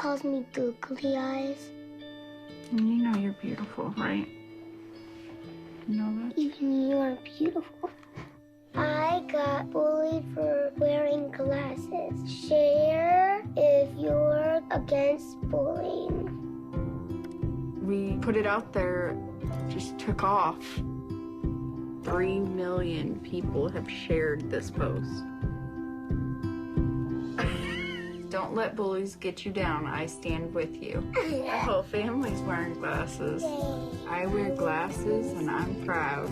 calls me googly eyes. You know you're beautiful, right? You know that? Even you are beautiful. I got bullied for wearing glasses. Share if you're against bullying. We put it out there, just took off. 3 million people have shared this post. Don't let bullies get you down. I stand with you. The whole family's wearing glasses. I wear glasses and I'm proud.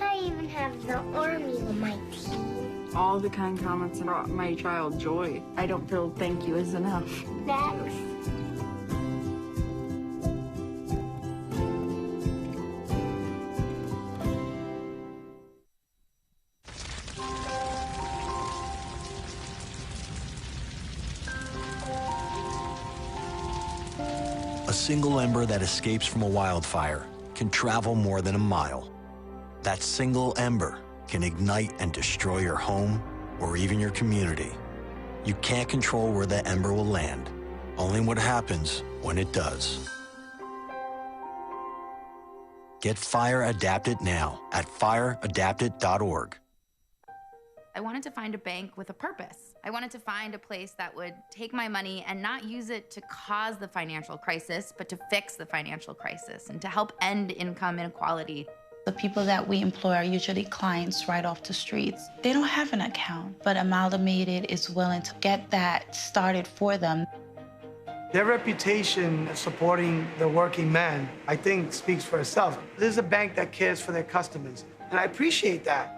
I even have the army on my team. All the kind comments brought my child joy. I don't feel thank you is enough. Thanks. A single ember that escapes from a wildfire can travel more than a mile. That single ember can ignite and destroy your home or even your community. You can't control where that ember will land, only what happens when it does. Get Fire Adapted now at fireadapted.org. I wanted to find a bank with a purpose. I wanted to find a place that would take my money and not use it to cause the financial crisis, but to fix the financial crisis and to help end income inequality. The people that we employ are usually clients right off the streets. They don't have an account, but Amalgamated is willing to get that started for them. Their reputation of supporting the working man, I think, speaks for itself. This is a bank that cares for their customers, and I appreciate that.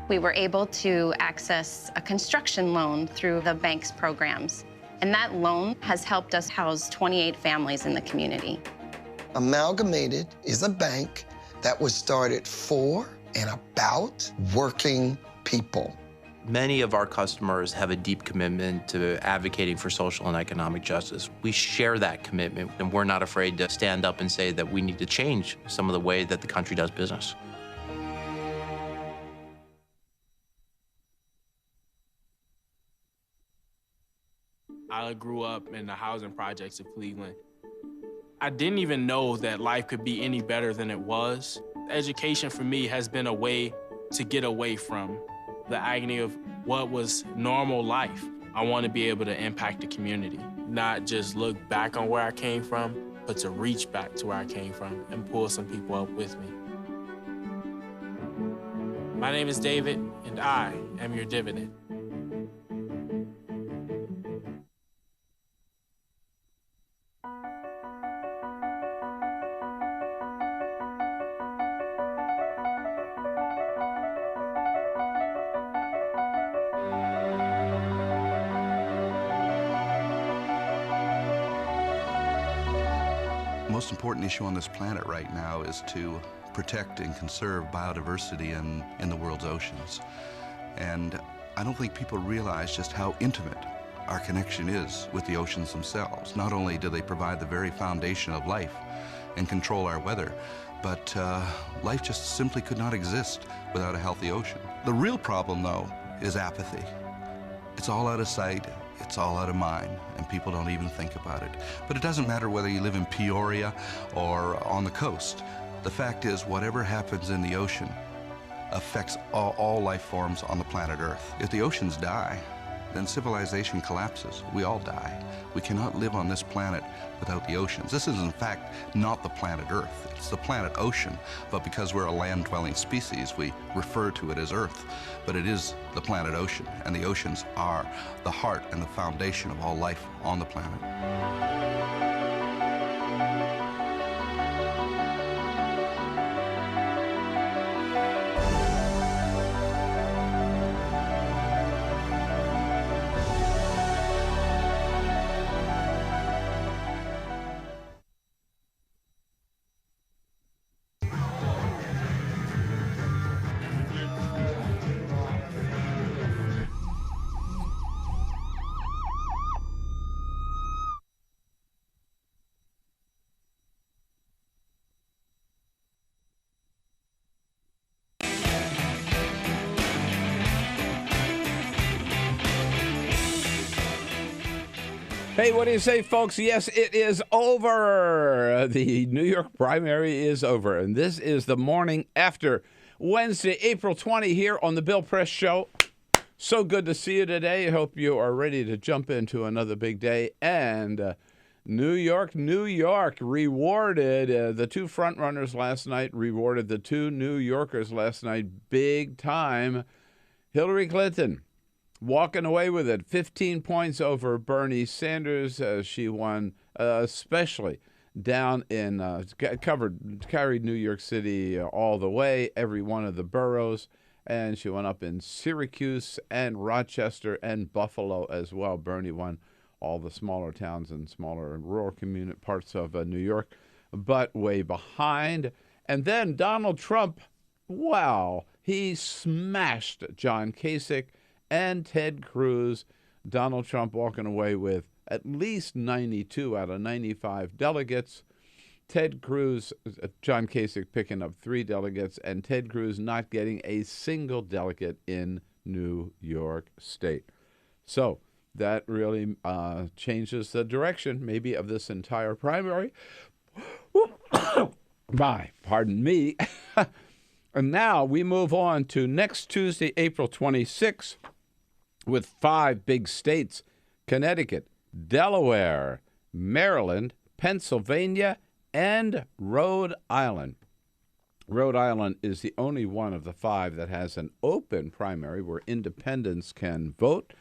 We were able to access a construction loan through the bank's programs, and that loan has helped us house 28 families in the community. Amalgamated is a bank that was started for and about working people. Many of our customers have a deep commitment to advocating for social and economic justice. We share that commitment, and we're not afraid to stand up and say that we need to change some of the way that the country does business. I grew up in the housing projects of Cleveland. I didn't even know that life could be any better than it was. Education for me has been a way to get away from the agony of what was normal life. I want to be able to impact the community, not just look back on where I came from, but to reach back to where I came from and pull some people up with me. My name is David, and I am your dividend. The most important issue on this planet right now is to protect and conserve biodiversity in the world's oceans. And I don't think people realize just how intimate our connection is with the oceans themselves. Not only do they provide the very foundation of life and control our weather, but life just simply could not exist without a healthy ocean. The real problem, though, is apathy. It's all out of sight, it's all out of mind, and people don't even think about it. But it doesn't matter whether you live in Peoria or on the coast. The fact is, whatever happens in the ocean affects all life forms on the planet Earth. If the oceans die, then civilization collapses. We all die. We cannot live on this planet without the oceans. This is, in fact, not the planet Earth. It's the planet ocean, but because we're a land-dwelling species, we refer to it as Earth. But it is the planet ocean, and the oceans are the heart and the foundation of all life on the planet. Hey, what do you say, folks? Yes, it is over. The New York primary is over, and this is the morning after Wednesday, April 20 here on the Bill Press Show. So good to see you today. I hope you are ready to jump into another big day. And New York rewarded the two frontrunners last night, rewarded the two New Yorkers last night big time. Hillary Clinton walking away with it, 15 points over Bernie Sanders. She won, especially down in, carried New York City all the way, every one of the boroughs. And she went up in Syracuse and Rochester and Buffalo as well. Bernie won all the smaller towns and smaller rural community parts of New York, but way behind. And then Donald Trump, wow, he smashed John Kasich and Ted Cruz. Donald Trump walking away with at least 92 out of 95 delegates. Ted Cruz, John Kasich picking up 3 delegates, and Ted Cruz not getting a single delegate in New York State. So that really changes the direction, maybe, of this entire primary. Pardon me. And now we move on to next Tuesday, April 26th, with 5 big states: Connecticut, Delaware, Maryland, Pennsylvania, and Rhode Island. Rhode Island is the only one of the 5 that has an open primary where independents can vote,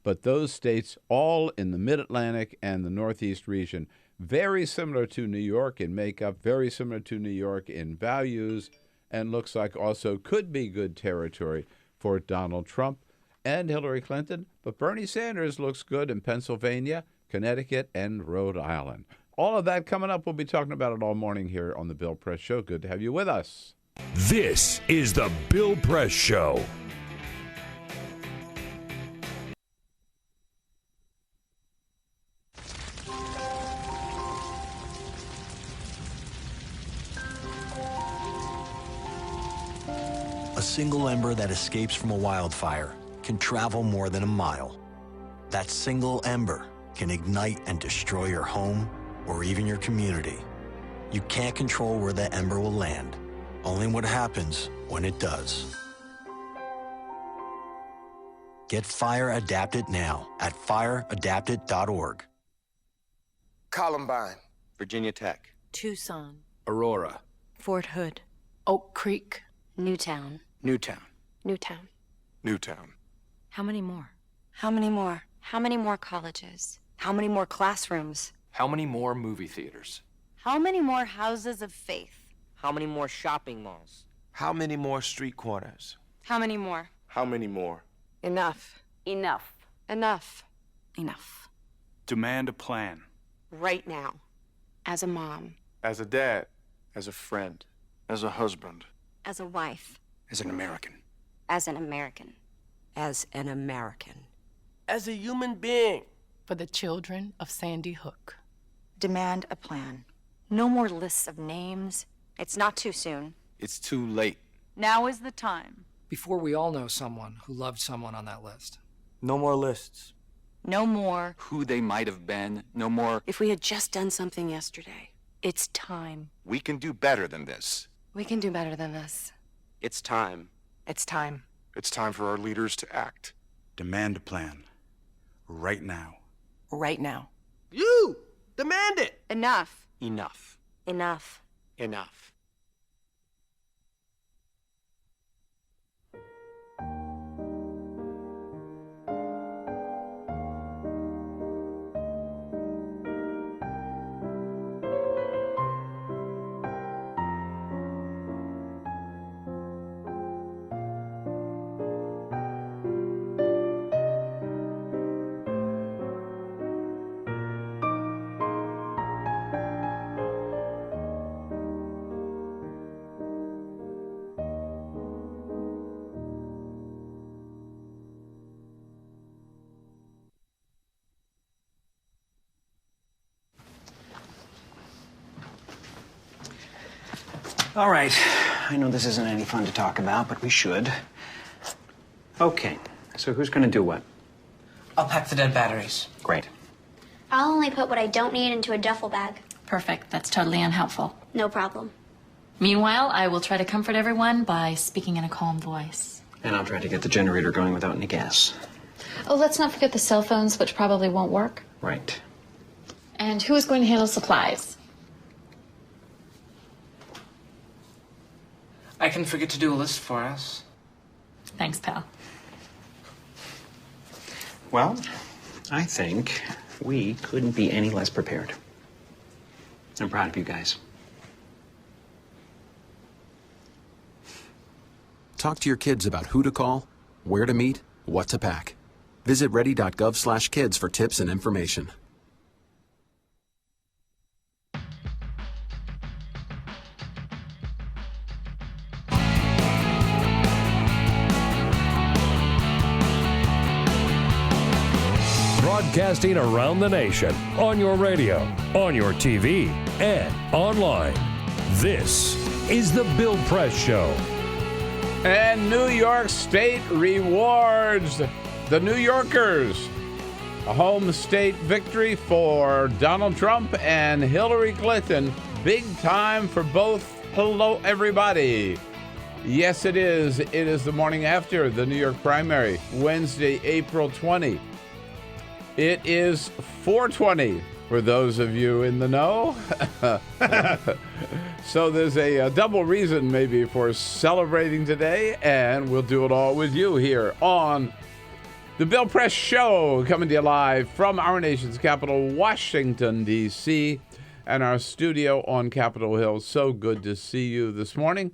but those states all in the Mid-Atlantic and the Northeast region, very similar to New York in makeup, very similar to New York in values, and looks like also could be good territory for Donald Trump and Hillary Clinton, but Bernie Sanders looks good in Pennsylvania, Connecticut, and Rhode Island. All of that coming up. We'll be talking about it all morning here on the Bill Press Show. Good to have you with us. This is the Bill Press Show. A single ember that escapes from a wildfire can travel more than a mile. That single ember can ignite and destroy your home or even your community. You can't control where that ember will land, only what happens when it does. Get Fire Adapted now at fireadapted.org. Columbine, Virginia Tech, Tucson, Aurora, Fort Hood, Oak Creek, Newtown. Newtown, Newtown. Newtown. How many more? How many more? How many more colleges? How many more classrooms? How many more movie theaters? How many more houses of faith? How many more shopping malls? How many more street corners? How many more? How many more? Enough. Enough. Enough. Enough. Demand a plan. Right now. As a mom. As a dad. As a friend. As a husband. As a wife. As an American. As an American. As an American. As a human being. For the children of Sandy Hook. Demand a plan. No more lists of names. It's not too soon. It's too late. Now is the time. Before we all know someone who loved someone on that list. No more lists. No more. Who they might have been. No more. If we had just done something yesterday. It's time. We can do better than this. We can do better than this. It's time. It's time. It's time for our leaders to act. Demand a plan. Right now. Right now. You! Demand it! Enough. Enough. Enough. Enough. All right. I know this isn't any fun to talk about, but we should. Okay. So who's going to do what? I'll pack the dead batteries. Great. I'll only put what I don't need into a duffel bag. Perfect. That's totally unhelpful. No problem. Meanwhile, I will try to comfort everyone by speaking in a calm voice. And I'll try to get the generator going without any gas. Oh, let's not forget the cell phones, which probably won't work. Right. And who is going to handle supplies? I can forget to do a list for us. Thanks, pal. Well, I think we couldn't be any less prepared. I'm proud of you guys. Talk to your kids about who to call, where to meet, what to pack. Visit ready.gov/kids for tips and information. Broadcasting around the nation, on your radio, on your TV, and online. This is The Bill Press Show. And New York State rewards the New Yorkers. A home state victory for Donald Trump and Hillary Clinton. Big time for both. Hello, everybody. Yes, it is. It is the morning after the New York primary, Wednesday, April 20. It is 4:20 for those of you in the know. So there's a double reason maybe for celebrating today, and we'll do it all with you here on The Bill Press Show, coming to you live from our nation's capital, Washington, D.C., and our studio on Capitol Hill. So good to see you this morning.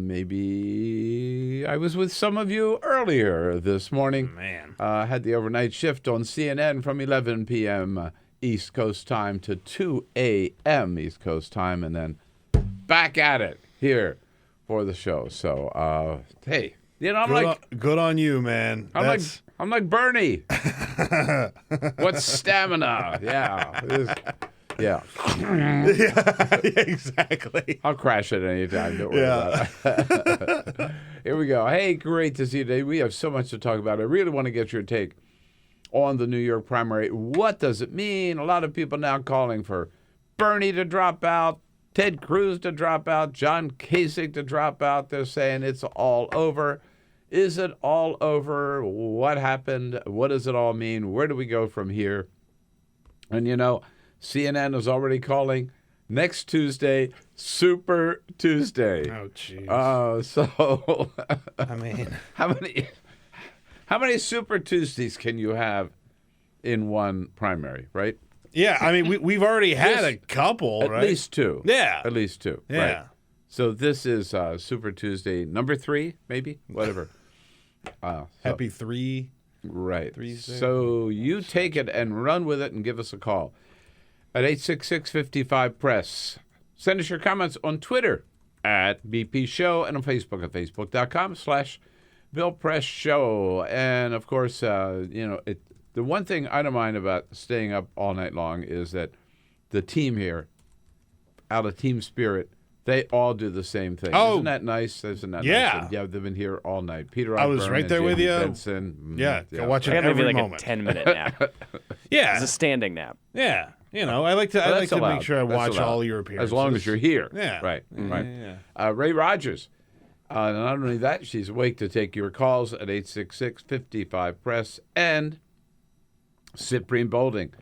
Maybe I was with some of you earlier this morning. Man. Had the overnight shift on CNN from 11 p.m. East Coast time to 2 a.m. East Coast time, and then back at it here for the show. So, hey, you know, I'm good on you, man. I'm like Bernie. What's stamina? Yeah. Yeah. Yeah, exactly. I'll crash at any time. Don't worry about it. Here we go. Hey, great to see you today. We have so much to talk about. I really want to get your take on the New York primary. What does it mean? A lot of people now calling for Bernie to drop out, Ted Cruz to drop out, John Kasich to drop out. They're saying it's all over. Is it all over? What happened? What does it all mean? Where do we go from here? And, you know, CNN is already calling next Tuesday Super Tuesday. Oh, jeez. So, I mean, how many Super Tuesdays can you have in one primary, right? Yeah, I mean, we've already had a couple, right? At least two. Yeah. At least two. Yeah. Right. So this is Super Tuesday number 3, maybe? Whatever. Happy 3. Right. 3 So you take it and run with it and give us a call at 866-55-PRESS. Send us your comments on Twitter at BP Show and on Facebook at facebook.com/Bill Press Show. And, of course, you know, the one thing I don't mind about staying up all night long is that the team here, out of team spirit, they all do the same thing. Oh. Isn't that nice? Isn't that Yeah. nice? Yeah, they've been here all night. Peter I was Ogburn right and there Jamie with you. Benson. Yeah, go watch it I got every maybe like moment. a 10-minute nap. Yeah. It's a standing nap. Yeah. You know, I like to Well, make that's allowed. sure I That's watch allowed. all your appearances. As long as you're here. Yeah. Right. Right. Yeah. Ray Rogers. Not only that, she's awake to take your calls at 866-55-PRESS. And Cyprian Bolding,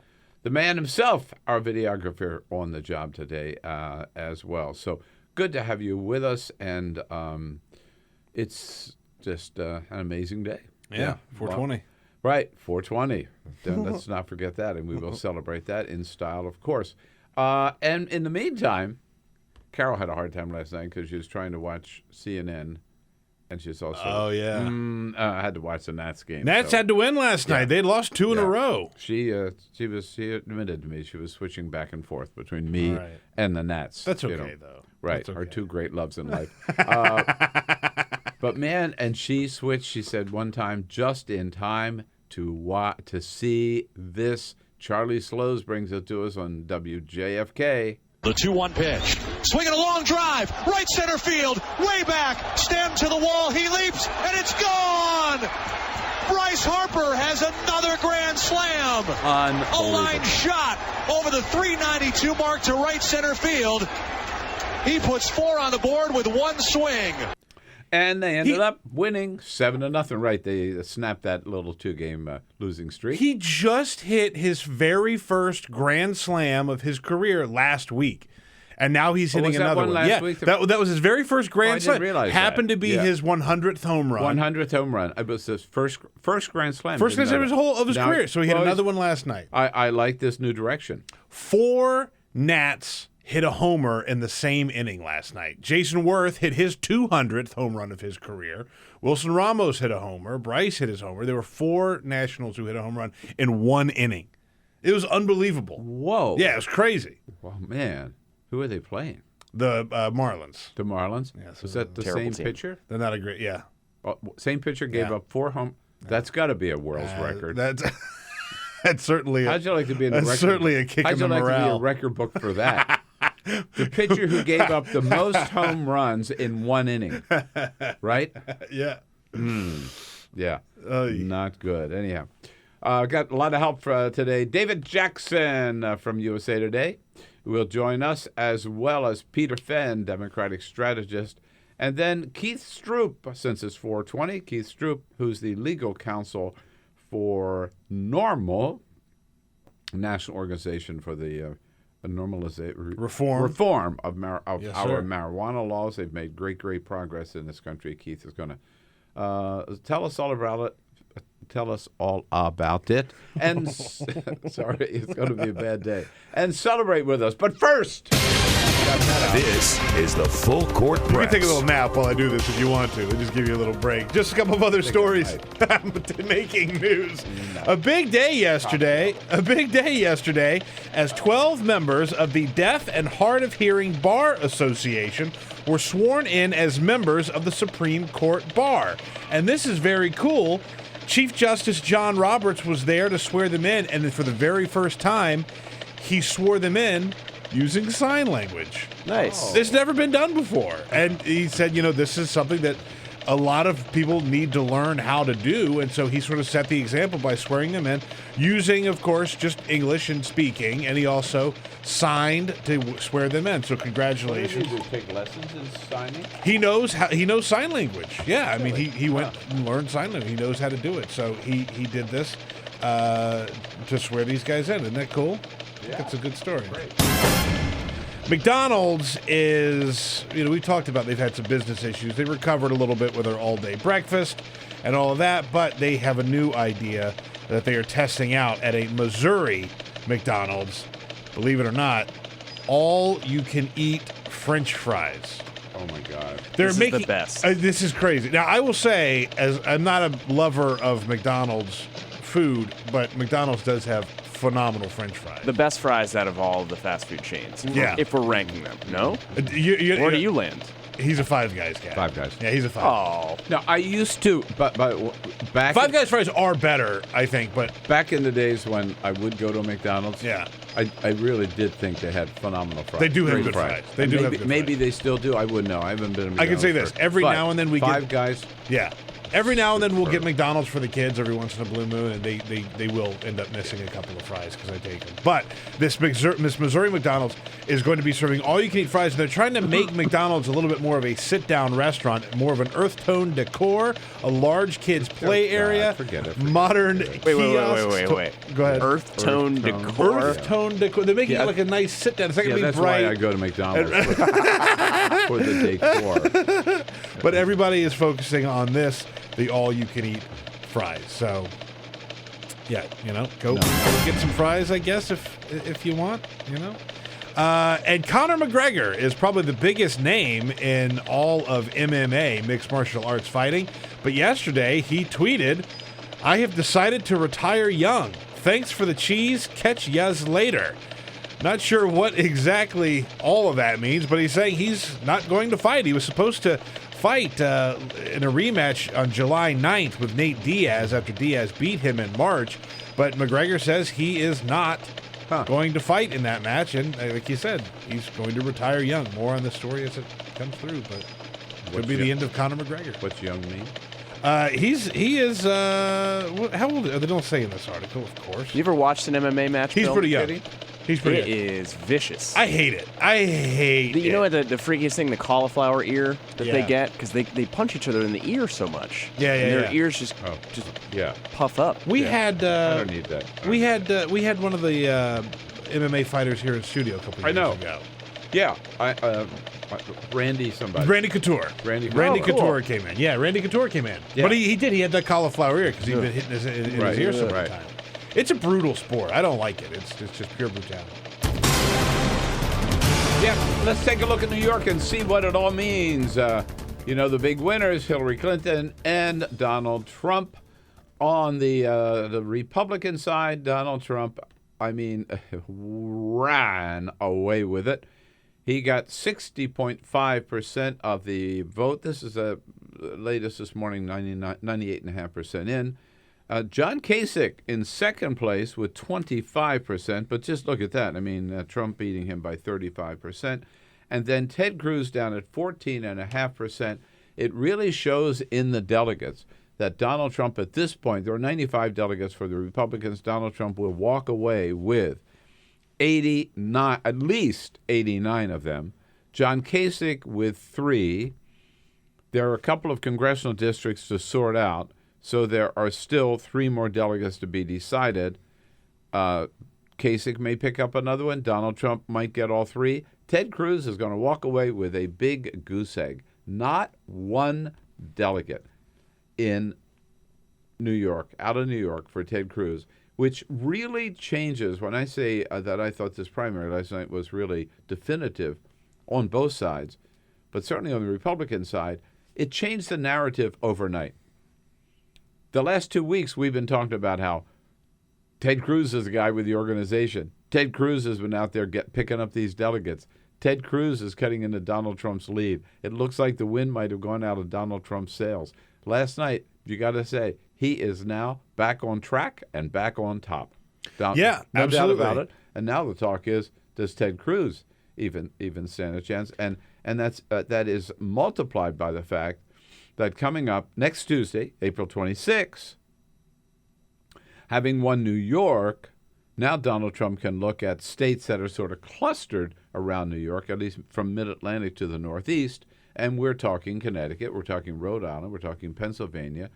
the man himself, our videographer on the job today as well. So good to have you with us. And it's just an amazing day. Yeah, 420. Right, 420. Let's not forget that, and we will celebrate that in style, of course. And in the meantime, Carol had a hard time last night because she was trying to watch CNN, and she's also had to watch the Nats game. Nats had to win last night. They lost 2 in a row. She admitted to me she was switching back and forth between me and the Nats. That's okay, though. Right, That's okay. our two great loves in life. But man, and she switched. She said one time, just in time to see this. Charlie Slows brings it to us on WJFK. The 2-1 pitch. Swinging a long drive. Right center field. Way back. Stem to the wall. He leaps, and it's gone. Bryce Harper has another grand slam. A line shot over the 392 mark to right center field. He puts 4 on the board with one swing. And they ended up winning 7-0. Right, they snapped that little 2-game losing streak. He just hit his very first grand slam of his career last week. And now he's hitting another one. Last week? That was his very first grand slam. I didn't realize Happened that. to be his 100th home run. 100th home run. It was his first grand slam. First grand slam of his career. So he hit another one last night. I like this new direction. 4 Nats hit a homer in the same inning last night. Jason Worth hit his 200th home run of his career. Wilson Ramos hit a homer. Bryce hit his homer. There were 4 Nationals who hit a home run in one inning. It was unbelievable. Whoa. Yeah, it was crazy. Oh, man. Who are they playing? The Marlins. The Marlins? Yeah, so was that the same pitcher? They're not a great, yeah. Same pitcher gave up 4 home. That's got to be a world's record. That's certainly. How'd you like to be in the record? Certainly a kick in the morale. How'd you like to be a record book for that? The pitcher who gave up the most home runs in one inning, right? Yeah. Yeah. Not good. Anyhow, got a lot of help today. David Jackson from USA Today will join us, as well as Peter Fenn, Democratic strategist, and then Keith Stroop, since it's 420. Keith Stroop, who's the legal counsel for NORML, National Organization for the reform of Yes, our marijuana laws. They've made great progress in this country. Keith is going to tell us all about it. And sorry, it's going to be a bad day. And celebrate with us. But first, this is the Full Court Press. You can take a little nap while I do this if you want to. We'll just give you a little break. Just a couple of other stories making news. A big day yesterday as 12 members of the Deaf and Hard of Hearing Bar Association were sworn in as members of the Supreme Court Bar. And this is very cool. Chief Justice John Roberts was there to swear them in, and for the very first time, he swore them in using sign language. Nice. It's never been done before. And he said, this is something that a lot of people need to learn how to do, and so he sort of set the example by swearing them in, using, of course, just English and speaking, and he also signed to swear them in. So congratulations. Did you take lessons in signing? He knows sign language. Yeah, I mean, he went and learned sign language. He knows how to do it. So he did this to swear these guys in. Isn't that cool? Yeah. That's a good story. Great. McDonald's is, we talked about they've had some business issues. They recovered a little bit with their all-day breakfast and all of that, but they have a new idea that they are testing out at a Missouri McDonald's. Believe it or not, all-you-can-eat French fries. Oh, my God. They're making the best. This is crazy. Now, I will say, as I'm not a lover of McDonald's food, but McDonald's does have phenomenal French fries. The best fries out of all of the fast food chains. Yeah. If we're ranking them. No? Where do you land? He's a Five Guys guy. Five Guys. Yeah, he's a Five. Oh. Now, I used to, but back... Five Guys fries are better, I think, but... Back in the days when I would go to McDonald's, yeah, I really did think they had phenomenal fries. They do have good fries. They do have good fries. Maybe they still do. I wouldn't know. I haven't been to McDonald's. I can say this. Every now and then we get... Five Guys. Yeah. Every now and then we'll get McDonald's for the kids every once in a blue moon, and they will end up missing a couple of fries because I take them. But this Missouri McDonald's is going to be serving all-you-can-eat fries, and they're trying to make McDonald's a little bit more of a sit-down restaurant, more of an earth-tone decor, a large kids' play area, modern kiosks. Wait. Go ahead. Earth-tone decor? Earth-tone decor. They're making it like a nice sit-down. It's not going to be that's bright. why I go to McDonald's for the decor. But everybody is focusing on this, the all-you-can-eat fries. So, yeah, go get some fries, I guess, if you want, And Conor McGregor is probably the biggest name in all of MMA, mixed martial arts fighting. But yesterday, he tweeted, "I have decided to retire young. Thanks for the cheese. Catch yas later." Not sure what exactly all of that means, but he's saying he's not going to fight. He was supposed to fight in a rematch on July 9th with Nate Diaz after Diaz beat him in March. But McGregor says he is not going to fight in that match. And like you said, he's going to retire young. More on the story as it comes through, but could be the end of Conor McGregor. What's young mean? He is. How old? They don't say in this article, of course. You ever watched an MMA match? He's Bill? pretty young. Kitty? He's pretty It is vicious. I hate it. I hate it. You know what the freakiest thing, the cauliflower ear that they Yeah. get? Because they punch each other in the ear so much. Yeah, and their yeah. ears just puff up. We had. I don't need that. We had one of the MMA fighters here in studio a couple of years ago. Yeah, Randy somebody. Randy Couture. Randy Couture came in. Yeah, Randy Couture came in. Yeah. But he did. He had that cauliflower ear because he'd been hitting his ear so many times. It's a brutal sport. I don't like it. It's just pure brutality. Yeah, let's take a look at New York and see what it all means. The big winners, Hillary Clinton and Donald Trump. On the Republican side, Donald Trump, ran away with it. He got 60.5% of the vote. This is the latest this morning, 98.5% in. John Kasich in second place with 25%, but just look at that. Trump beating him by 35%. And then Ted Cruz down at 14.5%. It really shows in the delegates that Donald Trump at this point, there are 95 delegates for the Republicans, Donald Trump will walk away with 89, at least 89 of them. John Kasich with 3. There are a couple of congressional districts to sort out, so there are still 3 more delegates to be decided. Kasich may pick up another one. Donald Trump might get all 3. Ted Cruz is going to walk away with a big goose egg. Not one delegate in New York, out of New York for Ted Cruz, which really changes when I say that I thought this primary last night was really definitive on both sides, but certainly on the Republican side, it changed the narrative overnight. The last 2 weeks, we've been talking about how Ted Cruz is the guy with the organization. Ted Cruz has been out there picking up these delegates. Ted Cruz is cutting into Donald Trump's lead. It looks like the wind might have gone out of Donald Trump's sails. Last night, you got to say, he is now back on track and back on top. No absolutely. doubt about it. And now the talk is, does Ted Cruz even stand a chance? And that is multiplied by the fact that coming up next Tuesday, April 26, having won New York, now Donald Trump can look at states that are sort of clustered around New York, at least from mid-Atlantic to the Northeast. And we're talking Connecticut, we're talking Rhode Island, we're talking Pennsylvania,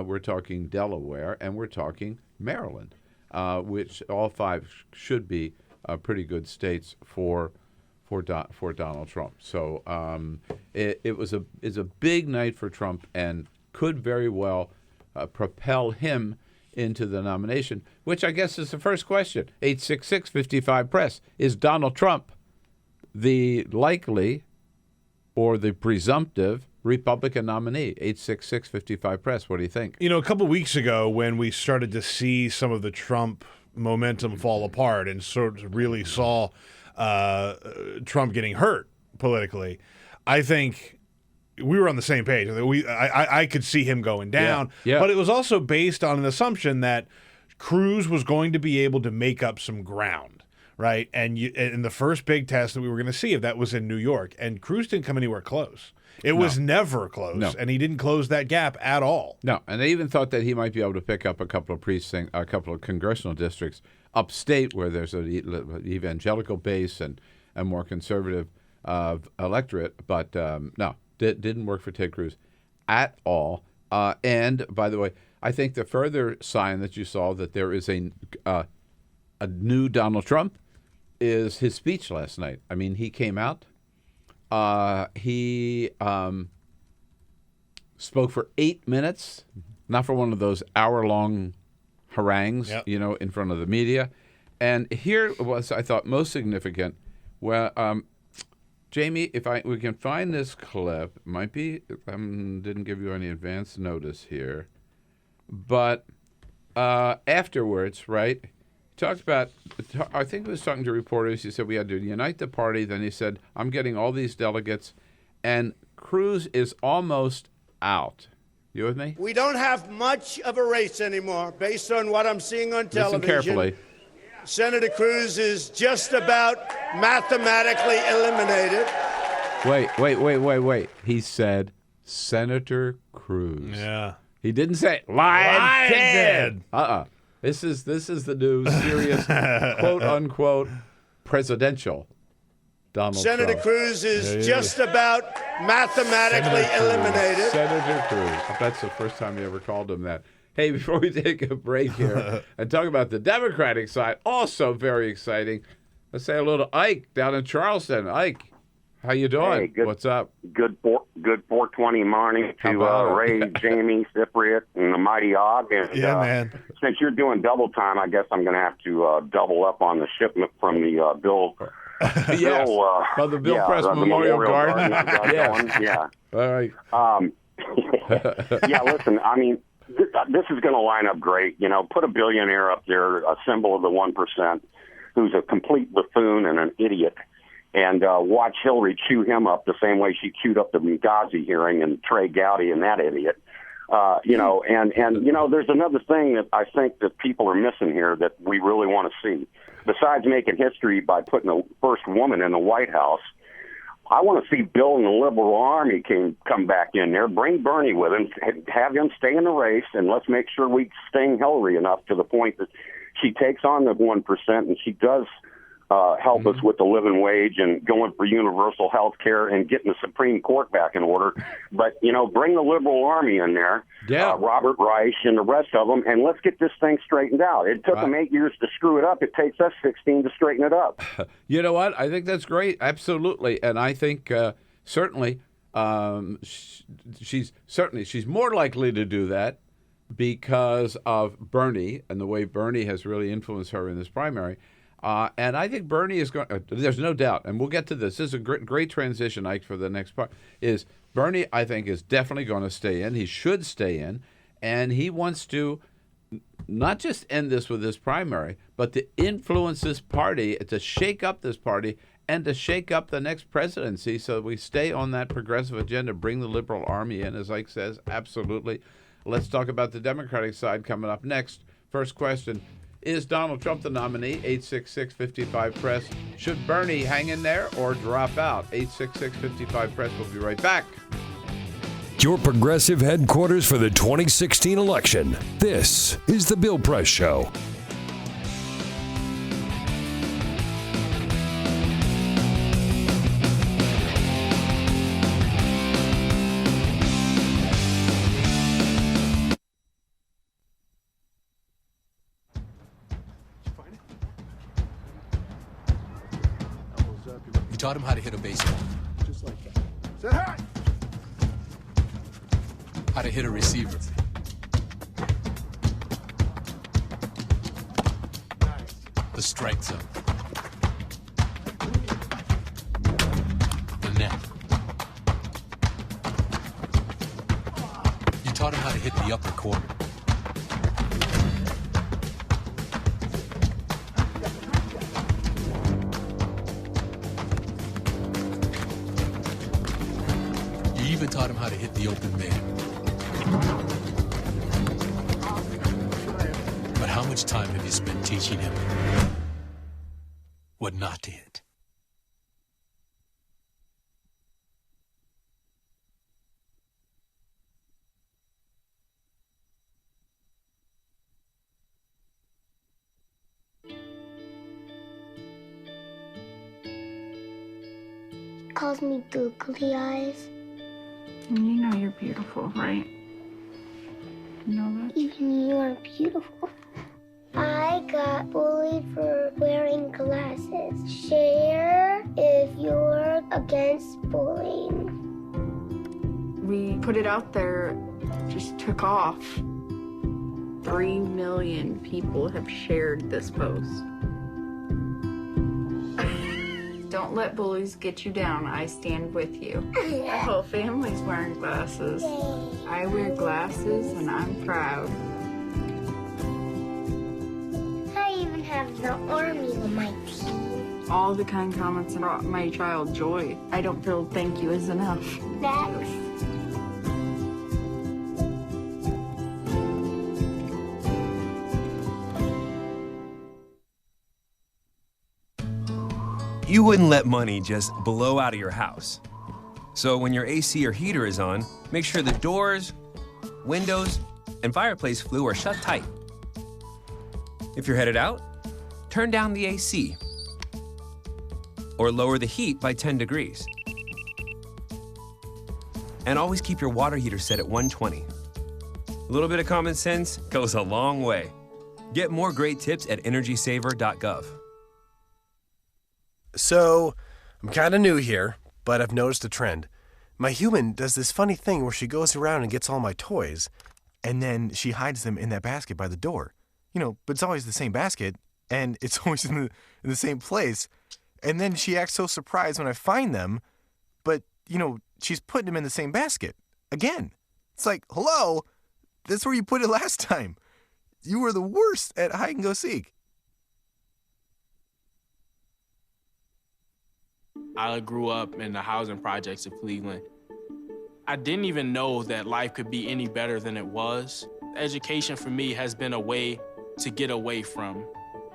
we're talking Delaware, and we're talking Maryland, which all 5 should be pretty good states for Donald Trump. So it's a big night for Trump and could very well propel him into the nomination, which I guess is the first question. 866-55-PRESS. Is Donald Trump the likely or the presumptive Republican nominee? 866-55-PRESS. What do you think? A couple of weeks ago when we started to see some of the Trump momentum fall apart and sort of really saw Trump getting hurt politically, I think we were on the same page. I could see him going down, but it was also based on an assumption that Cruz was going to be able to make up some ground, right? And the first big test that we were going to see of that was in New York, and Cruz didn't come anywhere close. It was never close, and he didn't close that gap at all. No, and they even thought that he might be able to pick up a couple of congressional districts upstate where there's an evangelical base and a more conservative electorate, but no. Didn't work for Ted Cruz at all. And by the way, I think the further sign that you saw that there is a new Donald Trump is his speech last night. He came out. He spoke for 8 minutes, not for one of those hour-long harangues, in front of the media. And here was, I thought, most significant. Well, Jamie, if we can find this clip, it might be, didn't give you any advance notice here, but afterwards, right, talked about, I think he was talking to reporters, he said we had to unite the party, then he said, I'm getting all these delegates, and Cruz is almost out. You with me? We don't have much of a race anymore, based on what I'm seeing on television. Listen carefully. Senator Cruz is just about mathematically eliminated. Wait. He said Senator Cruz. Yeah. He didn't say lied dead. This is the new serious quote unquote presidential Donald Senator Trump. Cruz is just about mathematically eliminated. Senator Cruz. That's the first time you ever called him that. Hey, before we take a break here and talk about the Democratic side, also very exciting. Let's say hello to Ike down in Charleston. Ike, how you doing? Hey, good, What's up? Good 420 morning to Ray, Jamie, Cypriot, and the Mighty Og. And, man. Since you're doing double time, I guess I'm going to have to double up on the shipment from the Bill. Yes. The Bill Press Memorial Garden. Yes. Yeah. All right. Yeah, listen, I mean, this is going to line up great. You know, put a billionaire up there, a symbol of the 1%, who's a complete buffoon and an idiot, and watch Hillary chew him up the same way she chewed up the Benghazi hearing and Trey Gowdy and that idiot. You know, and you know, there's another thing that I think that people are missing here that we really want to see. Besides making history by putting the first woman in the White House, I want to see Bill and the Liberal Army come back in there, bring Bernie with him, have him stay in the race, and let's make sure we sting Hillary enough to the point that she takes on the 1% and she does help us with the living wage and going for universal health care and getting the Supreme Court back in order. But, you know, bring the Liberal Army in there, Robert Reich and the rest of them, and let's get this thing straightened out. It took them 8 years to screw it up. It takes us 16 to straighten it up. You know what? I think that's great. Absolutely. And I think certainly she's more likely to do that because of Bernie and the way Bernie has really influenced her in this primary. And I think Bernie is going. There's no doubt, and we'll get to this. This is a great transition, Ike, for the next part. Is Bernie? I think is definitely going to stay in. He should stay in, and he wants to not just end this with this primary, but to influence this party, to shake up this party, and to shake up the next presidency, so we stay on that progressive agenda. Bring the Liberal Army in, as Ike says. Absolutely. Let's talk about the Democratic side coming up next. First question. Is Donald Trump the nominee? 866-55-PRESS. Should Bernie hang in there or drop out? 866-55-PRESS. We'll be right back. Your progressive headquarters for the 2016 election. This is The Bill Press Show. You taught him how to hit a baseball. Just like that. Say hi. How to hit a receiver. The strike zone. The net. You taught him how to hit the upper corner. You even taught him how to hit the open man. But how much time have you spent teaching him what not to hit? Calls me googly eyes. You know you're beautiful, right? You know that? Even you're beautiful. I got bullied for wearing glasses. Share if you're against bullying. We put it out there, just took off. 3 million people have shared this post. Don't let bullies get you down. I stand with you. The whole family's wearing glasses. I wear glasses and I'm proud. I even have the army on my team. All the kind comments brought my child joy. I don't feel thank you is enough. Thanks. You wouldn't let money just blow out of your house. So when your AC or heater is on, make sure the doors, windows, and fireplace flue are shut tight. If you're headed out, turn down the AC or lower the heat by 10 degrees. And always keep your water heater set at 120. A little bit of common sense goes a long way. Get more great tips at energysaver.gov. So, I'm kind of new here, but I've noticed a trend. My human does this funny thing where she goes around and gets all my toys, and then she hides them in that basket by the door. You know, but it's always the same basket, and it's always in the same place. And then she acts so surprised when I find them, but, you know, she's putting them in the same basket. Again. It's like, hello? That's where you put it last time. You were the worst at hide and go seek. I grew up in the housing projects of Cleveland. I didn't even know that life could be any better than it was. Education for me has been a way to get away from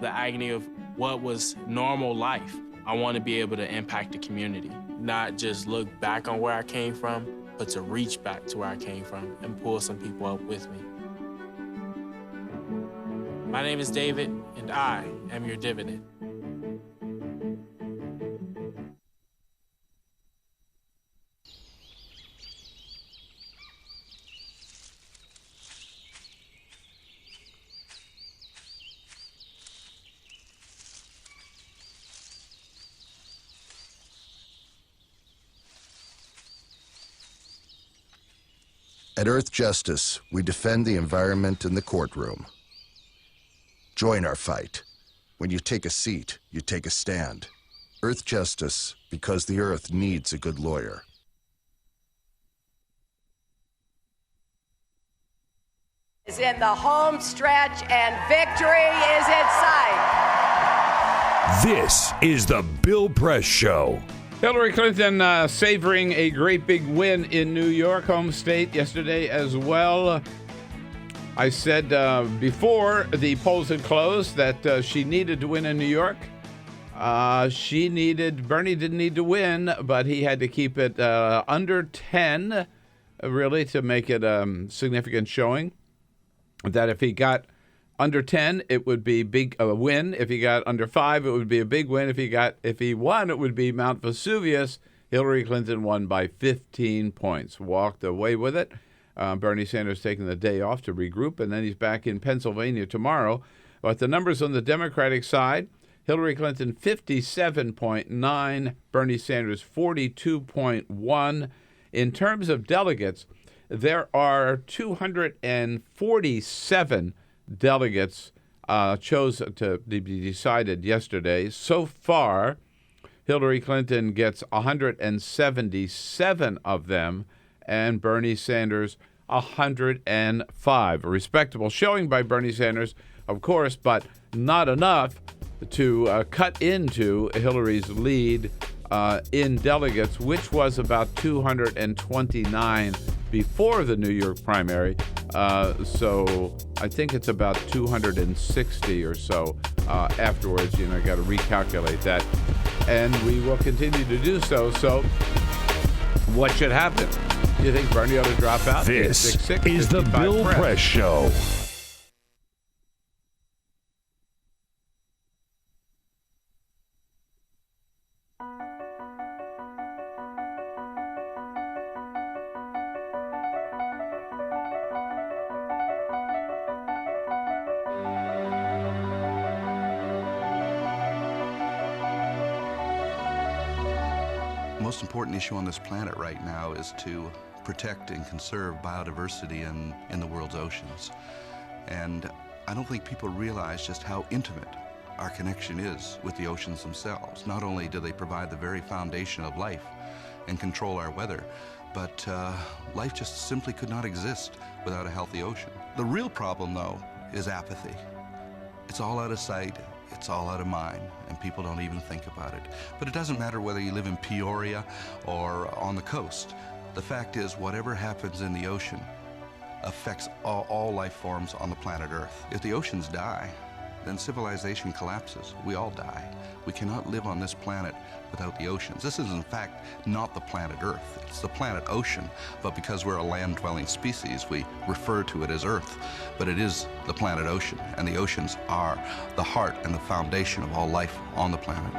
the agony of what was normal life. I want to be able to impact the community, not just look back on where I came from, but to reach back to where I came from and pull some people up with me. My name is David, and I am your dividend. At Earth Justice, we defend the environment in the courtroom. Join our fight. When you take a seat, you take a stand. Earth Justice, because the Earth needs a good lawyer. Is in the home stretch and victory is in sight. This is the Bill Press Show. Hillary Clinton savoring a great big win in New York, home state, yesterday as well. I said before the polls had closed that she needed to win in New York. Bernie didn't need to win, but he had to keep it under 10, really, to make it a significant showing. That if he got under 10, it would be a win. If he got under 5, it would be a big win. If he won, it would be Mount Vesuvius. Hillary Clinton won by 15 points, walked away with it. Bernie Sanders taking the day off to regroup, and then he's back in Pennsylvania tomorrow. But the numbers on the Democratic side, Hillary Clinton 57.9, Bernie Sanders 42.1. In terms of delegates, there are 247 delegates chose to be decided yesterday. So far, Hillary Clinton gets 177 of them, and Bernie Sanders 105. A respectable showing by Bernie Sanders, of course, but not enough to cut into Hillary's lead in delegates, which was about 229 before the New York primary. So I think it's about 260 or so afterwards. You know, got to recalculate that. And we will continue to do so. So what should happen? Do you think Bernie ought to drop out? This is the Bill Press Show. The most important issue on this planet right now is to protect and conserve biodiversity in the world's oceans. And I don't think people realize just how intimate our connection is with the oceans themselves. Not only do they provide the very foundation of life and control our weather, but life just simply could not exist without a healthy ocean. The real problem, though, is apathy. It's all out of sight. It's all out of mind, and people don't even think about it. But it doesn't matter whether you live in Peoria or on the coast. The fact is, whatever happens in the ocean affects all life forms on the planet Earth. If the oceans die, then civilization collapses. We all die. We cannot live on this planet without the oceans. This is, in fact, not the planet Earth. It's the planet ocean, but because we're a land-dwelling species, we refer to it as Earth. But it is the planet ocean, and the oceans are the heart and the foundation of all life on the planet.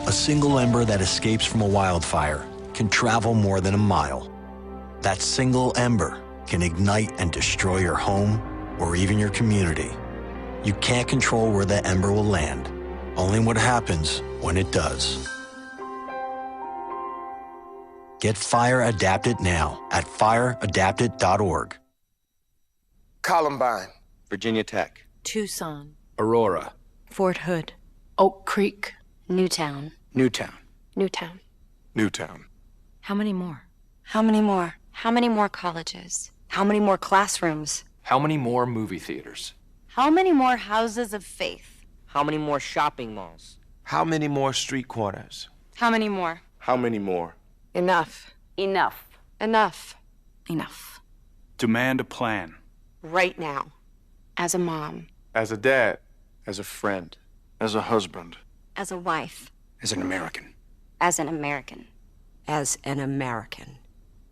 A single ember that escapes from a wildfire can travel more than a mile. That single ember can ignite and destroy your home or even your community. You can't control where the ember will land, only what happens when it does. Get Fire Adapted now at fireadapted.org. Columbine, Virginia Tech, Tucson, Aurora, Fort Hood, Oak Creek, Newtown. Newtown, Newtown. Newtown. How many more? How many more? How many more colleges? How many more classrooms? How many more movie theaters? How many more houses of faith? How many more shopping malls? How many more street corners? How many more? How many more? Enough. Enough. Enough. Enough. Demand a plan. Right now. As a mom. As a dad. As a friend. As a husband. As a wife. As an American. As an American. As an American.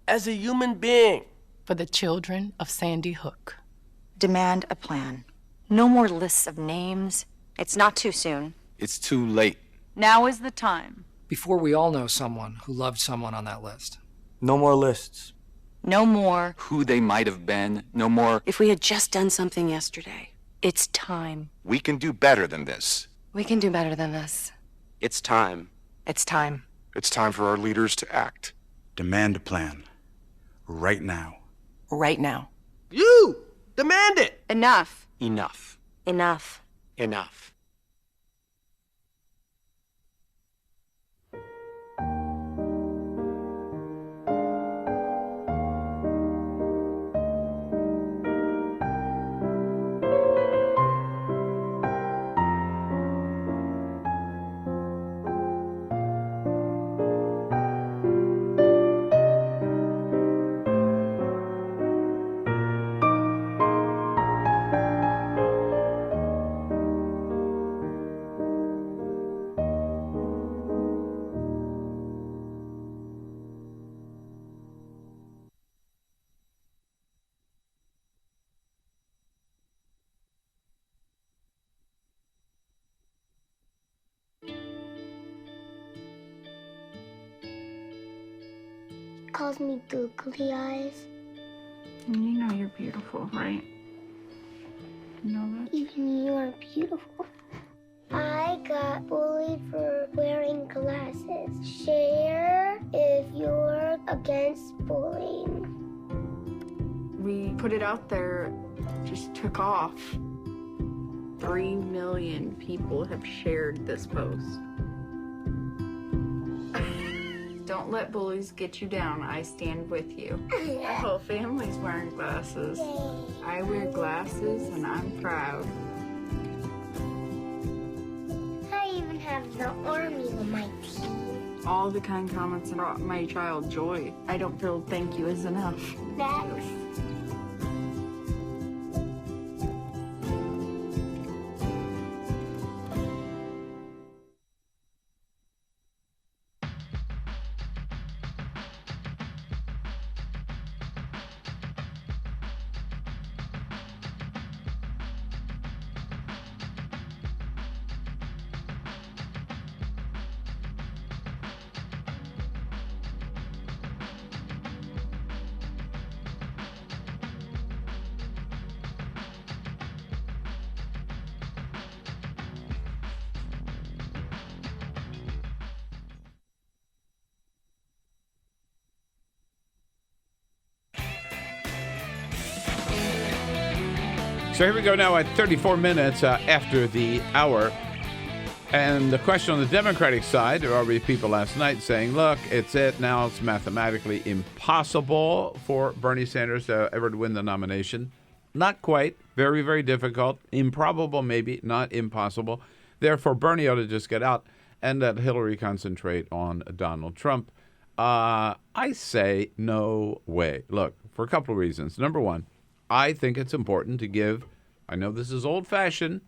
As a human being. For the children of Sandy Hook. Demand a plan. No more lists of names. It's not too soon. It's too late. Now is the time. Before we all know someone who loved someone on that list. No more lists. No more. Who they might have been. No more. If we had just done something yesterday. It's time. We can do better than this. We can do better than this. It's time. It's time. It's time for our leaders to act. Demand a plan. Right now. Right now. You! Demand it! Enough. Enough. Enough. Enough. Calls me googly eyes. You know you're beautiful, right? You know that? Even you are beautiful. I got bullied for wearing glasses. Share if you're against bullying. We put it out there, just took off. 3 million people have shared this post. Don't let bullies get you down. I stand with you. My whole family's wearing glasses. I wear glasses and I'm proud. I even have the army on my team. All the kind comments brought my child joy. I don't feel thank you is enough. That's So here we go now at 34 minutes after the hour. And the question on the Democratic side, there were already people last night saying, look, it's it. Now it's mathematically impossible for Bernie Sanders to ever win the nomination. Not quite. Very, very difficult. Improbable, maybe. Not impossible. Therefore, Bernie ought to just get out and let Hillary concentrate on Donald Trump. I say no way. Look, for a couple of reasons. Number one, I think it's important to give, I know this is old-fashioned,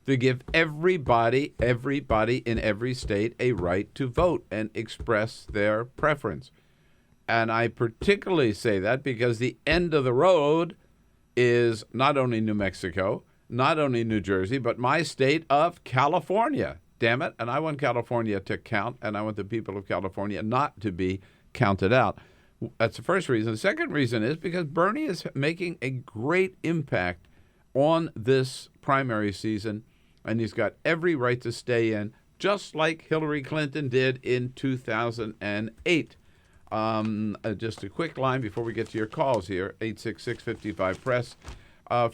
to give everybody in every state a right to vote and express their preference. And I particularly say that because the end of the road is not only New Mexico, not only New Jersey, but my state of California. Damn it. And I want California to count, and I want the people of California not to be counted out. That's the first reason. The second reason is because Bernie is making a great impact on this primary season, and he's got every right to stay in, just like Hillary Clinton did in 2008. Just a quick line before we get to your calls here, 866-55-PRESS.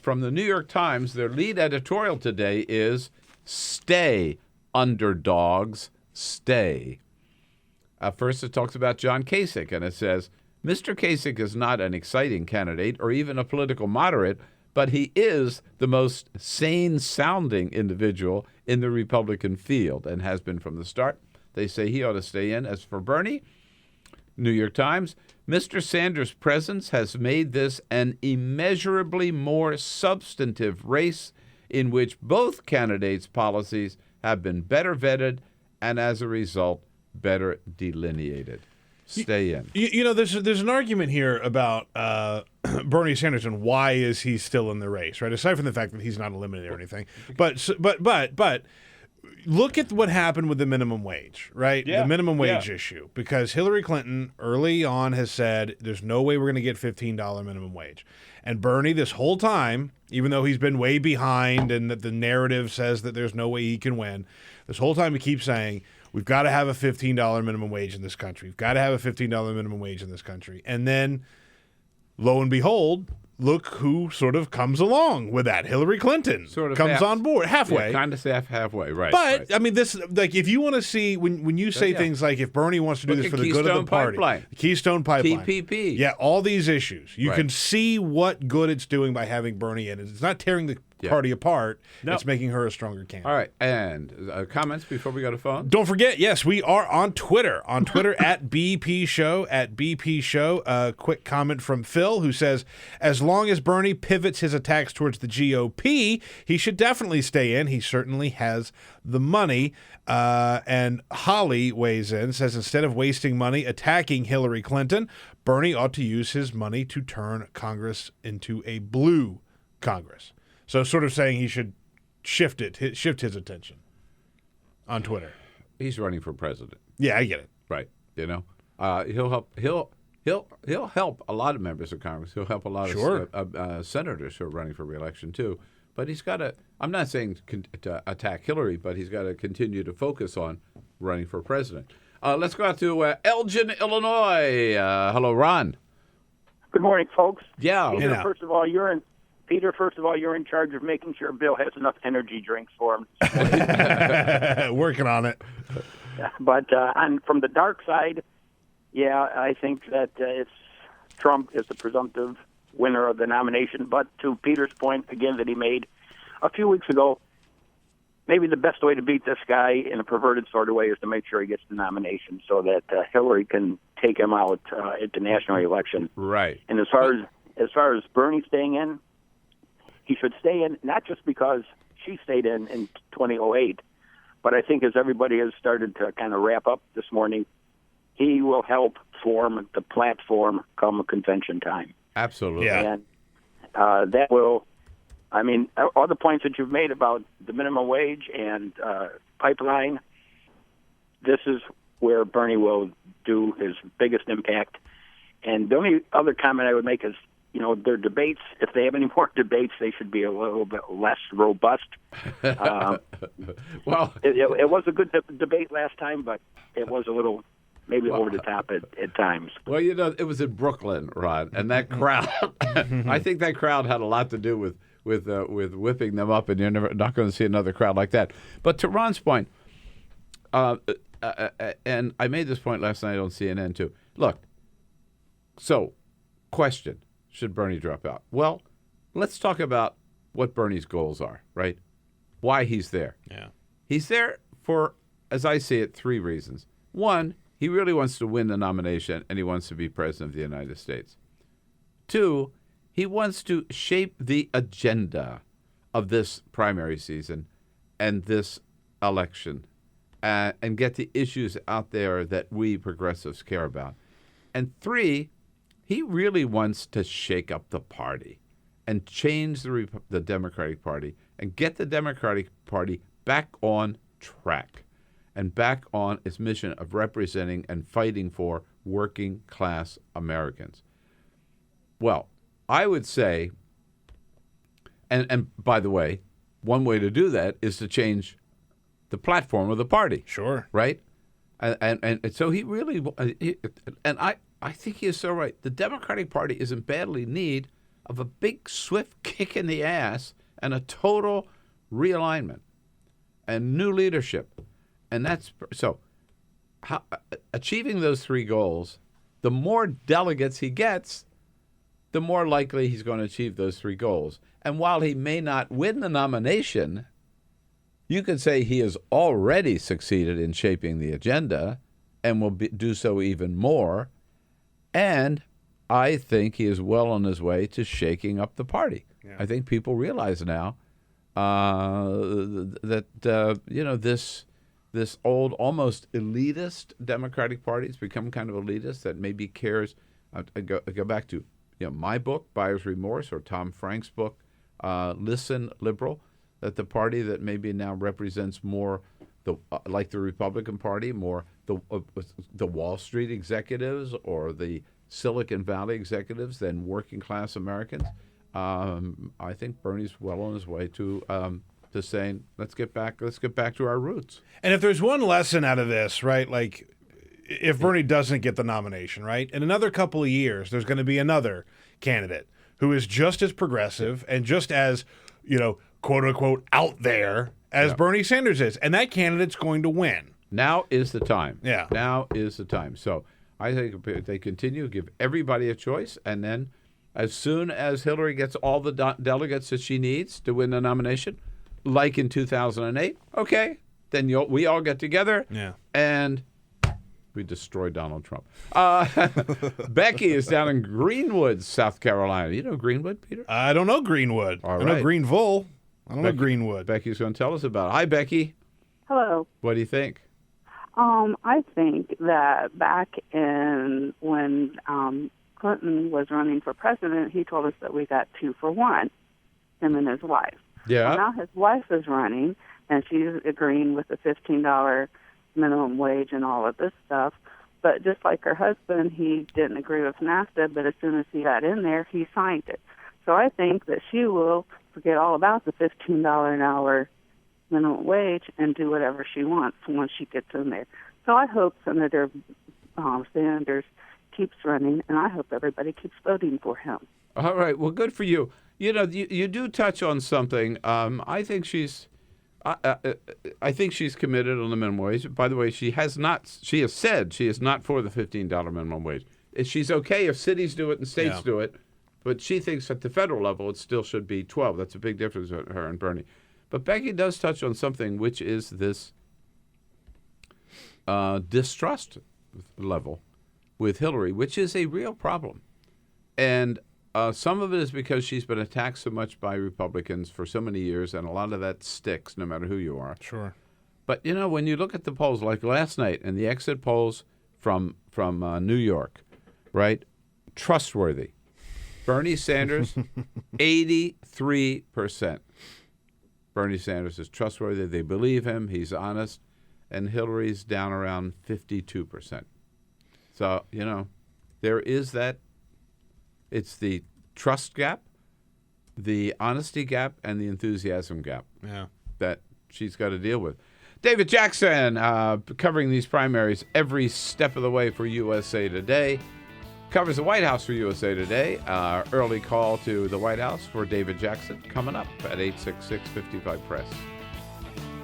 From the New York Times, their lead editorial today is Stay, Underdogs, Stay. First, it talks about John Kasich, and it says, Mr. Kasich is not an exciting candidate or even a political moderate, but he is the most sane-sounding individual in the Republican field and has been from the start. They say he ought to stay in. As for Bernie, New York Times, Mr. Sanders' presence has made this an immeasurably more substantive race in which both candidates' policies have been better vetted and, as a result, better delineated. Stay in. You know, there's an argument here about Bernie Sanders and why is he still in the race, right? Aside from the fact that he's not eliminated or anything, but look at what happened with the minimum wage, right? Yeah. The minimum wage issue, because Hillary Clinton early on has said there's no way we're going to get $15 minimum wage. And Bernie, this whole time, even though he's been way behind and that the narrative says that there's no way he can win, this whole time he keeps saying, we've got to have a $15 minimum wage in this country. We've got to have a $15 minimum wage in this country. And then, lo and behold, look who sort of comes along with that. Hillary Clinton comes on board halfway. Yeah, kind of halfway, right. But, right. I mean, this, like, if you want to see, when you say things like, if Bernie wants to do this for the good of the party, the Keystone Pipeline, TPP. Yeah, all these issues, you can see what good it's doing by having Bernie in. It's not tearing the party apart. No. It's making her a stronger candidate. All right. And comments before we go to phone? Don't forget, yes, we are on Twitter. On Twitter at BP Show, at BP Show. A quick comment from Phil, who says, as long as Bernie pivots his attacks towards the GOP, he should definitely stay in. He certainly has the money. And Holly weighs in, says, instead of wasting money attacking Hillary Clinton, Bernie ought to use his money to turn Congress into a blue Congress. So sort of saying he should shift his attention on Twitter. He's running for president. Yeah, I get it. Right. You know, he'll help a lot of members of Congress. He'll help a lot of senators who are running for re-election too. But he's got to. I'm not saying to attack Hillary, but he's got to continue to focus on running for president. Let's go out to Elgin, Illinois. Hello, Ron. Good morning, folks. Yeah. Peter, first of all, you're in charge of making sure Bill has enough energy drinks for him. Working on it. But from the dark side, yeah, I think that Trump is the presumptive winner of the nomination. But to Peter's point, again, that he made a few weeks ago, maybe the best way to beat this guy in a perverted sort of way is to make sure he gets the nomination so that Hillary can take him out at the national election. Right. And as far as Bernie staying in, he should stay in, not just because she stayed in 2008, but I think as everybody has started to kind of wrap up this morning, he will help form the platform come convention time. Absolutely. Yeah. And that will, I mean, all the points that you've made about the minimum wage and pipeline, this is where Bernie will do his biggest impact. And the only other comment I would make is, you know, their debates, if they have any more debates, they should be a little bit less robust. Well, it was a good debate last time, but it was a little maybe over the top at times. Well, you know, it was in Brooklyn, Rod, and that crowd, I think that crowd had a lot to do with whipping them up, and you're not going to see another crowd like that. But to Ron's point, and I made this point last night on CNN too. Look, so question, should Bernie drop out? Well, let's talk about what Bernie's goals are, right? Why he's there. Yeah. He's there for, as I see it, 3 reasons. One, he really wants to win the nomination, and he wants to be president of the United States. 2, he wants to shape the agenda of this primary season and this election and get the issues out there that we progressives care about. And 3, he really wants to shake up the party and change the Democratic Party and get the Democratic Party back on track and back on its mission of representing and fighting for working class Americans. Well, I would say, and by the way, one way to do that is to change the platform of the party. Sure. Right? And so he really, and I think he is so right. The Democratic Party is in badly need of a big, swift kick in the ass and a total realignment and new leadership. And that's so achieving those 3 goals, the more delegates he gets, the more likely he's going to achieve those 3 goals. And while he may not win the nomination, you could say he has already succeeded in shaping the agenda and will do so even more. And I think he is well on his way to shaking up the party. Yeah. I think people realize now that this old, almost elitist Democratic Party has become kind of elitist that maybe cares. I go back to my book, Buyer's Remorse, or Tom Frank's book, Listen Liberal, that the party that maybe now represents more like the Republican Party, more the Wall Street executives or the Silicon Valley executives than working class Americans. I think Bernie's well on his way to saying, let's get back to our roots. And if there's one lesson out of this, right, like if Bernie doesn't get the nomination, right, in another couple of years, there's going to be another candidate who is just as progressive and just as, quote unquote, out there as Bernie Sanders is. And that candidate's going to win. Now is the time. Yeah. Now is the time. So I think if they continue, give everybody a choice, and then as soon as Hillary gets all the delegates that she needs to win the nomination, like in 2008, okay, then we all get together and we destroy Donald Trump. Becky is down in Greenwood, South Carolina. You know Greenwood, Peter? I don't know Greenwood. All I know Greenville. I don't know Greenwood. Becky's going to tell us about it. Hi, Becky. Hello. What do you think? I think that back in when Clinton was running for president, he told us that we got 2 for 1, him and his wife. Yeah. Well, now his wife is running, and she's agreeing with the $15 minimum wage and all of this stuff. But just like her husband, he didn't agree with NAFTA, but as soon as he got in there, he signed it. So I think that she will forget all about the $15 an hour minimum wage and do whatever she wants once she gets in there. So I hope Senator Sanders keeps running, and I hope everybody keeps voting for him. All right. Well, good for you. You do touch on something. I think she's committed on the minimum wage. By the way, she has said she is not for the $15 minimum wage. She's okay if cities do it and states do it, but she thinks at the federal level it still should be 12. That's a big difference with her and Bernie. But Becky does touch on something, which is this distrust level with Hillary, which is a real problem. And some of it is because she's been attacked so much by Republicans for so many years, and a lot of that sticks no matter who you are. Sure. But, when you look at the polls, like last night, and the exit polls from New York, right, trustworthy. Bernie Sanders, 83%. Bernie Sanders is trustworthy. They believe him. He's honest. And Hillary's down around 52%. So, there is that. It's the trust gap, the honesty gap, and the enthusiasm gap that she's got to deal with. David Jackson covering these primaries every step of the way for USA Today. Covers the White House for USA Today. Early call to the White House for David Jackson coming up at 866-55-PRESS.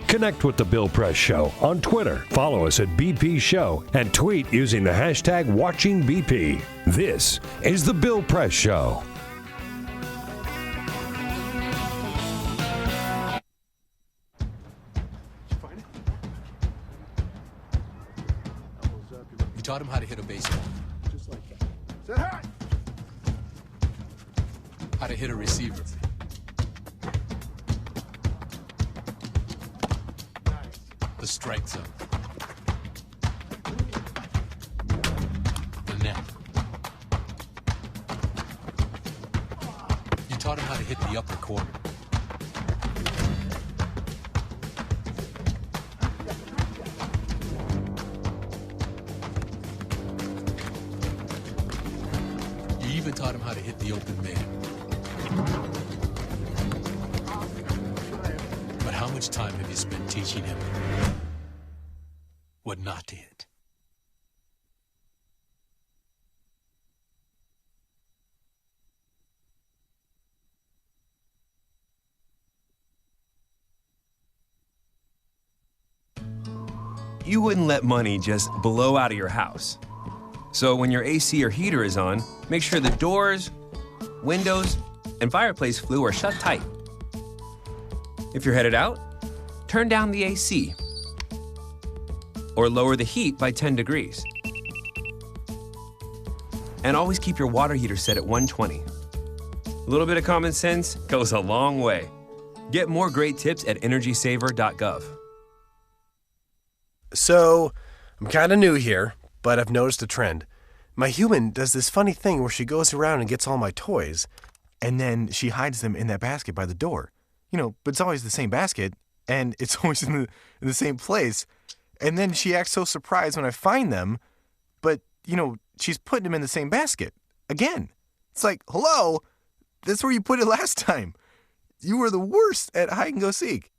Connect with The Bill Press Show on Twitter. Follow us at BP Show and tweet using the hashtag WatchingBP. This is The Bill Press Show. You taught him how to hit a baseball. Just like that. Say hi. How to hit a receiver. The strike zone. The net. You taught him how to hit the upper corner. You even taught him how to hit the open man. But how much time have you spent teaching him what not to hit? You wouldn't let money just blow out of your house. So when your AC or heater is on, make sure the doors, windows, and fireplace flue are shut tight. If you're headed out, turn down the AC or lower the heat by 10 degrees. And always keep your water heater set at 120. A little bit of common sense goes a long way. Get more great tips at energysaver.gov. So, I'm kind of new here, but I've noticed a trend. My human does this funny thing where she goes around and gets all my toys, and then she hides them in that basket by the door. But it's always the same basket, and it's always in the same place. And then she acts so surprised when I find them, but, she's putting them in the same basket. Again. It's like, hello, that's where you put it last time. You were the worst at hide and go seek.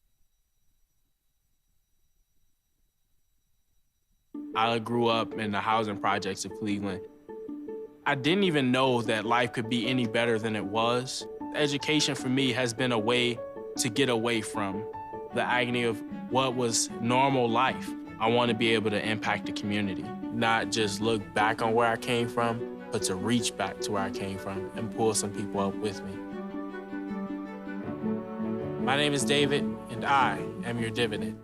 I grew up in the housing projects of Cleveland. I didn't even know that life could be any better than it was. Education for me has been a way to get away from the agony of what was normal life. I want to be able to impact the community, not just look back on where I came from, but to reach back to where I came from and pull some people up with me. My name is David, and I am your dividend.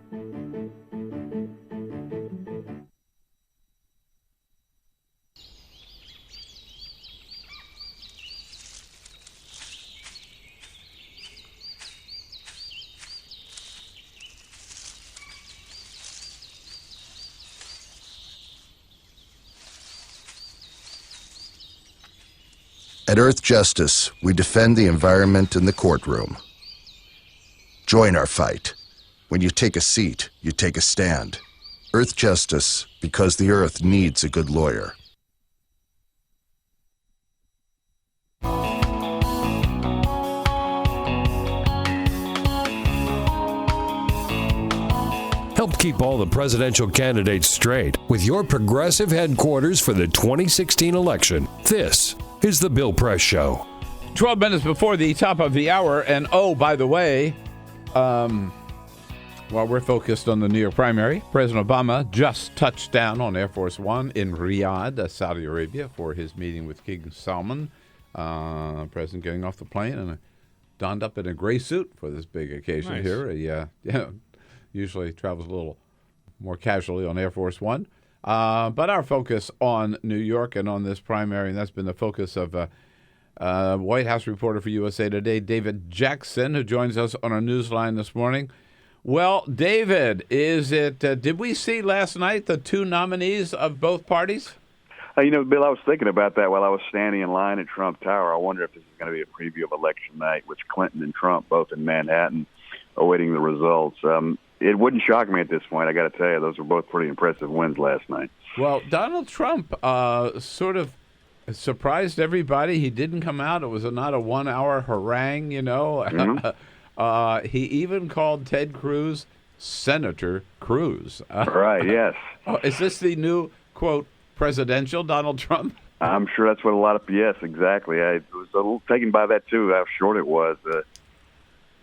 At Earth Justice, we defend the environment in the courtroom. Join our fight. When you take a seat, you take a stand. Earth Justice, because the Earth needs a good lawyer. Help keep all the presidential candidates straight with your progressive headquarters for the 2016 election. This is The Bill Press Show. 12 minutes before the top of the hour. And oh, by the way, while we're focused on the New York primary, President Obama just touched down on Air Force One in Riyadh, Saudi Arabia, for his meeting with King Salman. President getting off the plane and donned up in a gray suit for this big occasion. Nice. Here. He usually travels a little more casually on Air Force One. But our focus on New York and on this primary, and that's been the focus of White House reporter for USA Today, David Jackson, who joins us on our newsline this morning. Well, David, did we see last night the two nominees of both parties? Bill, I was thinking about that while I was standing in line at Trump Tower. I wonder if this is going to be a preview of election night, which Clinton and Trump, both in Manhattan, awaiting the results. It wouldn't shock me at this point. I got to tell you, those were both pretty impressive wins last night. Well, Donald Trump sort of surprised everybody. He didn't come out. It was not a 1 hour harangue, Mm-hmm. He even called Ted Cruz Senator Cruz. Right, yes. Is this the new, quote, presidential Donald Trump? I'm sure that's what yes, exactly. I was a little taken by that, too, how short it was.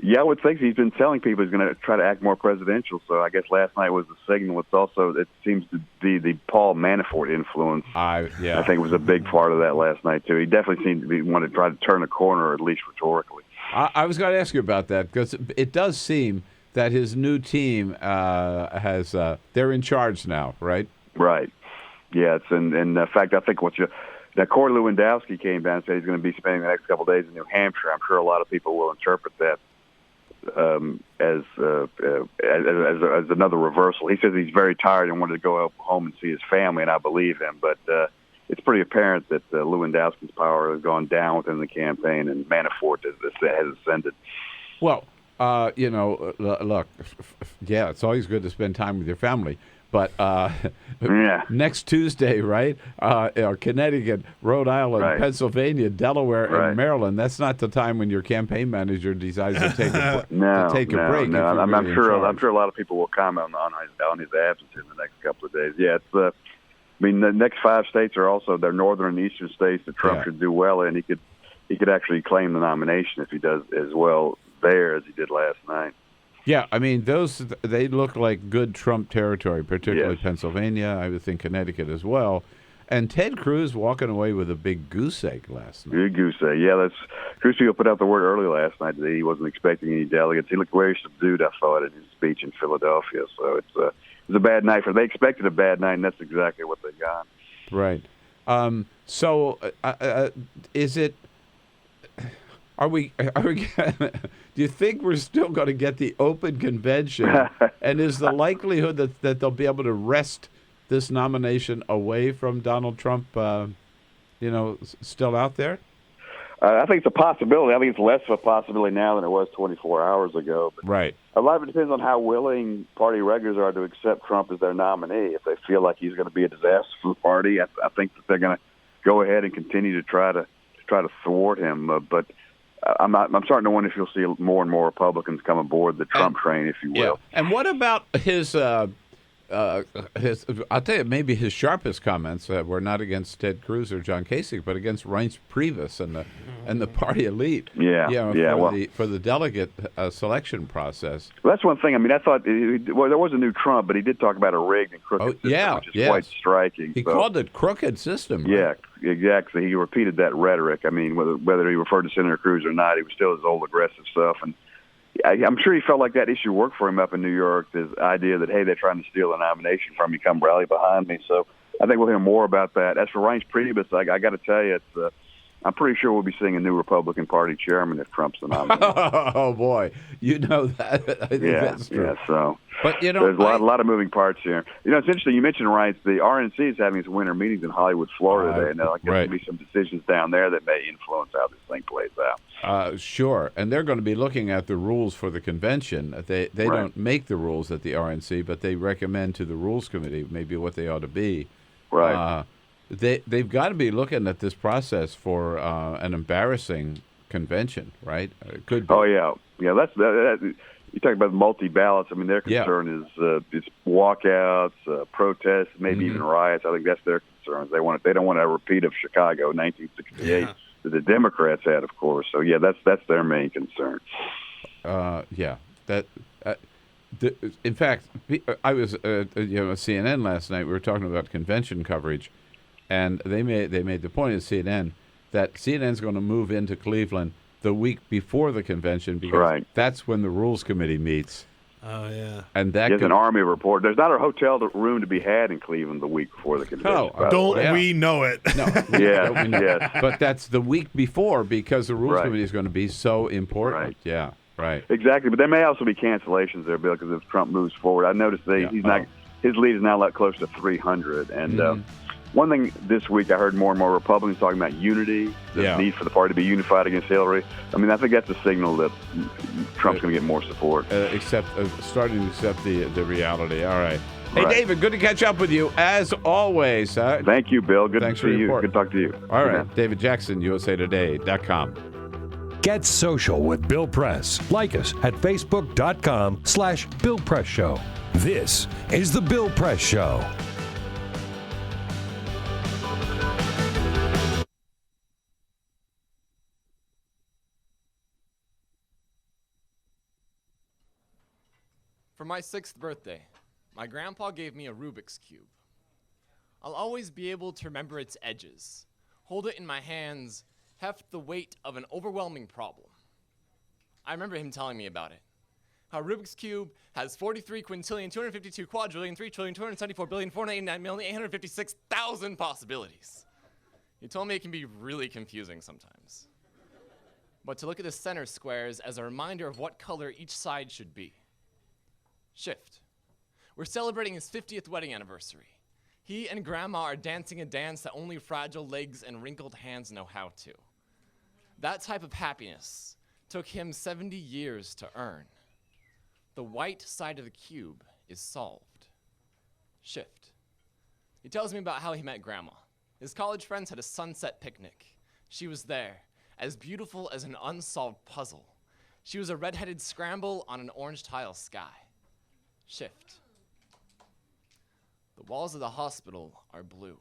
Yeah, I would think he's been telling people he's going to try to act more presidential. So I guess last night was the signal. It seems to be the Paul Manafort influence. I think was a big part of that last night too. He definitely seemed to be wanting to try to turn a corner, at least rhetorically. I was going to ask you about that because it does seem that his new team has they're in charge now, right? Right. Yes, and in fact, I think now Corey Lewandowski came down and said he's going to be spending the next couple of days in New Hampshire. I'm sure a lot of people will interpret that as another reversal. He says he's very tired and wanted to go home and see his family, and I believe him. But it's pretty apparent that Lewandowski's power has gone down within the campaign, and Manafort has ascended. Well, look, yeah, it's always good to spend time with your family. But next Tuesday, right, Connecticut, Rhode Island, Pennsylvania, Delaware, and Maryland, that's not the time when your campaign manager decides to take a break. No. I'm sure a lot of people will comment on his absence in the next couple of days. Yeah, it's the next 5 states are also they're northern and eastern states that Trump should do well in. He could actually claim the nomination if he does as well there as he did last night. Yeah, I mean, they look like good Trump territory, particularly Pennsylvania. I would think Connecticut as well. And Ted Cruz walking away with a big goose egg last night. Big goose egg, yeah. Cruz put out the word early last night that he wasn't expecting any delegates. He looked very subdued, I thought, in his speech in Philadelphia. So it was a bad night they expected a bad night, and that's exactly what they got. Right. So is it? Are we? Do you think we're still going to get the open convention? And is the likelihood that they'll be able to wrest this nomination away from Donald Trump, still out there? I think it's a possibility. I think it's less of a possibility now than it was 24 hours ago. But right. A lot of it depends on how willing party regulars are to accept Trump as their nominee. If they feel like he's going to be a disaster for the party, I think that they're going to go ahead and continue to try to thwart him. But I'm starting to wonder if you'll see more and more Republicans come aboard the Trump train, if you will. Yeah. And what about his I'll tell you, maybe his sharpest comments were not against Ted Cruz or John Kasich, but against Reince Priebus and the party elite. For the delegate selection process. Well, that's one thing. I mean, I thought there was a new Trump, but he did talk about a rigged and crooked system, which is quite striking. He called it crooked system. Right? Yeah, exactly. He repeated that rhetoric. I mean, whether he referred to Senator Cruz or not, he was still his old aggressive stuff. And I'm sure he felt like that issue worked for him up in New York, this idea that, hey, they're trying to steal the nomination from me, come rally behind me. So I think we'll hear more about that. As for Reince Priebus, I got to tell you, I'm pretty sure we'll be seeing a new Republican Party chairman if Trump's the nominee. Oh, boy. You know that. I think that's true. Yeah, so but, there's a lot of moving parts here. It's interesting. You mentioned Reince. The RNC is having its winter meetings in Hollywood, Florida today, and there'll be some decisions down there that may influence how this thing plays out. Sure, and they're going to be looking at the rules for the convention. They don't make the rules at the RNC, but they recommend to the Rules Committee maybe what they ought to be. Right. They've got to be looking at this process for an embarrassing convention, right? It could be. Oh yeah. That's you talk about multi ballots. I mean, their concern is walkouts, protests, maybe even riots. I think that's their concerns. They don't want a repeat of Chicago, 1968. That the Democrats had, of course. So that's their main concern. In fact, I was CNN last night. We were talking about convention coverage, and they made the point at CNN that CNN's going to move into Cleveland the week before the convention because that's when the Rules Committee meets. Oh, yeah. And that there's an Army report. There's not a hotel room to be had in Cleveland the week before the convention. Don't we know it? No. Yes. But that's the week before because the Rules Committee is going to be so important. Right. Yeah, right. Exactly. But there may also be cancellations there, Bill, because if Trump moves forward. I noticed his lead is now close to 300. And one thing this week I heard more and more Republicans talking about unity, the need for the party to be unified against Hillary. I mean, I think that's a signal that Trump's going to get more support. Starting to accept the reality. All right. Hey, David, good to catch up with you, as always. Thank you, Bill. Good Thanks to see you. Report. Good to talk to you. All right. David Jackson, usatoday.com. Get social with Bill Press. Like us at facebook.com/Bill Press Show. This is The Bill Press Show. For my 6th birthday, my grandpa gave me a Rubik's Cube. I'll always be able to remember its edges, hold it in my hands, heft the weight of an overwhelming problem. I remember him telling me about it. How Rubik's Cube has 43 quintillion, 252 quadrillion, 3 trillion, 274 billion, 489,856,000 possibilities. He told me it can be really confusing sometimes. But to look at the center squares as a reminder of what color each side should be. Shift. We're celebrating his 50th wedding anniversary. He and Grandma are dancing a dance that only fragile legs and wrinkled hands know how to. That type of happiness took him 70 years to earn. The white side of the cube is solved. Shift. He tells me about how he met Grandma. His college friends had a sunset picnic. She was there, as beautiful as an unsolved puzzle. She was a red-headed scramble on an orange tile sky. Shift. The walls of the hospital are blue.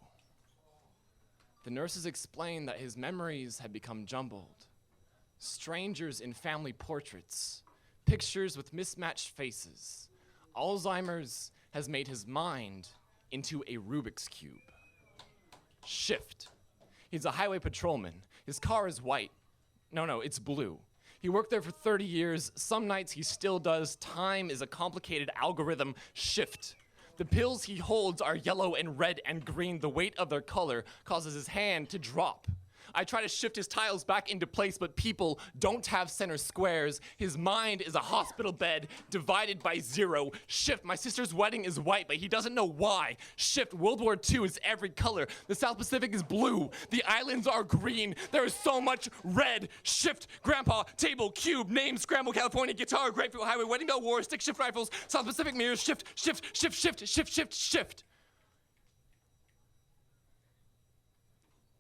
The nurses explain that his memories had become jumbled. Strangers in family portraits, pictures with mismatched faces. Alzheimer's has made his mind into a Rubik's Cube. Shift. He's a highway patrolman. His car is white. No, it's blue. He worked there for 30 years. Some nights he still does. Time is a complicated algorithm. Shift. The pills he holds are yellow and red and green. The weight of their color causes his hand to drop. I try to shift his tiles back into place, but people don't have center squares. His mind is a hospital bed divided by 0. Shift. My sister's wedding is white, but he doesn't know why. Shift. World War II is every color. The South Pacific is blue. The islands are green. There is so much red. Shift. Grandpa, table, cube, name, scramble, California, guitar, grapefruit highway, wedding bell, war, stick shift rifles, South Pacific mirrors. Shift, shift, shift, shift, shift, shift, shift.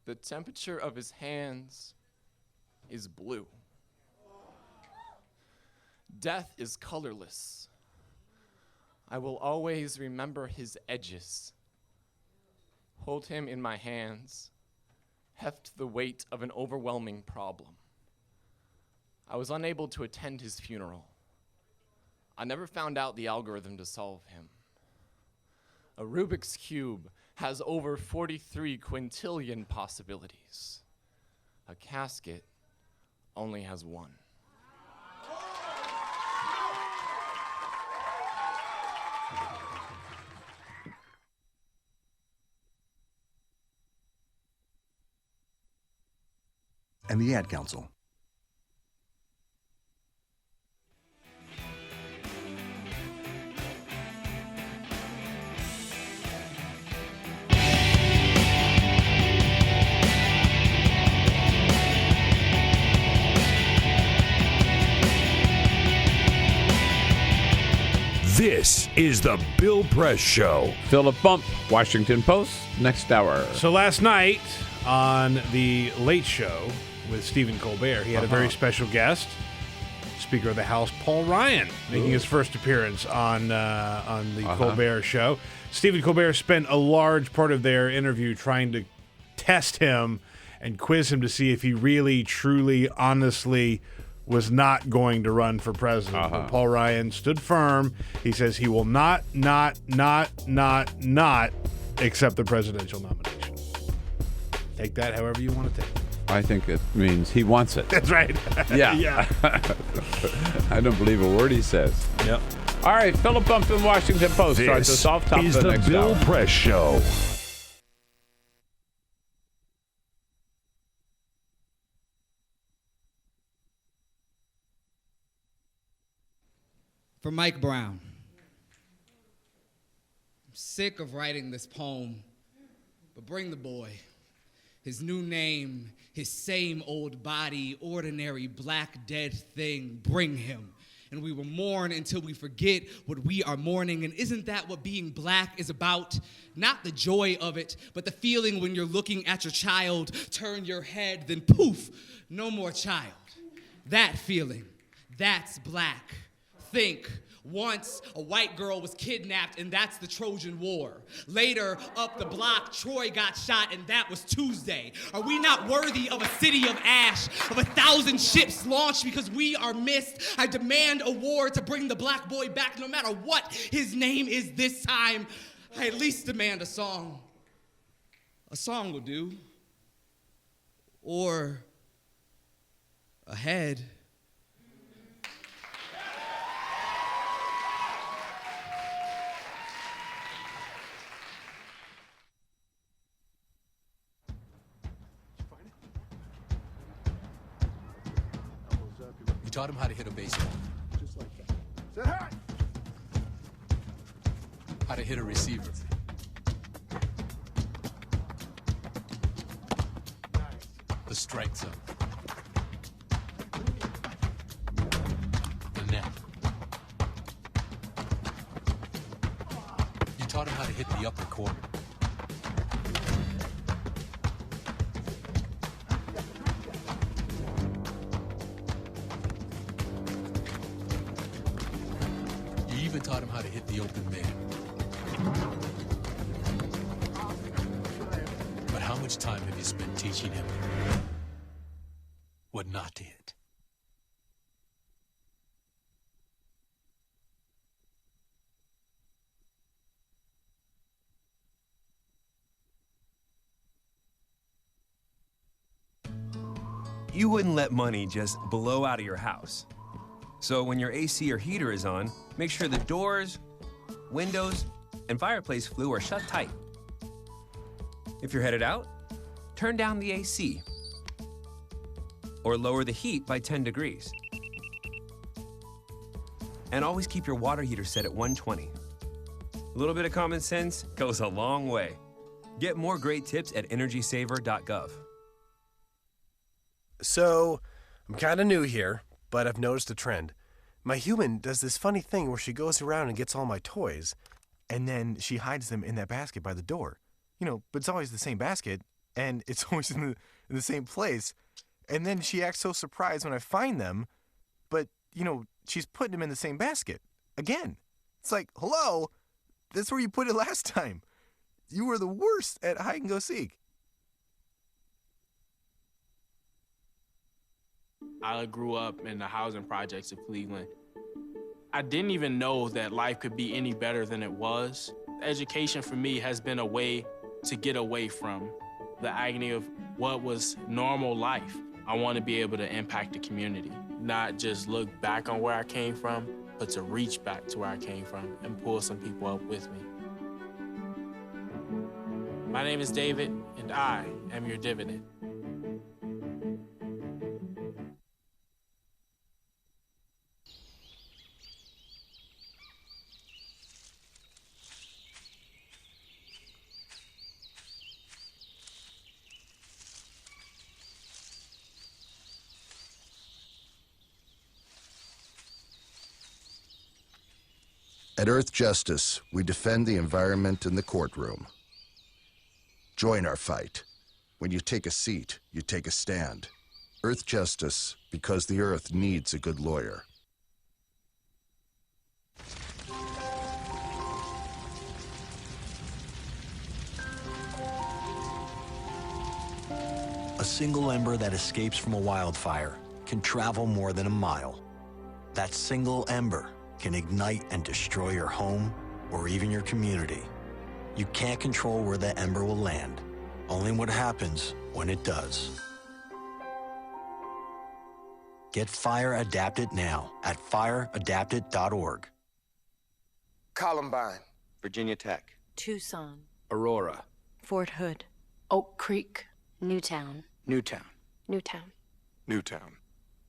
The temperature of his hands is blue. Death is colorless. I will always remember his edges. Hold him in my hands. Heft the weight of an overwhelming problem. I was unable to attend his funeral. I never found out the algorithm to solve him. A Rubik's Cube has over 43 quintillion possibilities. A casket only has one. And the Ad Council. This is the Bill Press Show. Phillip Bump, Washington Post, next hour. So last night on the Late Show with Stephen Colbert, he had a very special guest, Speaker of the House Paul Ryan, making his first appearance on the Colbert Show. Stephen Colbert spent a large part of their interview trying to test him and quiz him to see if he really, truly, honestly was not going to run for president. But Paul Ryan stood firm. He says he will not accept the presidential nomination. Take that however you want to take it. I think it means he wants it. That's right. Yeah. I don't believe a word he says. Yep. All right, Phillip Bump in Washington Post starts us off top is of the the next Bill hour. Press Show. For Mike Brown. I'm sick of writing this poem, but bring the boy. His new name, his same old body, ordinary black dead thing, bring him. And we will mourn until we forget what we are mourning. And isn't that what being black is about? Not the joy of it, but the feeling when you're looking at your child, turn your head, then poof, no more child. That feeling, that's black. Think, Once, a white girl was kidnapped, and that's the Trojan War. Later, up the block, Troy got shot, and that was Tuesday. Are we not worthy of a city of ash, of 1,000 ships launched because we are missed? I demand a war to bring the black boy back, no matter what his name is this time. I at least demand a song. A song will do. Or a head. You taught him how to hit a baseball. Just like that. Say hi! How to hit a receiver. The strike zone. The net. You taught him how to hit the upper corner. You even taught him how to hit the open man. But how much time have you spent teaching him what not to hit? You wouldn't let money just blow out of your house. So when your AC or heater is on, make sure the doors, windows, and fireplace flue are shut tight. If you're headed out, turn down the AC or lower the heat by 10 degrees. And always keep your water heater set at 120. A little bit of common sense goes a long way. Get more great tips at energysaver.gov. So, I'm kind of new here, but I've noticed a trend. My human does this funny thing where she goes around and gets all my toys, and then she hides them in that basket by the door. You know, but it's always the same basket, and it's always in the same place. And then she acts so surprised when I find them, but, you know, she's putting them in the same basket. Again. It's like, hello? That's where you put it last time. You were the worst at hide and go seek. I grew up in the housing projects of Cleveland. I didn't even know that life could be any better than it was. Education for me has been a way to get away from the agony of what was normal life. I want to be able to impact the community, not just look back on where I came from, but to reach back to where I came from and pull some people up with me. My name is David, and I am your dividend. At Earth Justice, we defend the environment in the courtroom. Join our fight. When you take a seat, you take a stand. Earth Justice, because the Earth needs a good lawyer. A single ember that escapes from a wildfire can travel more than a mile. That single ember can ignite and destroy your home or even your community. You can't control where that ember will land, only what happens when it does. Get Fire Adapted now at fireadapted.org. Columbine, Virginia Tech, Tucson, Aurora, Fort Hood, Oak Creek, Newtown, Newtown, Newtown. Newtown.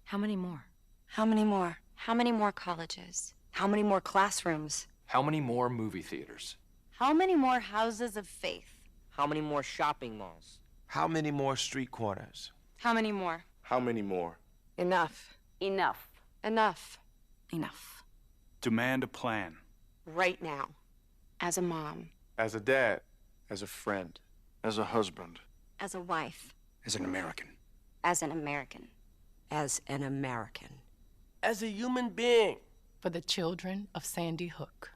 How many more? How many more? How many more colleges? How many more classrooms? How many more movie theaters? How many more houses of faith? How many more shopping malls? How many more street corners? How many more? How many more? Enough. Enough. Enough. Enough. Demand a plan. Right now. As a mom. As a dad, as a friend, as a husband, As a wife. as an American. As an American. As an American. As a human being. for the children of Sandy Hook.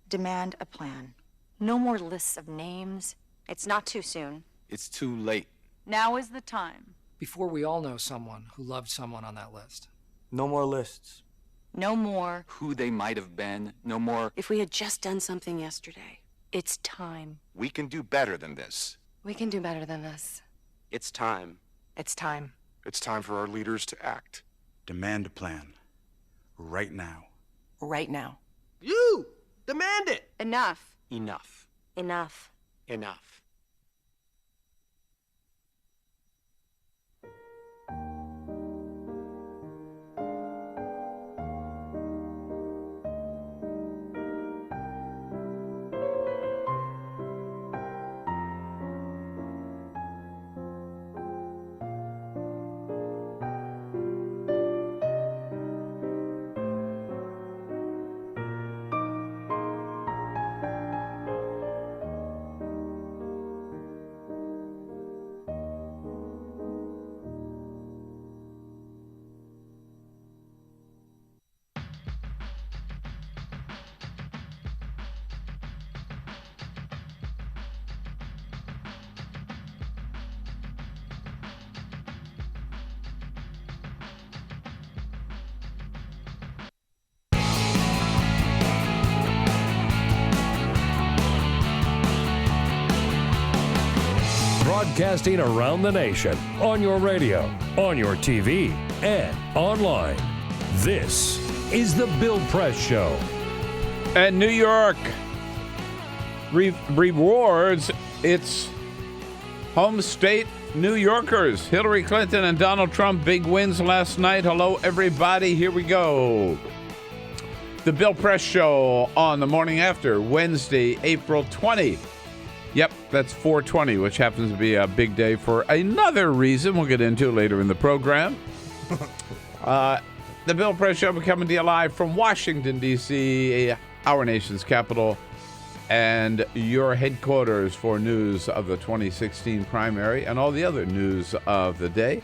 Demand a plan. No more lists of names. It's not too soon. It's too late. Now is the time. Before we all know someone who loved someone on that list. No more lists. No more. Who they might have been. No more. If we had just done something yesterday. It's time. We can do better than this. We can do better than this. It's time. It's time. It's time for our leaders to act. Demand a plan. Right now. Right now. You! Demand it! Enough. Enough. Enough. Enough. Broadcasting around the nation, on your radio, on your TV, and online. This is The Bill Press Show. And New York rewards its home state New Yorkers. Hillary Clinton and Donald Trump, big wins last night. Hello, everybody. Here we go. The Bill Press Show on the morning after, Wednesday, April 20. Yep, that's 420, which happens to be a big day for another reason we'll get into later in the program. The Bill Press Show coming to you live from Washington, D.C., our nation's capital, and your headquarters for news of the 2016 primary and all the other news of the day.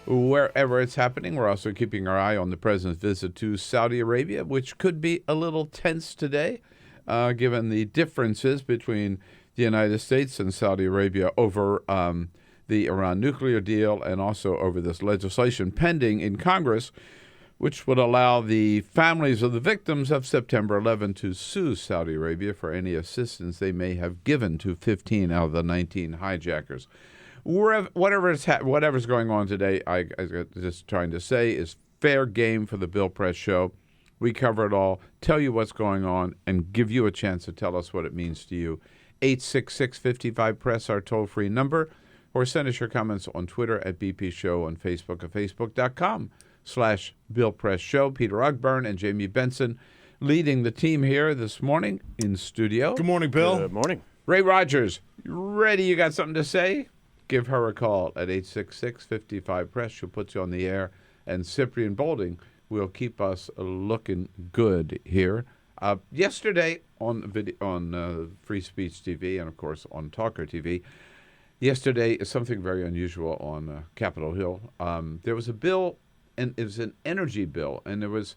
Wherever it's happening, we're also keeping our eye on the president's visit to Saudi Arabia, which could be a little tense today, given the differences between the United States and Saudi Arabia over the Iran nuclear deal and also over this legislation pending in Congress, which would allow the families of the victims of September 11 to sue Saudi Arabia for any assistance they may have given to 15 out of the 19 hijackers. Whatever's going on today, I just trying to say, is fair game for the Bill Press Show. We cover it all, tell you what's going on, and give you a chance to tell us what it means to you. 866-55-PRESS, our toll-free number, or send us your comments on Twitter at BP Show, on Facebook at facebook.com/Bill Press Show. Peter Ogburn and Jamie Benson leading the team here this morning in studio. Good morning, Bill. Good morning. Ray Rogers, you ready? You got something to say? Give her a call at 866-55-PRESS. She'll put you on the air. And Cyprian Bolding will keep us looking good here. Yesterday on Free Speech TV and, of course, on TawkrTV, yesterday is something very unusual on Capitol Hill. There was a bill, and it was an energy bill, and there was,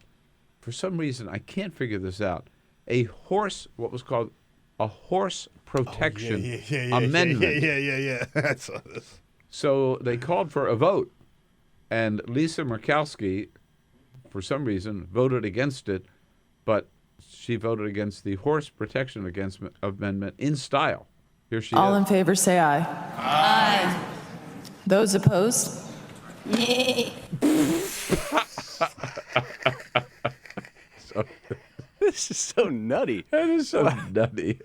for some reason, I can't figure this out, what was called a horse protection amendment. Yeah. I saw this. So they called for a vote, and Lisa Murkowski, for some reason, voted against it, but she voted against the horse protection amendment in style. Here she All is. in favor, say aye. Aye. Those opposed? Yay. This is so nutty. That is so nutty.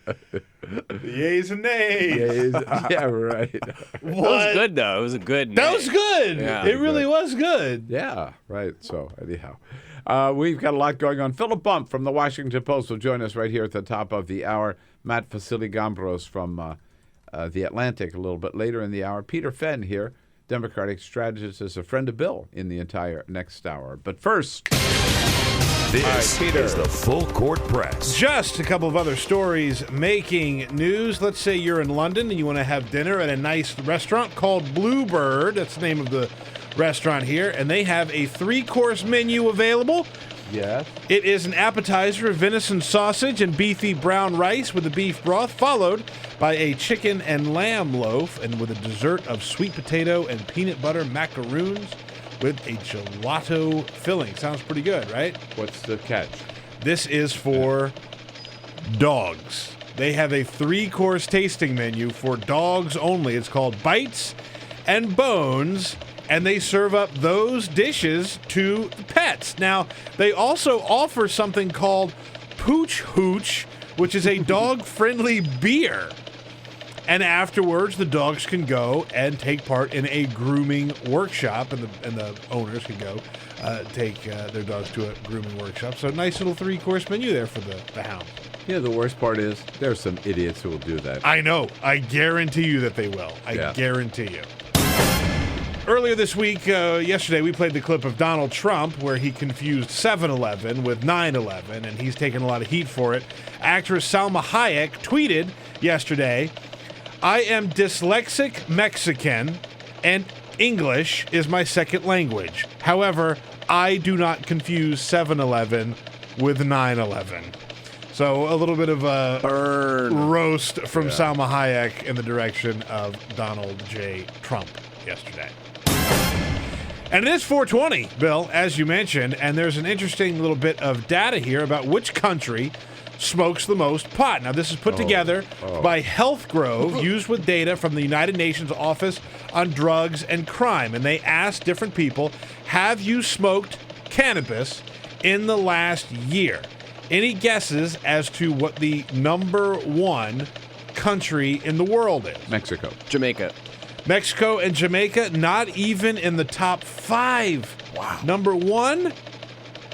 Yeas and nays. Yeah, right. What? That was good, though. It was a good That was good. Yeah, it really was good. Yeah, right. So, anyhow, we've got a lot going on. Phillip Bump from the Washington Post will join us right here at the top of the hour. Matt Vasily-Gambros from The Atlantic a little bit later in the hour. Peter Fenn here, Democratic strategist, is a friend of Bill in the entire next hour. But first... This is the Full Court Press. Just a couple of other stories making news. Let's say you're in London and you want to have dinner at a nice restaurant called Bluebird. That's the name of the restaurant here. And they have a 3-course menu available. Yes. It is an appetizer of venison sausage and beefy brown rice with a beef broth, followed by a chicken and lamb loaf, and with a dessert of sweet potato and peanut butter macaroons with a gelato filling. Sounds pretty good, right? What's the catch? This is for dogs. They have a 3-course tasting menu for dogs only. It's called Bites and Bones, and they serve up those dishes to the pets. Now, they also offer something called Pooch Hooch, which is a dog-friendly beer. And afterwards, the dogs can go and take part in a grooming workshop, and the owners can go take their dogs to a grooming workshop. So nice little 3-course menu there for the hounds. Yeah, the worst part is there's some idiots who will do that. I know. I guarantee you that they will. I guarantee you. Earlier this week, yesterday, we played the clip of Donald Trump where he confused 7-Eleven with 9/11, and he's taken a lot of heat for it. Actress Salma Hayek tweeted yesterday, "I am dyslexic Mexican, and English is my second language. However, I do not confuse 7-Eleven with 9/11." So a little bit of a roast from Salma Hayek in the direction of Donald J. Trump yesterday. And it is 420, Bill, as you mentioned, and there's an interesting little bit of data here about which country smokes the most pot. Now, this is put together by Health Grove, used with data from the United Nations Office on Drugs and Crime, and they asked different people, have you smoked cannabis in the last year? Any guesses as to what the number one country in the world is? Mexico. Jamaica. Mexico and Jamaica, not even in the top 5. Wow. Number 1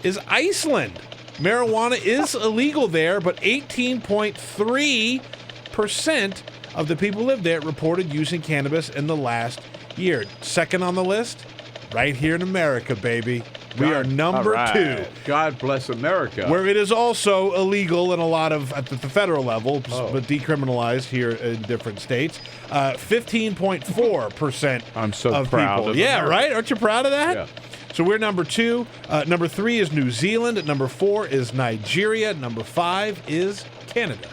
is Iceland. Marijuana is illegal there, but 18.3% of the people who live there reported using cannabis in the last year. Second on the list, right here in America, baby. We are number 2. God bless America. Where it is also illegal in a lot of, at the federal level, but decriminalized here in different states. 15.4% I'm so of proud people. of Yeah, America. right? Aren't you proud of that? Yeah. So we're number 2. Number 3 is New Zealand. At number 4 is Nigeria. Number 5 is Canada.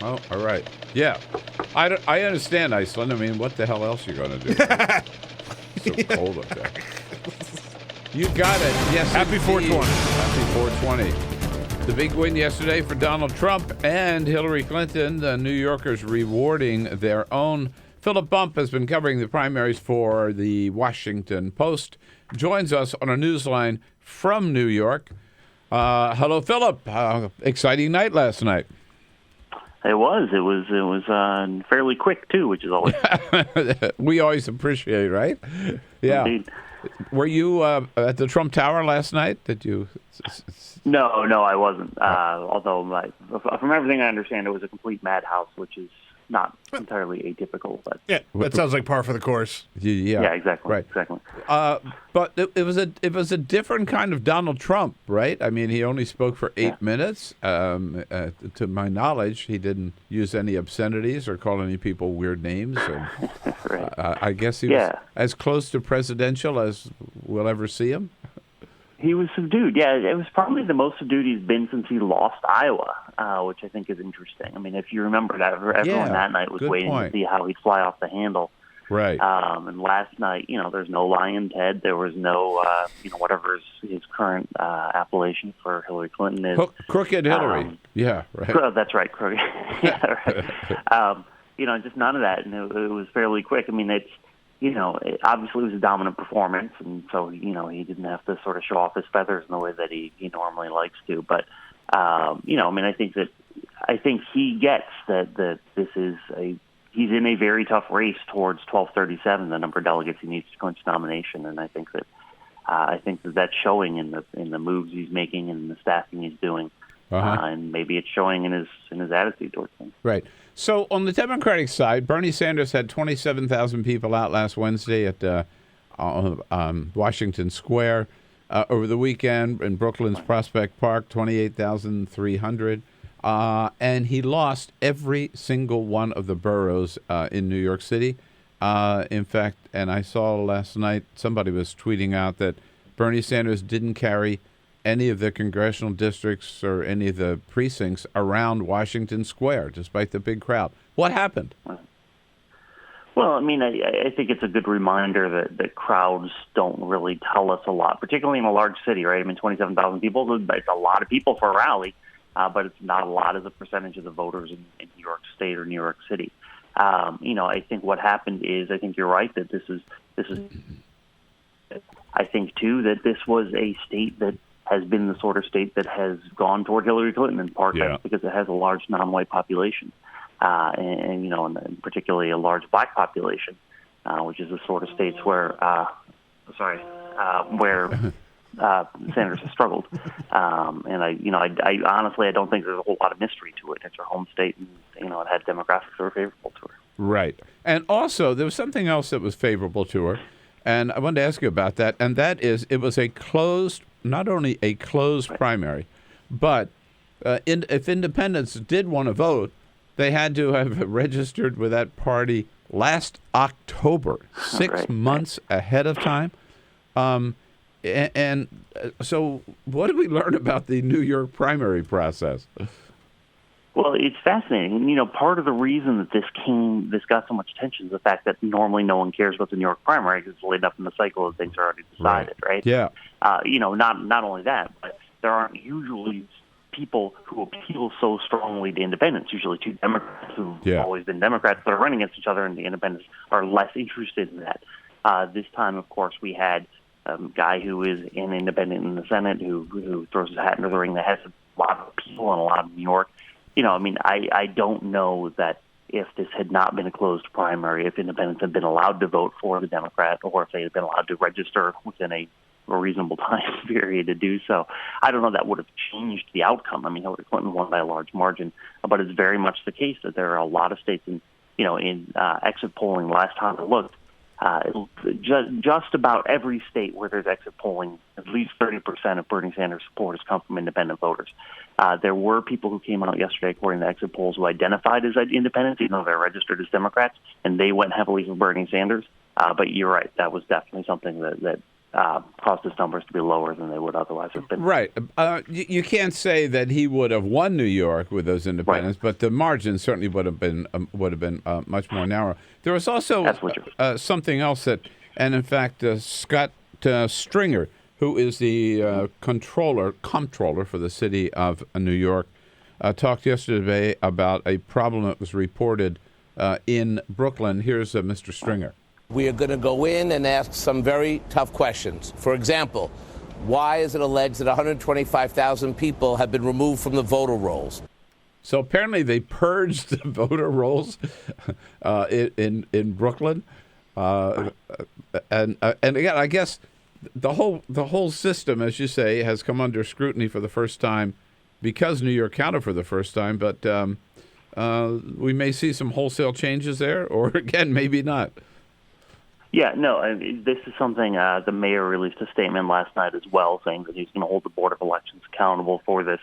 Oh, all right. Yeah. I understand Iceland. I mean, what the hell else are you going to do? It's so cold up there. You got it. Yes, Happy 420. Happy 420. The big win yesterday for Donald Trump and Hillary Clinton. The New Yorkers rewarding their own. Phillip Bump has been covering the primaries for the Washington Post. Joins us on a newsline from New York. Hello, Phillip. Exciting night last night. It was fairly quick too, which is always we always appreciate, right? Yeah. Indeed. Were you at the Trump Tower last night? Did you? No, I wasn't. Although, from everything I understand, it was a complete madhouse, which is not entirely atypical. But yeah, that sounds like par for the course. Yeah, exactly. Right. Exactly. But it was a different kind of Donald Trump, right? I mean, he only spoke for 8 minutes. To my knowledge, he didn't use any obscenities or call any people weird names. And, right. I guess he was as close to presidential as we'll ever see him. He was subdued. Yeah, it was probably the most subdued he's been since he lost Iowa, which I think is interesting. I mean, if you remember that, everyone that night was waiting to see how he'd fly off the handle. Right. And last night, there's no Lion Ted. There was no, whatever his current appellation for Hillary Clinton is. Crooked Hillary. Yeah, right. That's right, crooked. Yeah, right. Just none of that. And it was fairly quick. I mean, it obviously was a dominant performance, and so he didn't have to sort of show off his feathers in the way that he normally likes to. But I think he gets that this is he's in a very tough race towards 1237, the number of delegates he needs to clinch nomination, and I think that's showing in the moves he's making and the staffing he's doing, and maybe it's showing in his attitude towards things. Right. So on the Democratic side, Bernie Sanders had 27,000 people out last Wednesday at Washington Square. Over the weekend in Brooklyn's Prospect Park, 28,300. And he lost every single one of the boroughs in New York City. In fact, and I saw last night somebody was tweeting out that Bernie Sanders didn't carry any of the congressional districts or any of the precincts around Washington Square, despite the big crowd. What happened? Well, I mean, I think it's a good reminder that crowds don't really tell us a lot, particularly in a large city, right? I mean, 27,000 people, it's a lot of people for a rally, but it's not a lot as a percentage of the voters in New York State or New York City. I think what happened is, I think you're right that this is. I think too that this was a state that has been the sort of state that has gone toward Hillary Clinton in part because it has a large non-white population, and particularly a large black population, which is the sort of states where Sanders has struggled. And I honestly, I don't think there's a whole lot of mystery to it. It's her home state, and it had demographics that were favorable to her. Right. And also, there was something else that was favorable to her, and I wanted to ask you about that, and that is it was not only a closed primary, but if independents did want to vote, they had to have registered with that party last October, 6 months ahead of time. And so what did we learn about the New York primary process? Well, it's fascinating. Part of the reason that this got so much attention is the fact that normally no one cares about the New York primary because it's late up in the cycle and things are already decided, right? Yeah. Not only that, but there aren't usually people who appeal so strongly to independents. Usually two Democrats who've always been Democrats that are running against each other, and the independents are less interested in that. This time, of course, we had a guy who is an independent in the Senate who throws his hat into the ring that has a lot of appeal in a lot of New York. I don't know that if this had not been a closed primary, if independents had been allowed to vote for the Democrat, or if they had been allowed to register within a reasonable time period to do so, I don't know that would have changed the outcome. I mean, Hillary Clinton won by a large margin, but it's very much the case that there are a lot of states in exit polling. Last time I looked, just about every state where there's exit polling, at least 30% of Bernie Sanders supporters come from independent voters. There were people who came out yesterday, according to exit polls, who identified as independents, even though they're registered as Democrats, and they went heavily for Bernie Sanders. But you're right, that was definitely something that caused his numbers to be lower than they would otherwise have been. Right. You can't say that he would have won New York with those independents, but the margin certainly would have been much more narrow. There was also something else and in fact, Scott Stringer, who is the comptroller for the city of New York, talked yesterday about a problem that was reported in Brooklyn. Here's Mr. Stringer. We are going to go in and ask some very tough questions. For example, why is it alleged that 125,000 people have been removed from the voter rolls? So apparently they purged the voter rolls in Brooklyn, and again, I guess the whole system, as you say, has come under scrutiny for the first time because New York counted for the first time. But we may see some wholesale changes there, or again, maybe not. Yeah, no, this is something the mayor released a statement last night as well, saying that he's going to hold the Board of Elections accountable for this.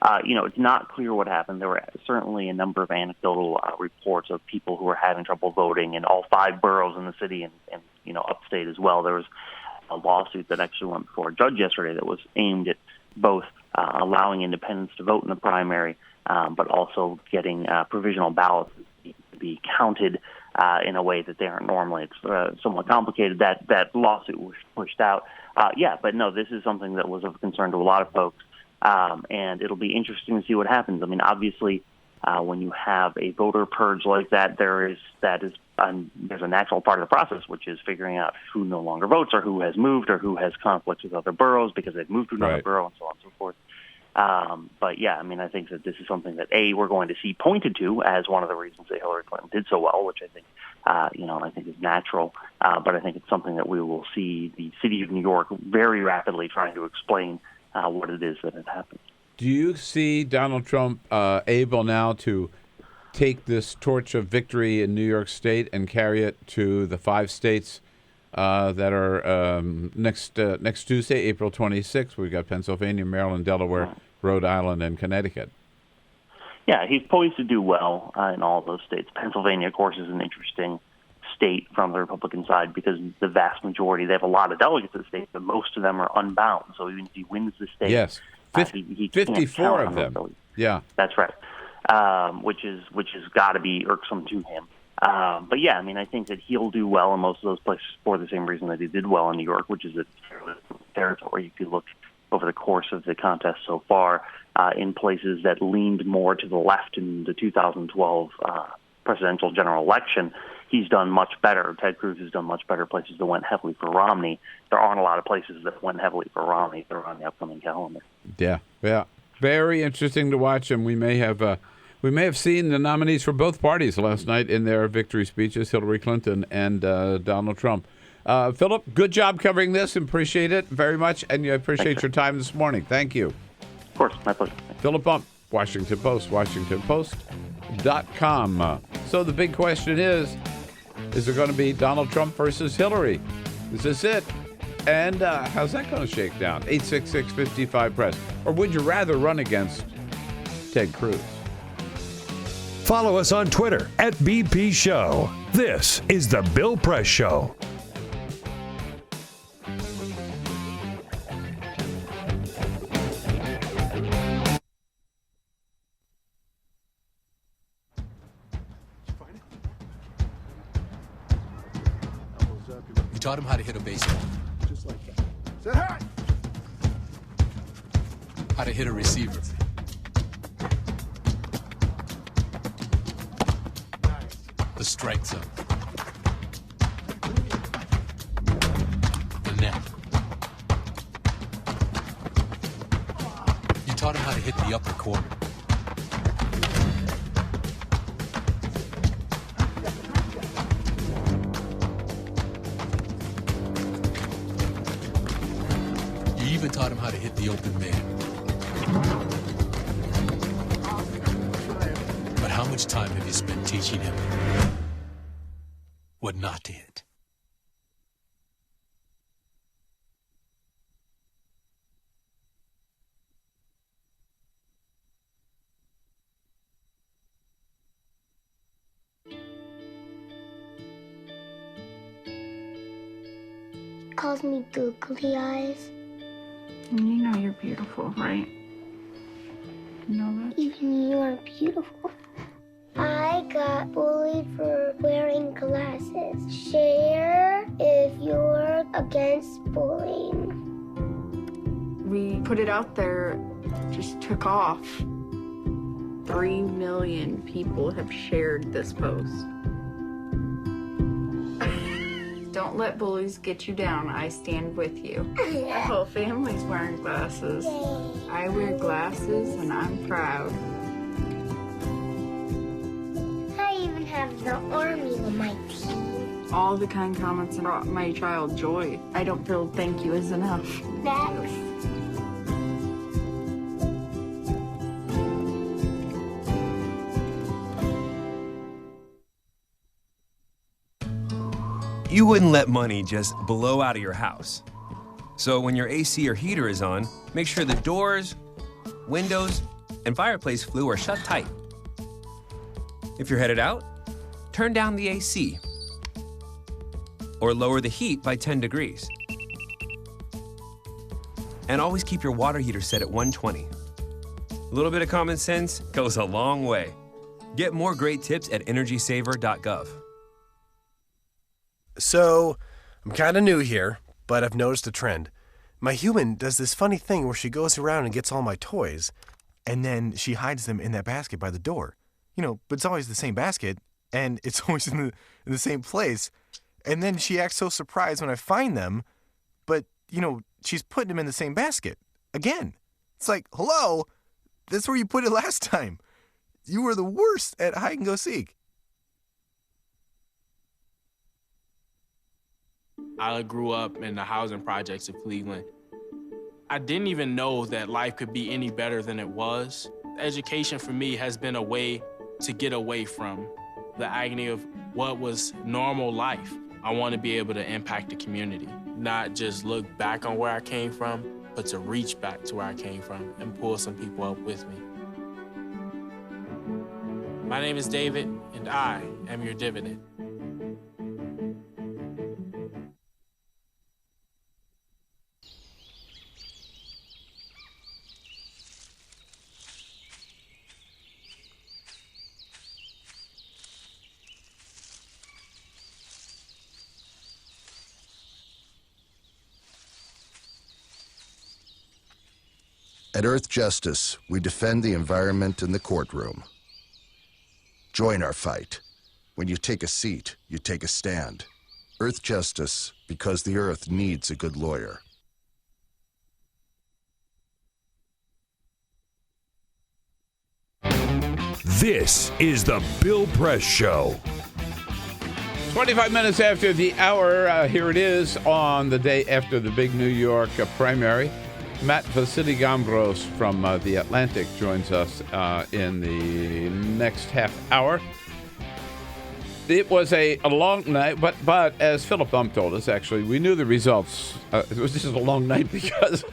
It's not clear what happened. There were certainly a number of anecdotal reports of people who were having trouble voting in all 5 boroughs in the city and upstate as well. There was a lawsuit that actually went before a judge yesterday that was aimed at both allowing independents to vote in the primary, but also getting provisional ballots to be counted in a way that they aren't normally. It's somewhat complicated. That lawsuit was pushed out. But no, this is something that was of concern to a lot of folks, and it'll be interesting to see what happens. I mean, obviously, when you have a voter purge like that, there's a natural part of the process, which is figuring out who no longer votes or who has moved or who has conflicts with other boroughs because they've moved to another borough and so on and so forth. But yeah, I mean, I think that this is something that we're going to see pointed to as one of the reasons that Hillary Clinton did so well, which I think, I think is natural. But I think it's something that we will see the city of New York very rapidly trying to explain what it is that had happened. Do you see Donald Trump able now to take this torch of victory in New York State and carry it to the 5 states that are next Tuesday, April 26th? We've got Pennsylvania, Maryland, Delaware, Rhode Island, and Connecticut. Yeah, he's poised to do well in all of those states. Pennsylvania, of course, is an interesting state from the Republican side because the vast majority, they have a lot of delegates in the state, but most of them are unbound. So even if he wins the state, yes, he can't 54 count of on those them. delegates. Yeah, that's right. Which has got to be irksome to him. But yeah, I mean, I think that he'll do well in most of those places for the same reason that he did well in New York, which is a territory. If you look over the course of the contest so far, in places that leaned more to the left in the 2012 presidential general election, he's done much better. Ted Cruz has done much better places that went heavily for Romney. There aren't a lot of places that went heavily for Romney that are on the upcoming calendar. Yeah. Very interesting to watch him. We may have seen the nominees for both parties last night in their victory speeches, Hillary Clinton and Donald Trump. Philip, good job covering this. Appreciate it very much, and I appreciate your time this morning. Thank you. Of course, my pleasure. Phillip Bump, Washington Post, WashingtonPost.com. So the big question is it going to be Donald Trump versus Hillary? Is this it? And how's that going to shake down? 866-55-PRESS. Or would you rather run against Ted Cruz? Follow us on Twitter @BP Show. This is The Bill Press Show. You taught him how to hit a baseball. Just like that. Say hi! How to hit a receiver. The strike zone. The net. You taught him how to hit the upper corner. You even taught him how to hit the open man. But how much time have you spent teaching him what not to hit? Calls me googly eyes. You know you're beautiful, right? You know that? Even you are beautiful. I got bullied for wearing glasses. Share if you're against bullying. We put it out there, just took off. 3 million people have shared this post. Don't let bullies get you down. I stand with you. Our whole family's wearing glasses. I wear glasses and I'm proud. I even have the army on my team. All the kind comments brought my child joy. I don't feel thank you is enough. Next. You wouldn't let money just blow out of your house. So when your AC or heater is on, make sure the doors, windows, and fireplace flue are shut tight. If you're headed out, turn down the AC or lower the heat by 10 degrees. And always keep your water heater set at 120. A little bit of common sense goes a long way. Get more great tips at energysaver.gov. So, I'm kind of new here, but I've noticed a trend. My human does this funny thing where she goes around and gets all my toys, and then she hides them in that basket by the door. But it's always the same basket, and it's always in the same place. And then she acts so surprised when I find them, but, she's putting them in the same basket. Again. It's like, hello, that's where you put it last time. You were the worst at hide and go seek. I grew up in the housing projects of Cleveland. I didn't even know that life could be any better than it was. Education for me has been a way to get away from the agony of what was normal life. I want to be able to impact the community, not just look back on where I came from, but to reach back to where I came from and pull some people up with me. My name is David, and I am your dividend. At Earth Justice, we defend the environment in the courtroom. Join our fight. When you take a seat, you take a stand. Earth Justice, because the Earth needs a good lawyer. This is the Bill Press Show. 25 minutes after the hour, here it is on the day after the big New York primary. Matt Vassiligambros from The Atlantic joins us in the next half hour. It was a long night, but as Phillip Bump told us, actually, we knew the results. It was just a long night because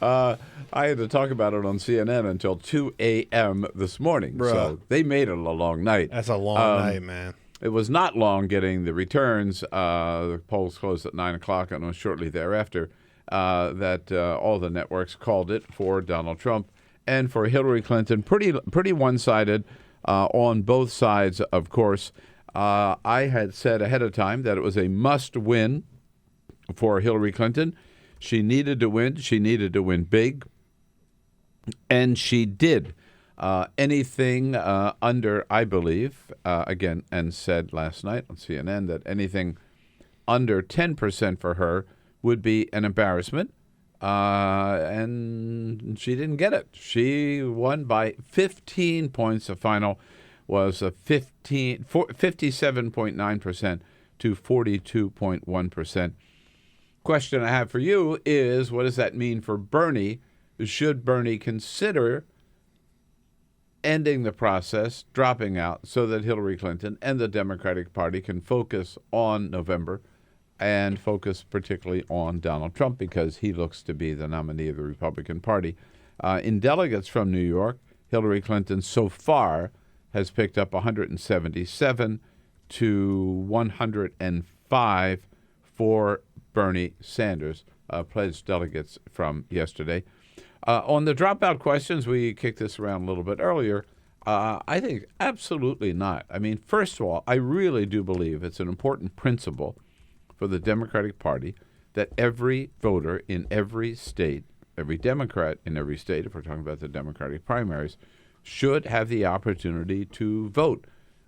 I had to talk about it on CNN until 2 a.m. this morning. Bruh. So they made it a long night. That's a long night, man. It was not long getting the returns. The polls closed at 9 o'clock, and it was shortly thereafter that all the networks called it for Donald Trump and for Hillary Clinton. Pretty one-sided on both sides, of course. I had said ahead of time that it was a must-win for Hillary Clinton. She needed to win. She needed to win big, and she did. Anything under, I believe, again, and said last night on CNN that anything under 10% for her would be an embarrassment, and she didn't get it. She won by 15 points. The final was a 57.9% to 42.1%. Question I have for you is, what does that mean for Bernie? Should Bernie consider ending the process, dropping out, so that Hillary Clinton and the Democratic Party can focus on November and focus particularly on Donald Trump because he looks to be the nominee of the Republican Party? In delegates from New York, Hillary Clinton so far has picked up 177 to 105 for Bernie Sanders, pledged delegates from yesterday. On the dropout questions, we kicked this around a little bit earlier. I think absolutely not. I mean, first of all, I really do believe it's an important principle for the Democratic Party that every voter in every state, every Democrat in every state, if we're talking about the Democratic primaries, should have the opportunity to vote.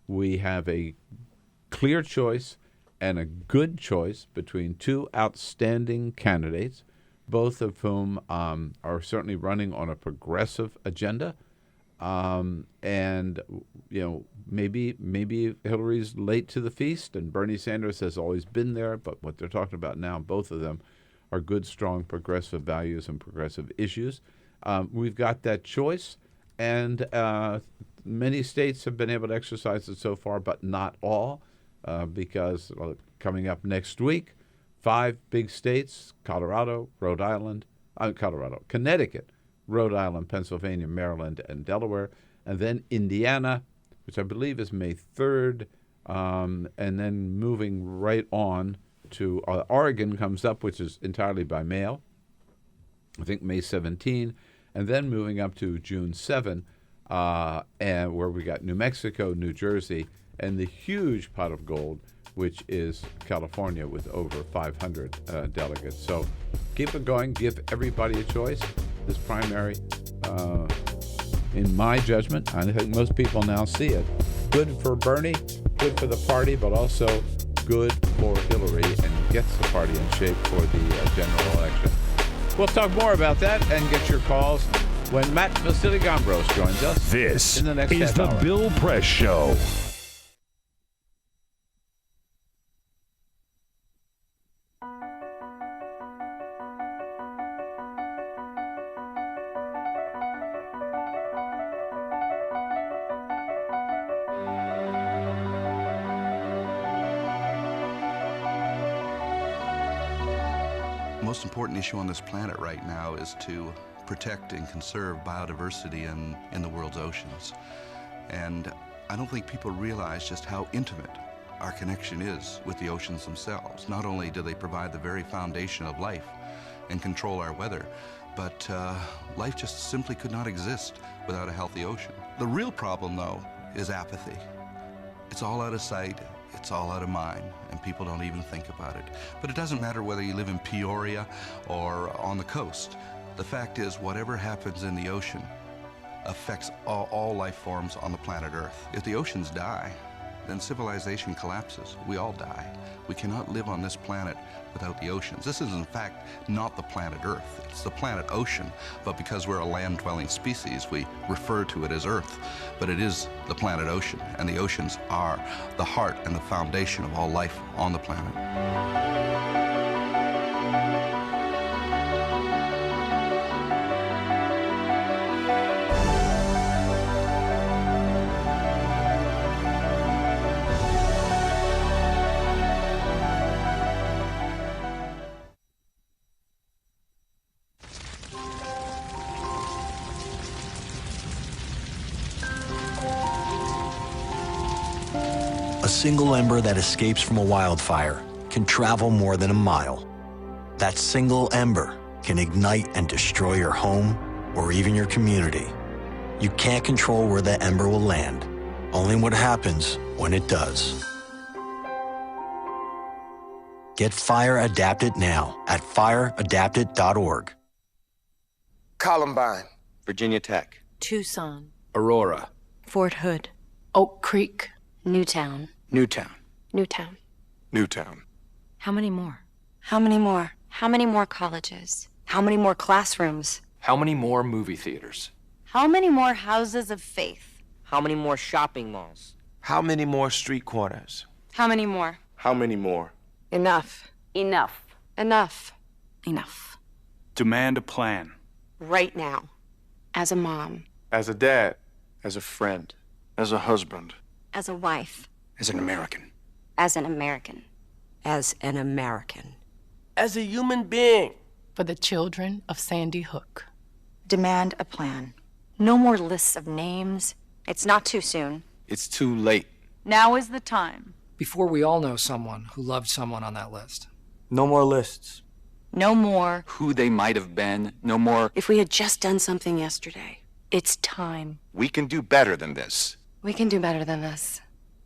We have a clear choice and a good choice between two outstanding candidates, both of whom are certainly running on a progressive agenda. And, you know, maybe Hillary's late to the feast and Bernie Sanders has always been there. But what they're talking about now, both of them are good, strong, progressive values and progressive issues. We've got that choice. And many states have been able to exercise it so far, but not all, because coming up next week, 5 big states, Connecticut, Rhode Island, Pennsylvania, Maryland, and Delaware, and then Indiana, which I believe is May 3rd, and then moving right on to Oregon comes up, which is entirely by mail, I think May 17, and then moving up to June 7, and where we got New Mexico, New Jersey, and the huge pot of gold, which is California with over 500 delegates. So keep it going. Give everybody a choice. This primary, in my judgment, I think most people now see it. Good for Bernie, good for the party, but also good for Hillary and gets the party in shape for the general election. We'll talk more about that and get your calls when Matt Vassiligambros joins us. This in the next is the hour. Bill Press Show. The most important issue on this planet right now is to protect and conserve biodiversity in the world's oceans. And I don't think people realize just how intimate our connection is with the oceans themselves. Not only do they provide the very foundation of life and control our weather, but life just simply could not exist without a healthy ocean. The real problem, though, is apathy. It's all out of sight. It's all out of mind, and people don't even think about it. But it doesn't matter whether you live in Peoria or on the coast. The fact is, whatever happens in the ocean affects all life forms on the planet Earth. If the oceans die, then civilization collapses. We all die. We cannot live on this planet without the oceans. This is, in fact, not the planet Earth. It's the planet ocean, but because we're a land-dwelling species, we refer to it as Earth. But it is the planet ocean, and the oceans are the heart and the foundation of all life on the planet. A single ember that escapes from a wildfire can travel more than a mile. That single ember can ignite and destroy your home or even your community. You can't control where that ember will land, only what happens when it does. Get Fire Adapted now at fireadapted.org. Columbine, Virginia Tech, Tucson, Aurora, Fort Hood, Oak Creek, Newtown. Newtown, Newtown. Newtown. How many more? How many more? How many more colleges? How many more classrooms? How many more movie theaters? How many more houses of faith? How many more shopping malls? How many more street corners? How many more? How many more? Enough. Enough. Enough. Enough. Demand a plan. Right now. As a mom. As a dad. As a friend. As a husband. As a wife. As an American. As an American. As an American. As a human being. For the children of Sandy Hook. Demand a plan. No more lists of names. It's not too soon. It's too late. Now is the time. Before we all know someone who loved someone on that list. No more lists. No more. Who they might have been. No more. If we had just done something yesterday. It's time. We can do better than this. We can do better than this.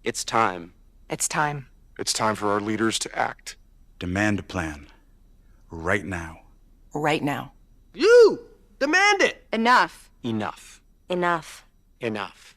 It's time. It's time. It's time for our leaders to act. Demand a plan. Right now. Right now. You! Demand it! Enough. Enough. Enough. Enough.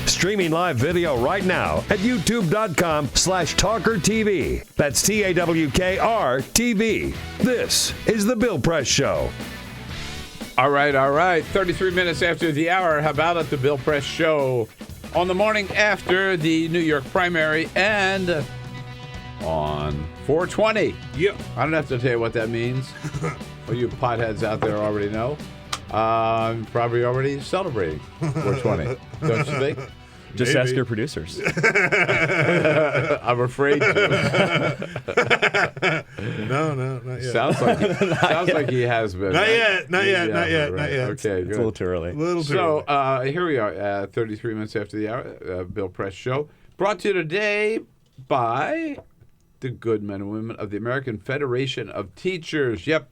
Streaming live video right now at youtube.com/TawkrTV. That's TAWKR-TV. This is The Bill Press Show. All right. 33 minutes after the hour. How about it? The Bill Press Show on the morning after the New York primary and on 420. Yep. I don't have to tell you what that means. Well, you potheads out there already know. Probably already celebrating 420. Don't you think? Just ask your producers. I'm afraid to. No, not yet. Sounds like he has been. Not right? yet. Not yet. Okay, good. It's a little too early. So here we are, 33 minutes after the hour, Bill Press Show, brought to you today by the good men and women of the American Federation of Teachers. Yep,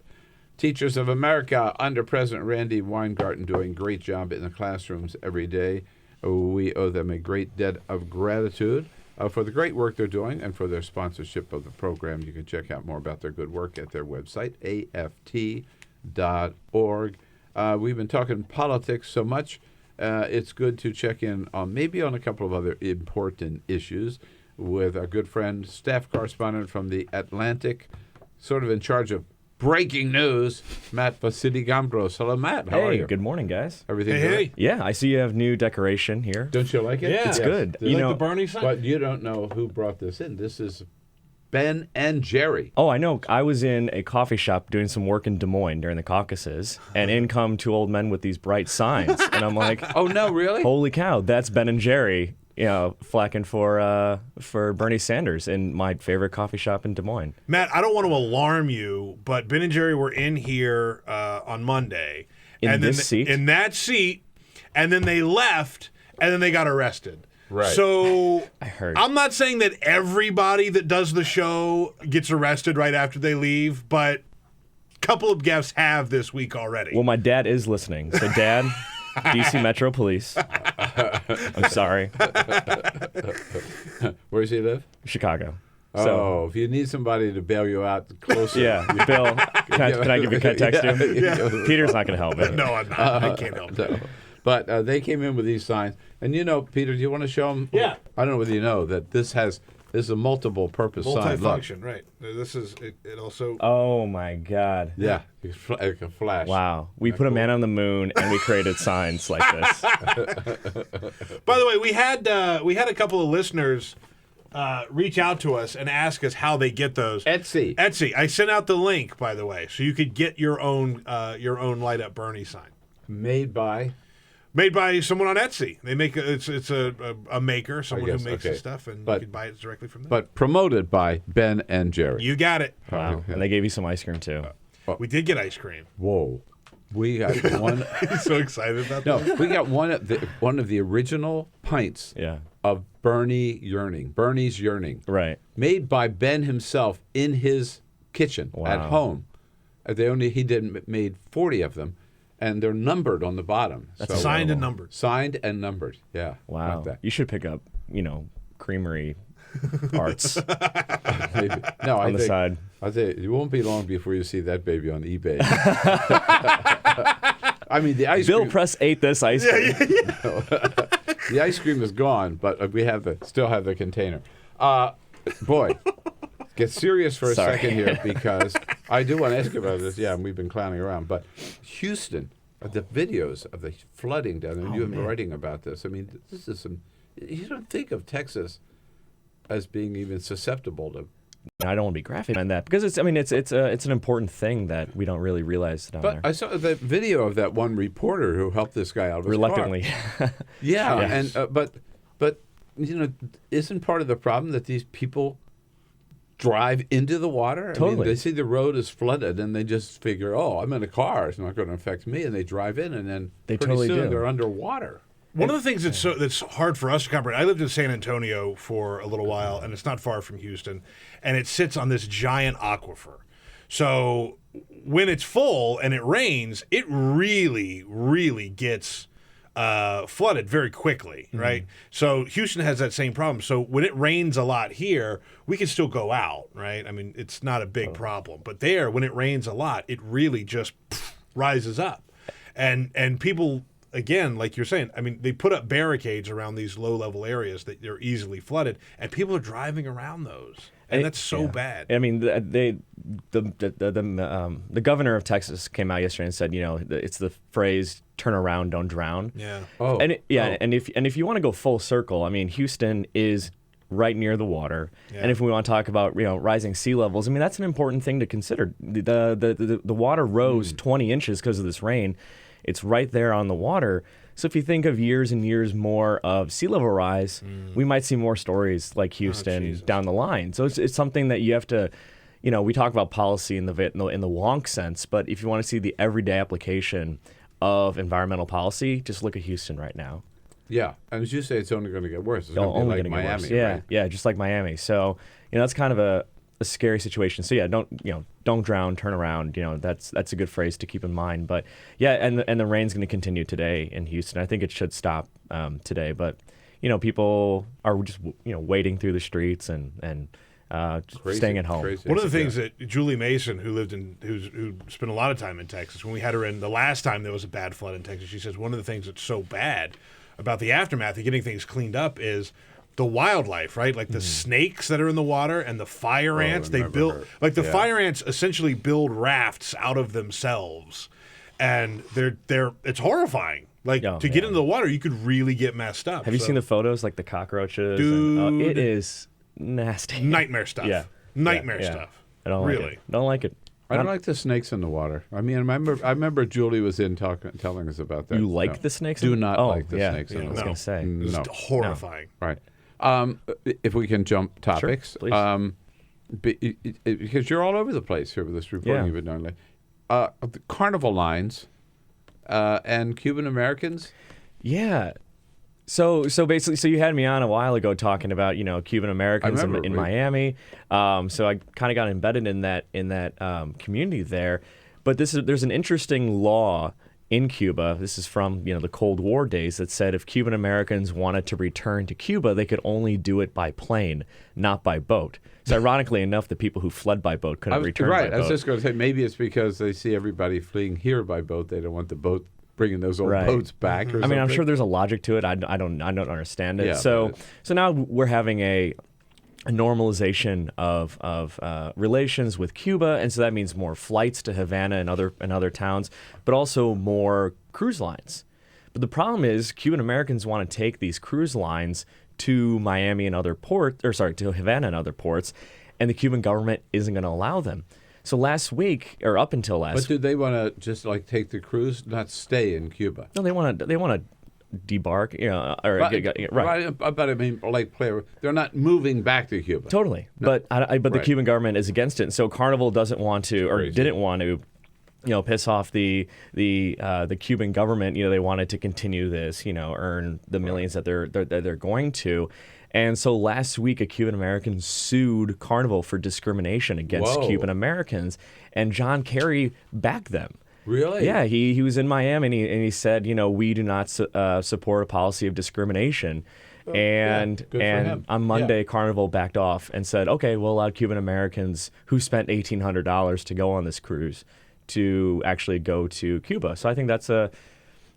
Teachers of America under President Randy Weingarten doing a great job in the classrooms every day. We owe them a great debt of gratitude for the great work they're doing and for their sponsorship of the program. You can check out more about their good work at their website, aft.org. We've been talking politics so much. It's good to check in on maybe on a couple of other important issues with our good friend, staff correspondent from The Atlantic, sort of in charge of breaking news. Matt Vasilygambros. Hello, Matt. How are you? Good morning, guys. Everything Hey, good? hey. Yeah, I see you have new decoration here. Don't you like it? Yeah. It's good. Do you like the Bernie sign? But you don't know who brought this in. This is Ben and Jerry. Oh, I know. I was in a coffee shop doing some work in Des Moines during the caucuses, and in come two old men with these bright signs, and I'm like, oh no, really? Holy cow, that's Ben and Jerry, flacking for Bernie Sanders in my favorite coffee shop in Des Moines. Matt, I don't want to alarm you, but Ben and Jerry were in here on Monday. In this seat? In that seat, and then they left, and then they got arrested. Right. So I heard. I'm not saying that everybody that does the show gets arrested right after they leave, but a couple of guests have this week already. Well, my dad is listening. So, Dad, DC Metro Police, I'm sorry. Where does he live? Chicago. So, if you need somebody to bail you out closer. Yeah, Bill, can I give you a text to him? Yeah. Peter's not going to help me. No, I'm not. I can't help it. But they came in with these signs. And Peter, do you want to show them? Yeah. I don't know whether you know that this is a multiple purpose sign. Look. Multifunction, right. This is, it also... Oh, my God. Yeah, it can flash. Wow. We put a man on the moon, and we created signs like this. By the way, we had a couple of listeners reach out to us and ask us how they get those. Etsy. I sent out the link, by the way, so you could get your own light up Bernie sign. Made by someone on Etsy. They make it's a maker, someone who makes the stuff, and you can buy it directly from them. But promoted by Ben and Jerry. You got it. Wow. And they gave you some ice cream, too. We did get ice cream. Whoa. We got one. He's so excited about that. No, we got one of the original pints of Bernie's Yearning. Right. Made by Ben himself in his kitchen at home. He made 40 of them, and they're numbered on the bottom. That's signed and numbered. Signed and numbered. Yeah. Wow. You should pick up, creamery arts. Maybe. No, on the side. I think it won't be long before you see that baby on eBay. I mean, the ice Bill cream. Press ate this ice cream. The ice cream is gone, but we still have the container. Boy, get serious for a second here, because I do want to ask you about this. Yeah, and we've been clowning around, but Houston, the videos of the flooding down there. You've been writing about this. I mean, this is some. You don't think of Texas as being even susceptible to. I don't want to be graphic on that, because it's an important thing that we don't really realize down there. But I saw the video of that one reporter who helped this guy out of his reluctantly. car. Yeah, yes. And but isn't part of the problem that these people drive into the water? Totally. I mean, they see the road is flooded and they just figure, oh, I'm in a car, it's not going to affect me, and they drive in, and then they pretty totally soon do. they're underwater. One of the things that's hard for us to comprehend, I lived in San Antonio for a little while, and it's not far from Houston, and it sits on this giant aquifer. So when it's full and it rains, it really, really gets flooded very quickly, right? So Houston has that same problem. So when it rains a lot here, we can still go out, right? I mean, it's not a big problem. But there, when it rains a lot, it really just rises up. And people... Again, like you're saying, I mean, they put up barricades around these low-level areas that they're easily flooded, and people are driving around those, and that's so bad. I mean, the governor of Texas came out yesterday and said, it's the phrase "turn around, don't drown." Yeah. Oh. And if you want to go full circle, I mean, Houston is right near the water, and if we want to talk about rising sea levels, I mean, that's an important thing to consider. The water rose 20 inches because of this rain. It's right there on the water. So if you think of years and years more of sea level rise, we might see more stories like Houston down the line. So it's something that you have to, we talk about policy in the wonk sense, but if you want to see the everyday application of environmental policy, just look at Houston right now. Yeah, and as you say, it's only going to get worse. It's going to be like Miami, yeah, right? Yeah, just like Miami. So that's kind of a scary situation. So yeah, don't drown, turn around. That's a good phrase to keep in mind. But yeah, and the rain's going to continue today in Houston. I think it should stop today. But people are just wading through the streets and staying at home. Crazy. One of the things that Julie Mason, who spent a lot of time in Texas, when we had her in the last time there was a bad flood in Texas, she says one of the things that's so bad about the aftermath of getting things cleaned up is the wildlife, right? Like the snakes that are in the water and the fire ants. They build the fire ants essentially build rafts out of themselves, and it's horrifying. Like to get into the water, you could really get messed up. Have you seen the photos, like the cockroaches? Dude, it is nasty. Nightmare stuff. Nightmare stuff. I don't like it. Don't like it. I don't like the snakes in the water. I mean, I remember Julie was in telling us about that. You like the snakes? Do not like the snakes in the water. I was going to say. No. It's horrifying. No. Right. If we can jump topics. Sure, because you're all over the place here with this reporting you've been doing. The carnival lines and Cuban Americans. Yeah. So basically, you had me on a while ago talking about Cuban Americans in Miami. So I kind of got embedded in that community there. But there's an interesting law in Cuba. This is from the Cold War days that said if Cuban Americans wanted to return to Cuba, they could only do it by plane, not by boat. So ironically enough, the people who fled by boat couldn't return by boat. I was just going to say maybe it's because they see everybody fleeing here by boat. They don't want the boat bringing those old boats back. Or something. I'm sure there's a logic to it. I don't understand it. So now we're having a normalization of relations with Cuba, and so that means more flights to Havana and other towns, but also more cruise lines. But the problem is Cuban Americans want to take these cruise lines to Miami and other ports, to Havana and other ports, and the Cuban government isn't going to allow them. So last week, or up until last week... But do they want to just take the cruise, not stay in Cuba? No, they want to debark, right. But I mean, they're not moving back to Cuba. Totally. No. But the Cuban government is against it. And so Carnival doesn't want to, or didn't want to, piss off the Cuban government. They wanted to continue this, earn the millions that they're going to. And so last week, a Cuban American sued Carnival for discrimination against Cuban Americans, and John Kerry backed them. Really? Yeah, he was in Miami, and he said, we do not support a policy of discrimination. And on Monday, Carnival backed off and said, okay, we'll allow Cuban Americans who spent $1,800 to go on this cruise to actually go to Cuba. So I think that's a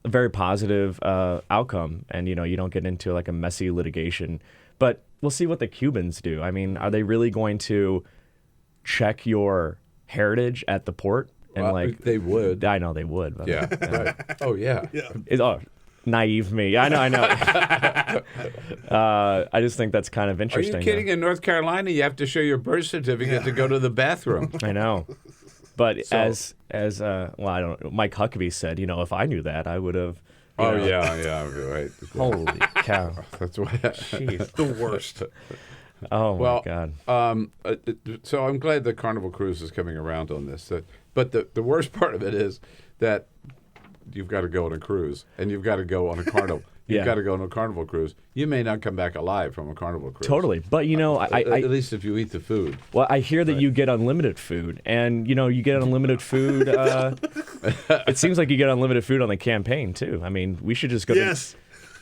very positive outcome, and you don't get into a messy litigation. But we'll see what the Cubans do. I mean, are they really going to check your heritage at the port? And they would. I know they would. But, Right. Oh yeah. Naive me. I know. I just think that's kind of interesting. Are you kidding? In North Carolina, you have to show your birth certificate to go to the bathroom. I know. But as I don't know, Mike Huckabee said, if I knew that, I would have. Yeah, right. Holy cow! That's why. Jeez, the worst. Oh my God. So I'm glad the Carnival Cruise is coming around on this. But the worst part of it is that you've got to go on a cruise and you've got to go on a Carnival. You've got to go on a Carnival cruise. You may not come back alive from a Carnival cruise. Totally. But, at least if you eat the food. Well, I hear that you get unlimited food. And, you get unlimited food. It seems like you get unlimited food on the campaign, too. I mean, we should just go Yes.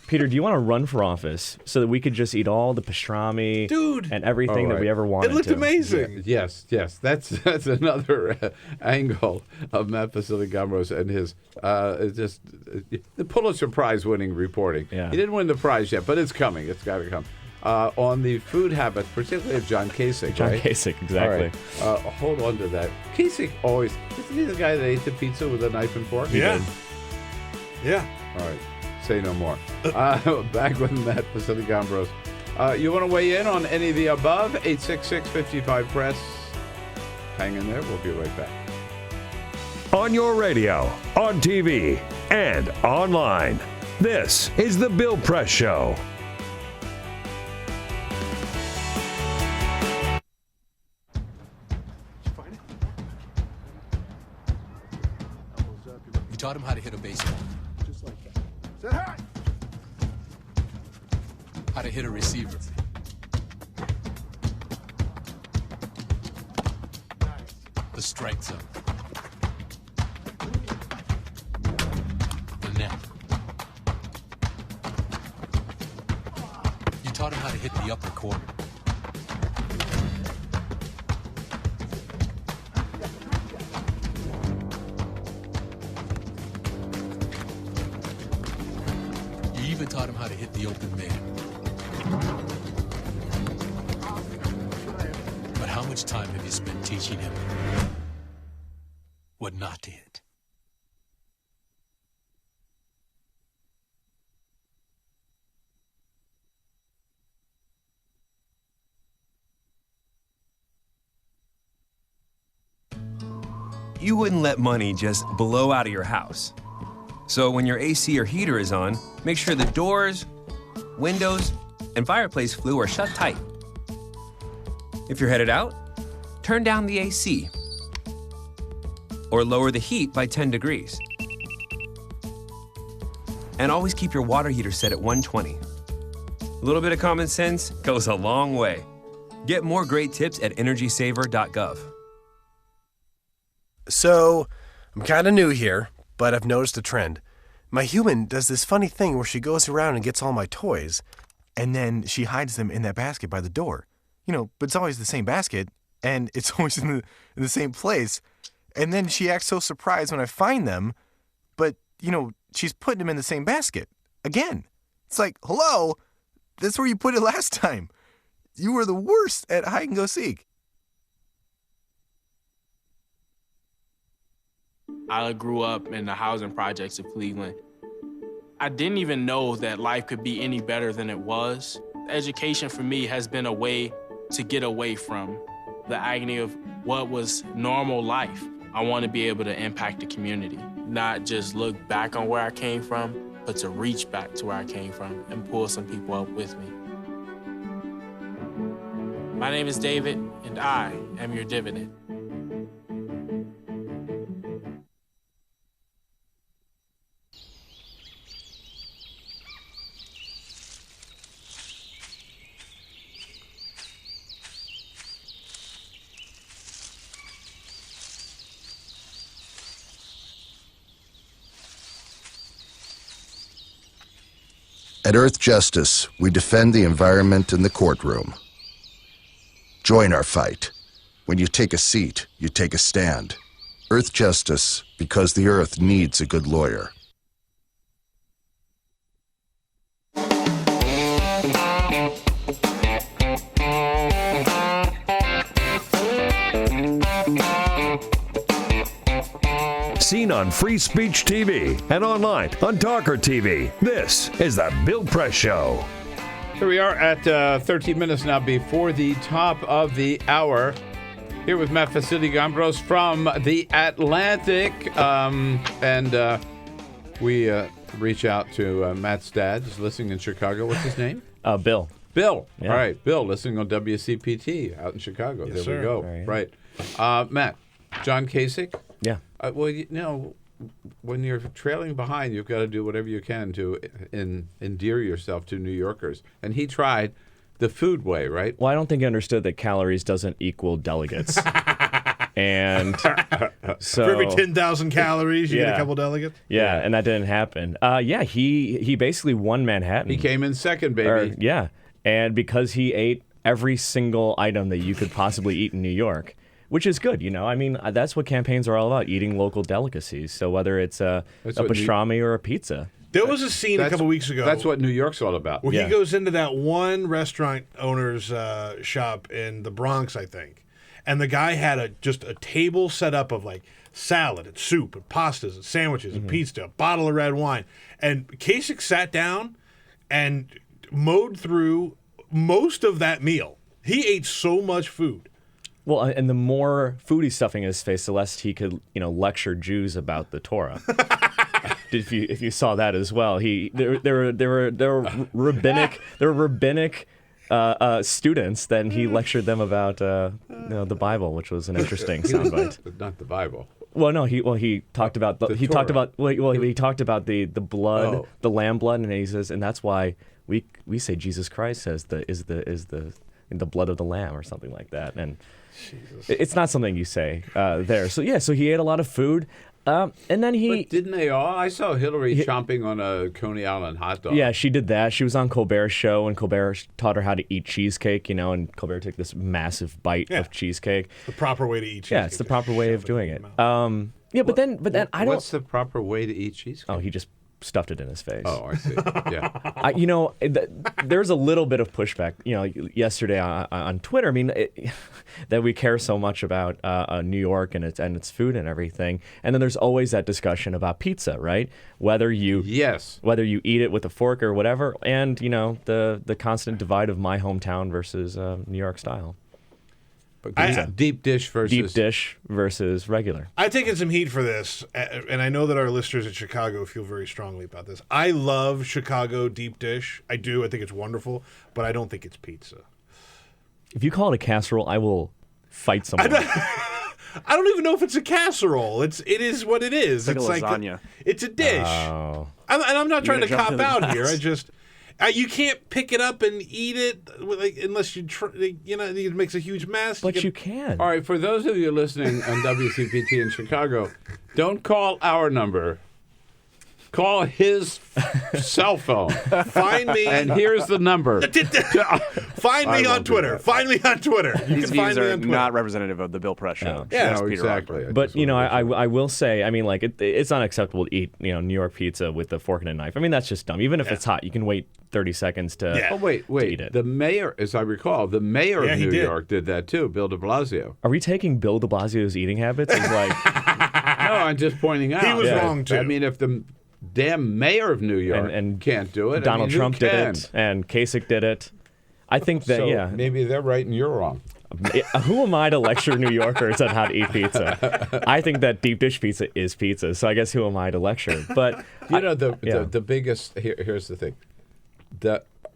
Peter, do you want to run for office so that we could just eat all the pastrami and everything that we ever wanted to? It looked amazing. Yes. That's another angle of Matt Vasily-Gambros and his the Pulitzer Prize winning reporting. Yeah. He didn't win the prize yet, but it's coming. It's got to come. On the food habits, particularly of John Kasich. John Kasich, exactly. All right. Hold on to that. Kasich always, isn't he the guy that ate the pizza with a knife and fork? Yeah. Yeah. All right. Say no more. Back with Matt Vasily-Gambros. You want to weigh in on any of the above? 866-55-PRESS. Hang in there. We'll be right back. On your radio, on TV, and online. This is The Bill Press Show. You taught him how to hit a baseball. Just like that. How to hit a receiver. The strike zone. The net. You taught him how to hit the upper corner. You even taught him how to hit the open man. much time have you spent teaching him what not to hit? You wouldn't let money just blow out of your house. So when your AC or heater is on, make sure the doors, windows, and fireplace flue are shut tight. If you're headed out, turn down the AC or lower the heat by 10 degrees. And always keep your water heater set at 120. A little bit of common sense goes a long way. Get more great tips at energysaver.gov. So, I'm kind of new here, but I've noticed a trend. My human does this funny thing where she goes around and gets all my toys, and then she hides them in that basket by the door. But it's always the same basket, and it's always in the same place. And then she acts so surprised when I find them, but, she's putting them in the same basket. Again. It's like, hello, that's where you put it last time. You were the worst at hide and go seek. I grew up in the housing projects of Cleveland. I didn't even know that life could be any better than it was. Education for me has been a way to get away from the agony of what was normal life. I want to be able to impact the community, not just look back on where I came from, but to reach back to where I came from and pull some people up with me. My name is David, and I am your dividend. At Earth Justice, we defend the environment in the courtroom. Join our fight. When you take a seat, you take a stand. Earth Justice, because the Earth needs a good lawyer. Seen on Free Speech TV and online on TawkrTV. This is the Bill Press Show. Here we are at 13 minutes now before the top of the hour. Here with Matt Facili-Gambros from The Atlantic. We reach out to Matt's dad, who's listening in Chicago. What's his name? Bill. Bill. Yeah. All right, Bill, listening on WCPT out in Chicago. Yes, there we sir. go. Right. Matt, John Kasich? Yeah. Well, when you're trailing behind, you've got to do whatever you can to endear yourself to New Yorkers. And he tried the food way, right? Well, I don't think he understood that calories doesn't equal delegates. And so for every 10,000 calories, you get a couple delegates? Yeah, and that didn't happen. He basically won Manhattan. He came in second, baby. And because he ate every single item that you could possibly eat in New York, which is good, I mean, that's what campaigns are all about, eating local delicacies. So whether it's a pastrami or a pizza. There was a scene a couple weeks ago. That's what New York's all about. Where he goes into that one restaurant owner's shop in the Bronx, I think. And the guy had just a table set up of like salad and soup and pastas and sandwiches and pizza, a bottle of red wine. And Kasich sat down and mowed through most of that meal. He ate so much food. Well, and the more food he's stuffing in his face, the less he could, lecture Jews about the Torah. if you saw that as well, there were rabbinic students. Then he lectured them about the Bible, which was an interesting soundbite. Not the Bible. Well, no, he talked about he talked about the blood, the lamb blood, and he says, and that's why we say Jesus Christ is the blood of the lamb or something like that, and. Jesus. It's not something you say there. So he ate a lot of food. And then But didn't they all? I saw Hillary chomping on a Coney Island hot dog. Yeah, she did that. She was on Colbert's show, and Colbert taught her how to eat cheesecake, and Colbert took this massive bite of cheesecake. The proper way to eat cheesecake. Yeah, it's the proper way of doing it. But then I don't... What's the proper way to eat cheesecake? Oh, he just stuffed it in his face. Oh, I see. Yeah. There's a little bit of pushback, yesterday on Twitter. I mean, that we care so much about New York and its food and everything. And then there's always that discussion about pizza, right? Whether you eat it with a fork or whatever, and the constant divide of my hometown versus New York style. Deep dish versus regular. I've taken some heat for this, and I know that our listeners in Chicago feel very strongly about this. I love Chicago deep dish. I do. I think it's wonderful, but I don't think it's pizza. If you call it a casserole, I will fight someone. I don't even know if it's a casserole. It is what it is. It's like lasagna. It's a dish. Oh. And I'm not trying to cop out here. I just... you can't pick it up and eat it unless you try. It makes a huge mess. But you can. All right, for those of you listening on WCPT in Chicago, don't call our number. Call his cell phone. Find me. And here's the number. Find me on Twitter. Find me on Twitter. These views are not representative of the Bill Press Show. Yeah, exactly. But I will say, I mean, like it's not acceptable to eat New York pizza with a fork and a knife. I mean, that's just dumb. Even if it's hot, you can wait 30 seconds to. Oh wait. To eat it. The mayor, as I recall, the mayor of New York did that too. Bill De Blasio. Are we taking Bill De Blasio's eating habits? He's like, no, I'm just pointing out. He was wrong too. I mean, if the damn mayor of New York and can't do it, Donald Trump did it, and Kasich did it. I think that maybe they're right and you're wrong. Who am I to lecture New Yorkers on how to eat pizza? I think that deep dish pizza is pizza, so I guess who am I to lecture? But the biggest here's the thing.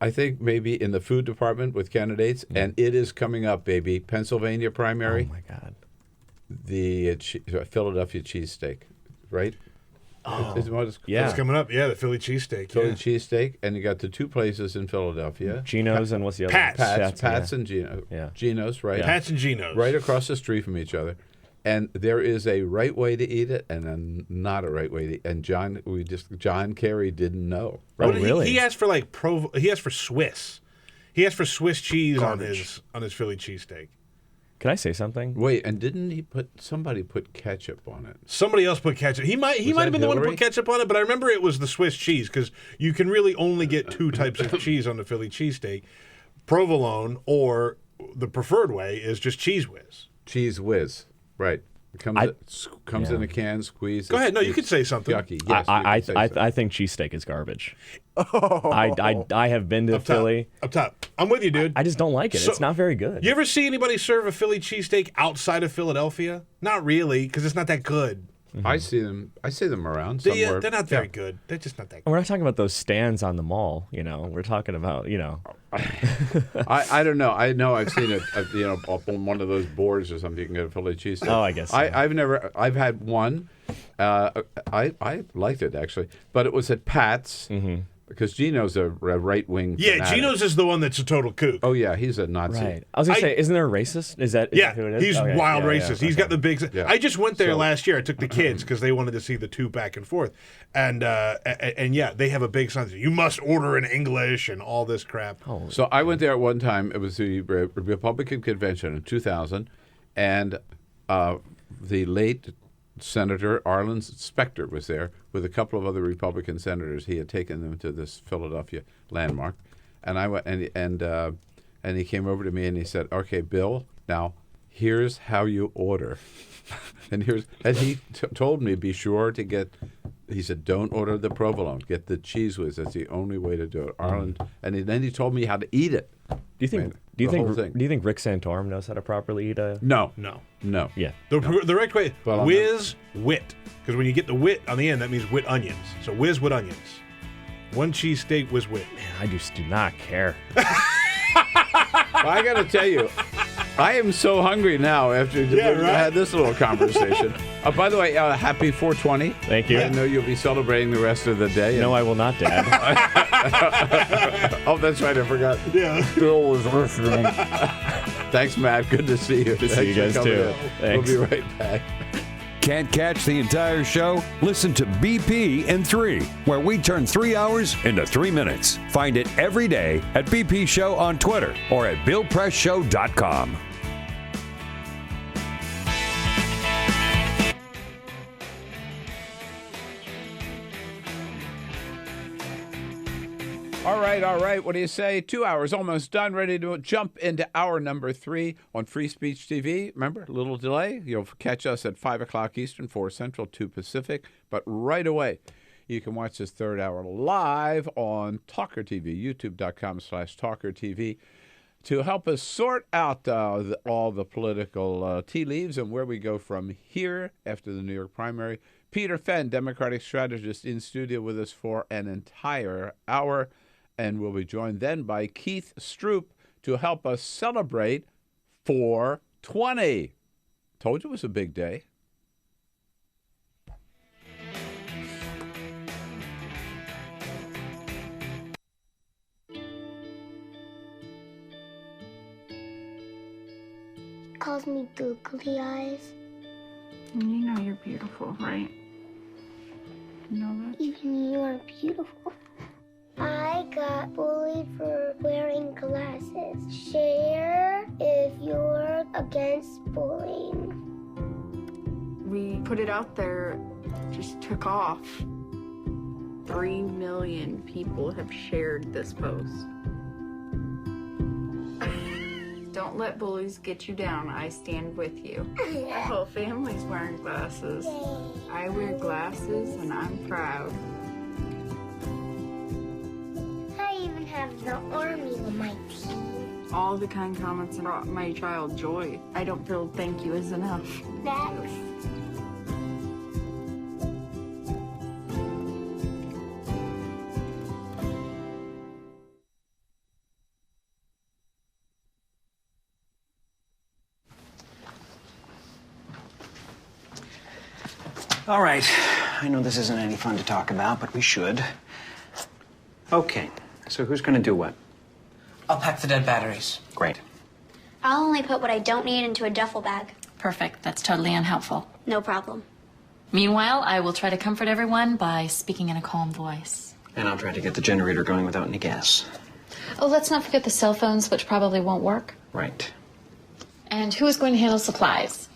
I think maybe in the food department with candidates, and it is coming up, baby. Pennsylvania primary. Oh my God. The Philadelphia cheesesteak, right? Oh, it's coming up. Yeah, the Philly cheesesteak. Philly cheesesteak, and you got the two places in Philadelphia. Geno's and what's the other? Pat's and Geno's. Yeah. Geno's, right? Yeah. Pat's and Geno's. Right across the street from each other. And there is a right way to eat it and a not a right way to eat. And John Kerry didn't know. Right? Really? He asked for he asked for Swiss. He asked for Swiss cheese on his Philly cheesesteak. Can I say something? Wait, and didn't somebody put ketchup on it? Somebody else put ketchup. He might have been the one who put ketchup on it, but I remember it was the Swiss cheese because you can really only get two types of cheese on the Philly cheesesteak. Provolone, or the preferred way is just Cheese Whiz. Cheese Whiz, right. It comes in a can, squeeze. Go ahead. No, you could say something. Yucky. Yes, I think cheesesteak is garbage. I have been to Philly. Up top. I'm with you, dude. I just don't like it. It's not very good. You ever see anybody serve a Philly cheesesteak outside of Philadelphia? Not really, because it's not that good. Mm-hmm. I see them around somewhere. They're not very good. They're just not that good. We're not talking about those stands on the mall. We're talking about I don't know. I know I've seen it. Up on one of those boards or something. You can get a Philly cheesesteak. Oh, I guess. So. I've had one. I liked it actually, but it was at Pat's. Mm-hmm. Because Geno's a right-wing fanatic. Geno's is the one that's a total kook. Oh, yeah, he's a Nazi. Right. I was going to say, isn't there a racist? Is that who it is? He's wild racist. He's got the big... Yeah. I just went there last year. I took the kids because they wanted to see the two back and forth. And they have a big sign. You must order in English and all this crap. So I went there at one time. It was the Republican convention in 2000. And the late Senator Arlen Specter was there with a couple of other Republican senators. He had taken them to this Philadelphia landmark, and I went and he came over to me and he said, "Okay, Bill, now here's how you order," and he told me be sure to get. He said, "Don't order the provolone. Get the cheese whiz. That's the only way to do it." Arlen, and then he told me how to eat it. Do you think Rick Santorum knows how to properly eat a? No. Yeah. The right way. Whiz wit, because when you get the wit on the end, that means wit onions. So whiz wit onions. One cheesesteak whiz wit. Man, I just do not care. I got to tell you, I am so hungry now after we had this little conversation. By the way, happy 420. Thank you. I know you'll be celebrating the rest of the day. No, I will not, Dad. Oh, that's right. I forgot. Yeah. Bill was listening. Thanks, Matt. Good to see you. Good to see you guys, too. Thanks. We'll be right back. Can't catch the entire show? Listen to BP in 3, where we turn 3 hours into 3 minutes. Find it every day at BP Show on Twitter or at BillPressShow.com. right. What do you say? 2 hours almost done, ready to jump into hour number 3 on Free Speech TV. Remember, a little delay. You'll catch us at 5 o'clock Eastern, 4 Central, 2 Pacific. But right away, you can watch this third hour live on TawkrTV, youtube.com/TawkrTV. To help us sort out all the political tea leaves and where we go from here after the New York primary, Peter Fenn, Democratic strategist, in studio with us for an entire hour. And we'll be joined then by Keith Stroop to help us celebrate 420. Told you it was a big day. Calls me googly eyes. You know you're beautiful, right? You know that? Even you're beautiful. I got bullied for wearing glasses. Share if you're against bullying. We put it out there, just took off. 3 million people have shared this post. Don't let bullies get you down. I stand with you. The whole family's wearing glasses. I wear glasses and I'm proud. I even have the army on my team. All the kind comments brought my child joy. I don't feel thank you is enough. That's All right. I know this isn't any fun to talk about, but we should. Okay. So who's going to do what? I'll pack the dead batteries. Great. I'll only put what I don't need into a duffel bag. Perfect. That's totally unhelpful. No problem. Meanwhile, I will try to comfort everyone by speaking in a calm voice. And I'll try to get the generator going without any gas. Oh, let's not forget the cell phones, which probably won't work. Right. And who is going to handle supplies?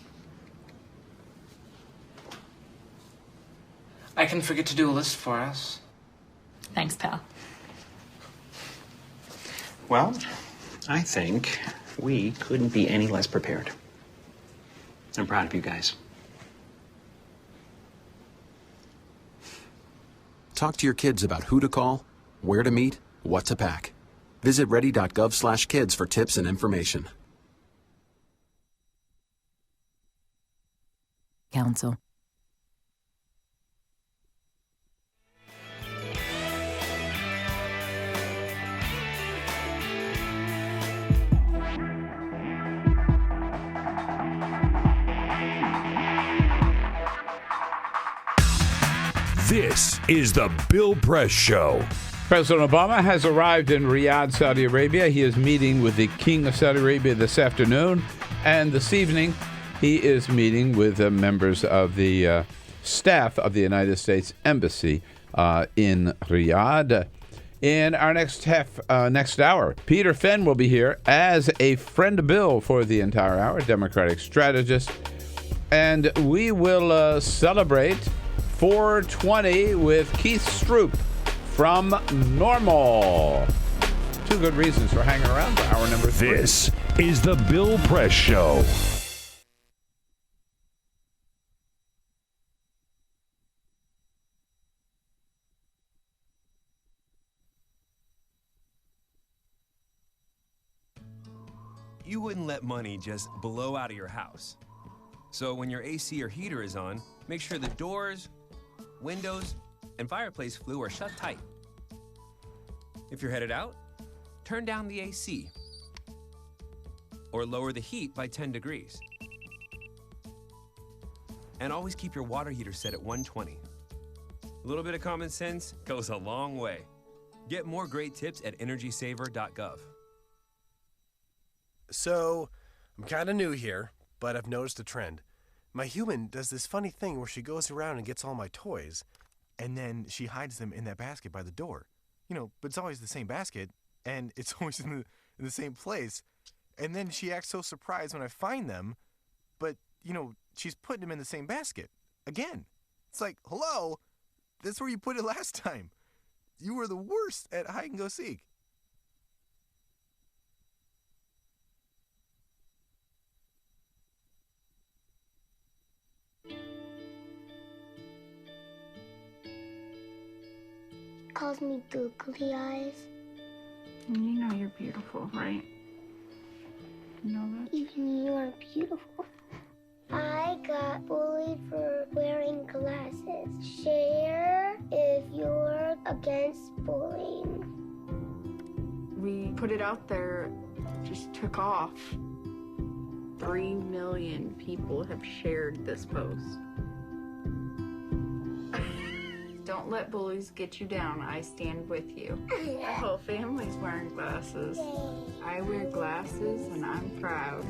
I can forget to do a list for us. Thanks, pal. Well, I think we couldn't be any less prepared. I'm proud of you guys. Talk to your kids about who to call, where to meet, what to pack. Visit ready.gov/kids for tips and information. Council. This is the Bill Press Show. President Obama has arrived in Riyadh, Saudi Arabia. He is meeting with the King of Saudi Arabia this afternoon. And this evening, he is meeting with members of the staff of the United States Embassy in Riyadh. In our next hour, Peter Fenn will be here as a friend of Bill for the entire hour, Democratic strategist. And we will celebrate 420 with Keith Stroop from Normal. Two good reasons for hanging around for hour number 3. This is the Bill Press Show. You wouldn't let money just blow out of your house. So when your AC or heater is on, make sure the doors, windows, and fireplace flue are shut tight. If you're headed out, turn down the AC or lower the heat by 10 degrees. And always keep your water heater set at 120. A little bit of common sense goes a long way. Get more great tips at energysaver.gov. So, I'm kind of new here, but I've noticed a trend. My human does this funny thing where she goes around and gets all my toys, and then she hides them in that basket by the door. You know, but it's always the same basket, and it's always in the same place. And then she acts so surprised when I find them, but, you know, she's putting them in the same basket. Again. It's like, hello, that's where you put it last time. You were the worst at hide and go seek. Calls me googly eyes. You know you're beautiful, right? You know that? Even you are beautiful. I got bullied for wearing glasses. Share if you're against bullying. We put it out there, just took off. 3 million people have shared this post. Don't let bullies get you down. I stand with you. My whole family's wearing glasses. I wear glasses and I'm proud.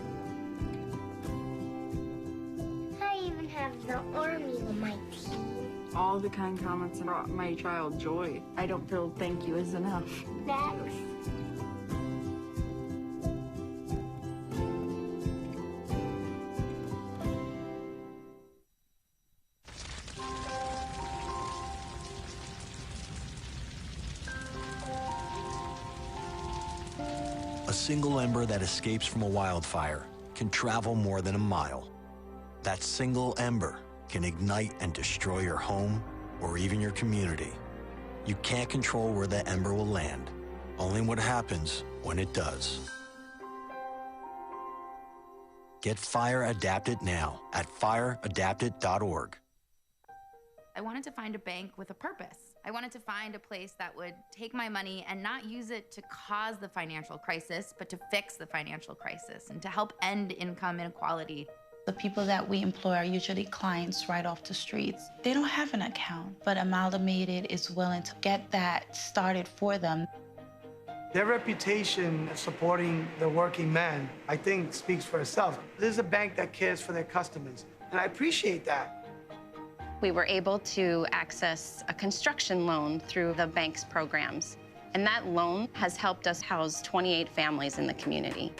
I even have the army on my team. All the kind comments brought my child joy. I don't feel thank you is enough. Next. A single ember that escapes from a wildfire can travel more than a mile. That single ember can ignite and destroy your home or even your community. You can't control where that ember will land, only what happens when it does. Get Fire Adapted now at fireadapted.org. I wanted to find a bank with a purpose. I wanted to find a place that would take my money and not use it to cause the financial crisis, but to fix the financial crisis and to help end income inequality. The people that we employ are usually clients right off the streets. They don't have an account, but Amalgamated is willing to get that started for them. Their reputation supporting the working man, I think, speaks for itself. This is a bank that cares for their customers, and I appreciate that. We were able to access a construction loan through the bank's programs, and that loan has helped us house 28 families in the community.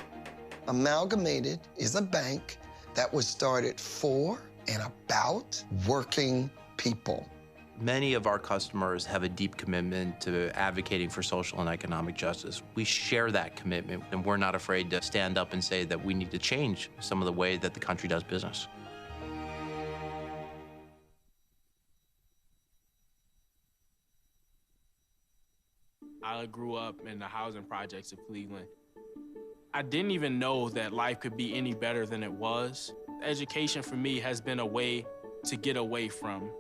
Amalgamated is a bank that was started for and about working people. Many of our customers have a deep commitment to advocating for social and economic justice. We share that commitment, and we're not afraid to stand up and say that we need to change some of the way that the country does business. I grew up in the housing projects of Cleveland. I didn't even know that life could be any better than it was. Education for me has been a way to get away from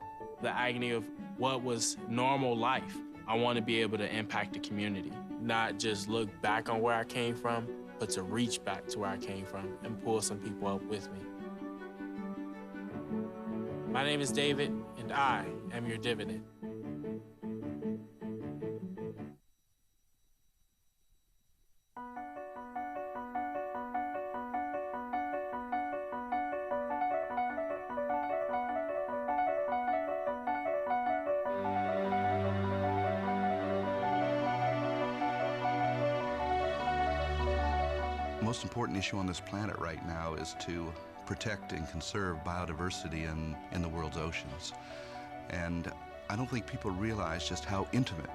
the agony of what was normal life. I want to be able to impact the community, not just look back on where I came from, but to reach back to where I came from and pull some people up with me. My name is David, and I am your dividend. The most important issue on this planet right now is to protect and conserve biodiversity in the world's oceans. And I don't think people realize just how intimate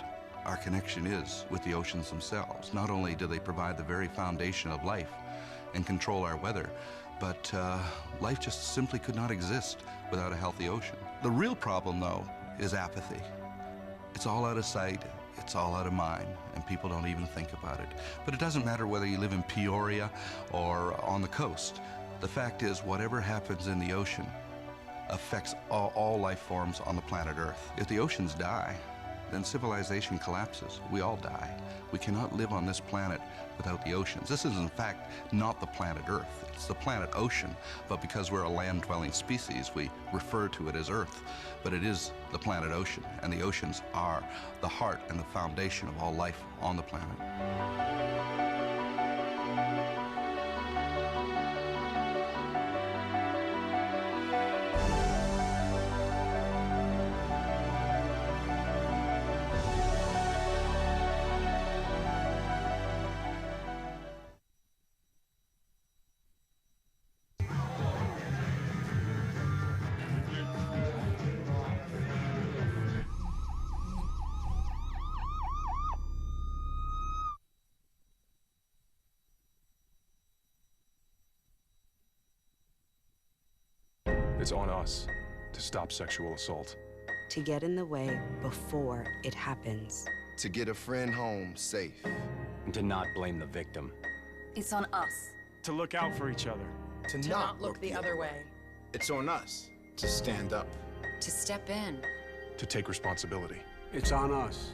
our connection is with the oceans themselves. Not only do they provide the very foundation of life and control our weather, but life just simply could not exist without a healthy ocean. The real problem, though, is apathy. It's all out of sight. It's all out of mind, and people don't even think about it. But it doesn't matter whether you live in Peoria or on the coast. The fact is, whatever happens in the ocean affects all life forms on the planet Earth. If the oceans die, then civilization collapses. We all die. We cannot live on this planet without the oceans. This is, in fact, not the planet Earth. It's the planet ocean, but because we're a land-dwelling species, we refer to it as Earth. But it is the planet ocean, and the oceans are the heart and the foundation of all life on the planet. It's on us to stop sexual assault. To get in the way before it happens. To get a friend home safe. And to not blame the victim. It's on us. To look out for each other. To not look the other way. It's on us to stand up. To step in. To take responsibility. It's on us,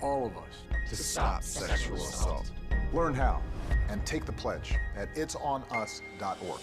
all of us, to stop sexual assault. Learn how and take the pledge at itsonus.org.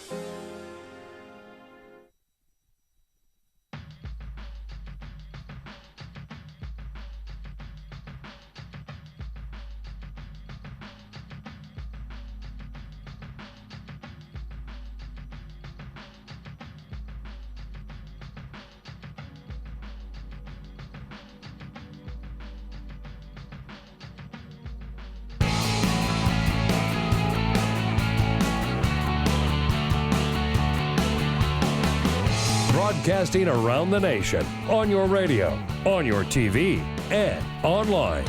Broadcasting around the nation, on your radio, on your TV, and online.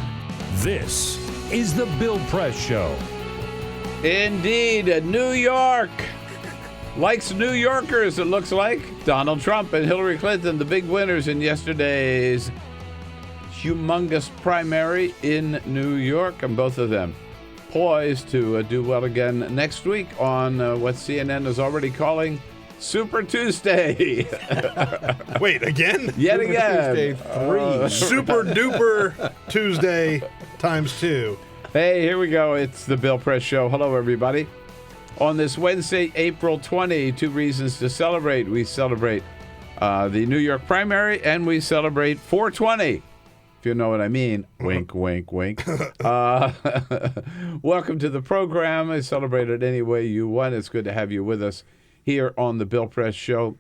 This is The Bill Press Show. Indeed, New York likes New Yorkers, it looks like. Donald Trump and Hillary Clinton, the big winners in yesterday's humongous primary in New York, and both of them poised to do well again next week on what CNN is already calling Super Tuesday. Wait, again? Yet Super again. Tuesday 3. Super duper Tuesday times 2. Hey, here we go. It's the Bill Press Show. Hello, everybody. On this Wednesday, April 20, two reasons to celebrate. We celebrate the New York primary, and we celebrate 420. If you know what I mean. Wink, wink, wink. Welcome to the program. I celebrate it any way you want. It's good to have you with us here on the Bill Press Show.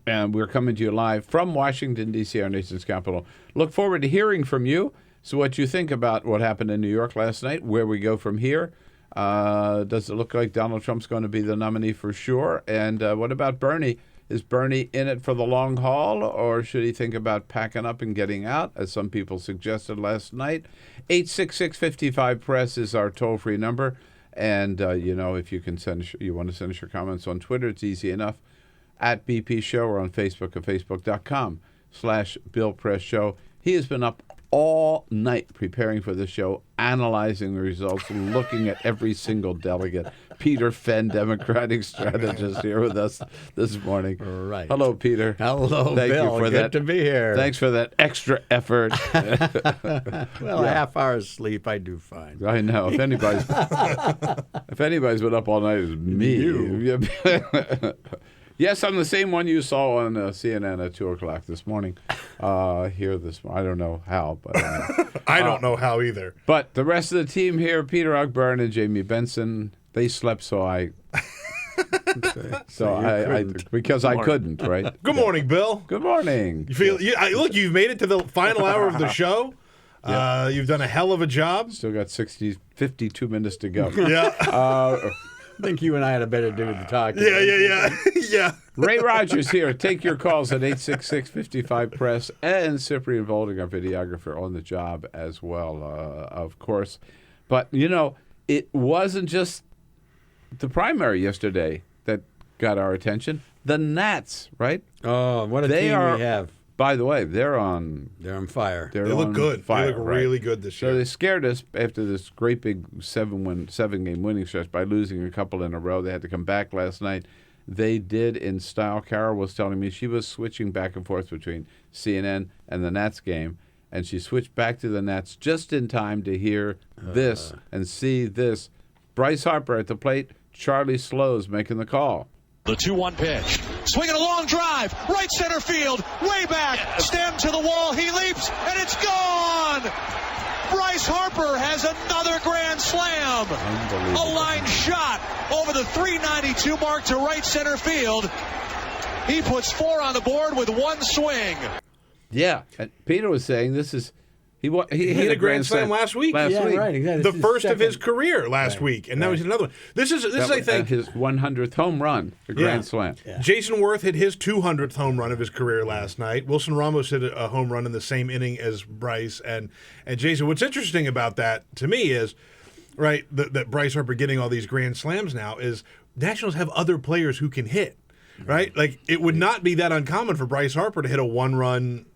And we're coming to you live from Washington, D.C., our nation's capital. Look forward to hearing from you. So what you think about what happened in New York last night, where we go from here. Does it look like Donald Trump's going to be the nominee for sure? And what about Bernie? Is Bernie in it for the long haul, or should he think about packing up and getting out, as some people suggested last night? 866-55-PRESS is our toll-free number. And, if you want to send us your comments on Twitter, it's easy enough. At BP Show or on Facebook at facebook.com/Bill Press Show. He has been up all night preparing for the show, analyzing the results, looking at every single delegate. Peter Fenn, Democratic strategist, here with us this morning. Right. Hello, Peter. Hello, Thank Bill. you for Good that. to be here. Thanks for that extra effort. A half hour's sleep, I do fine. I know. If anybody's been up all night, it's me. You. Yes, I'm the same one you saw on CNN at 2 o'clock this morning. Here this morning. I don't know how, but I don't know how either. But the rest of the team here, Peter Ogburn and Jamie Benson, they slept, because I couldn't, right? Good morning, Bill. Good morning. You feel? Look, you've made it to the final hour of the show. Yeah. You've done a hell of a job. Still got 52 minutes to go. Yeah. I think you and I had a better do with the talking. Yeah. Ray Rogers here. Take your calls at 866-55-PRESS, and Cyprian Volding, our videographer, on the job as well, of course. But, it wasn't just the primary yesterday that got our attention. The Nats, right? Oh, what a team we have. By the way, they're on fire. They look good. Fire, they look really good this year. So they scared us after this great big 7-game winning stretch by losing a couple in a row. They had to come back last night. They did in style. Carol was telling me she was switching back and forth between CNN and the Nats game, and she switched back to the Nats just in time to hear this and see this. Bryce Harper at the plate, Charlie Slows making the call. The 2-1 pitch. Swinging a long drive. Right center field. Way back. Stem to the wall. He leaps, and it's gone. Bryce Harper has another grand slam. A line shot over the 392 mark to right center field. He puts 4 on the board with 1 swing. Yeah. And Peter was saying this is... He hit a grand slam last week. Right, exactly. The first of his career last week, and now he's another one. This is I think his 100th home run, a grand slam. Yeah. Jason Worth hit his 200th home run of his career last night. Wilson Ramos hit a home run in the same inning as Bryce and Jason. What's interesting about that to me is, right, that Bryce Harper getting all these grand slams now is Nationals have other players who can hit. right? Like, it would not be that uncommon for Bryce Harper to hit a 1-run,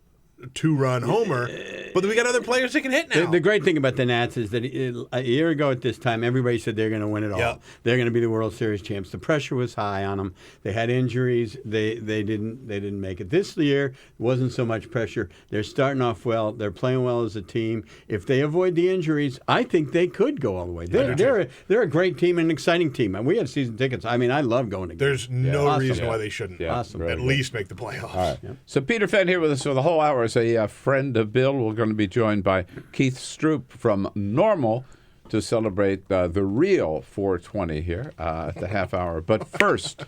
2-run homer, but we got other players that can hit now. The great thing about the Nats is that a year ago at this time, everybody said they're going to win it all. Yep. They're going to be the World Series champs. The pressure was high on them. They had injuries. They didn't make it. This year wasn't so much pressure. They're starting off well. They're playing well as a team. If they avoid the injuries, I think they could go all the way. They're a great team and an exciting team. And we have season tickets. I mean, I love going to games. There's no reason why they shouldn't. Awesome. At least make the playoffs. All right. So Peter Fenn here with us for the whole hour as a friend of Bill. We're going to be joined by Keith Stroop from Normal to celebrate the real 420 here at the half hour. But first,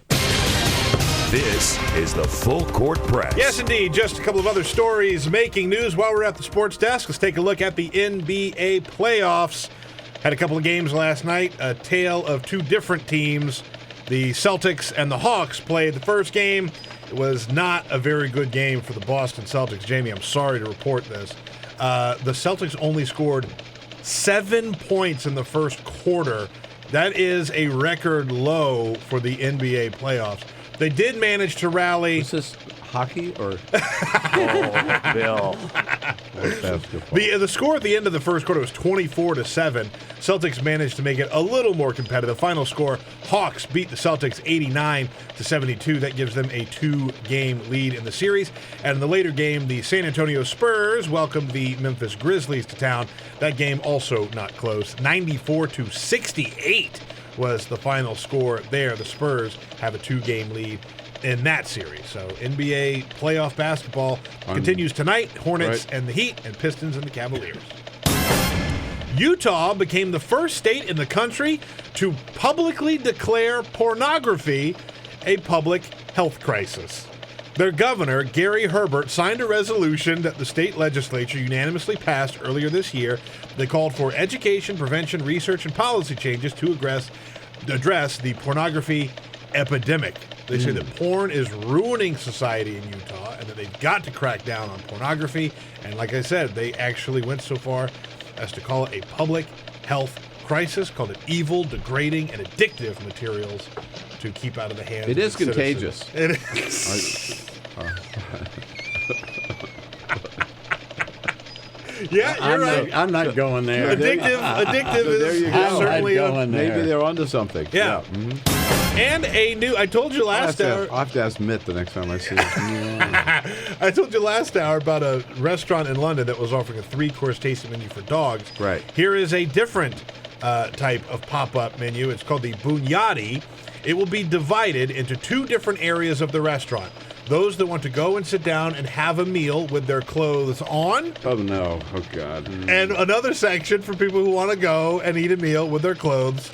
this is the Full Court Press. Yes, indeed. Just a couple of other stories making news while we're at the sports desk. Let's take a look at the NBA playoffs. Had a couple of games last night. A tale of two different teams. The Celtics and the Hawks played the first game. It was not a very good game for the Boston Celtics. Jamie, I'm sorry to report this. The Celtics only scored 7 points in the first quarter. That is a record low for the NBA playoffs. They did manage to rally. Is this hockey or? Bill. The score at the end of the first quarter was 24-7. Celtics managed to make it a little more competitive. Final score: Hawks beat the Celtics 89-72. That gives them a 2-game lead in the series. And in the later game, the San Antonio Spurs welcomed the Memphis Grizzlies to town. That game also not close. 94-68 was the final score there. The Spurs have a 2-game lead in that series. So NBA playoff basketball continues tonight. Hornets and the Heat, and Pistons and the Cavaliers. Utah became the first state in the country to publicly declare pornography a public health crisis. Their governor, Gary Herbert, signed a resolution that the state legislature unanimously passed earlier this year. They called for education, prevention, research, and policy changes to address the pornography epidemic. They say that porn is ruining society in Utah and that they've got to crack down on pornography. And like I said, they actually went so far as to call it a public health crisis, called it evil, degrading, and addictive materials to keep out of the hands of It is citizens. contagious. It is. Yeah, you're right. I'm not going there. Addictive is certainly Maybe they're onto something. Yeah. And I told you last hour. I'll have to ask Mitt the next time I see him. I told you last hour about a restaurant in London that was offering a 3-course tasting menu for dogs. Right. Here is a different type of pop-up menu. It's called the Bunyadi. It will be divided into 2 different areas of the restaurant. Those that want to go and sit down and have a meal with their clothes on. Oh, no. Oh, God. And another section for people who want to go and eat a meal with their clothes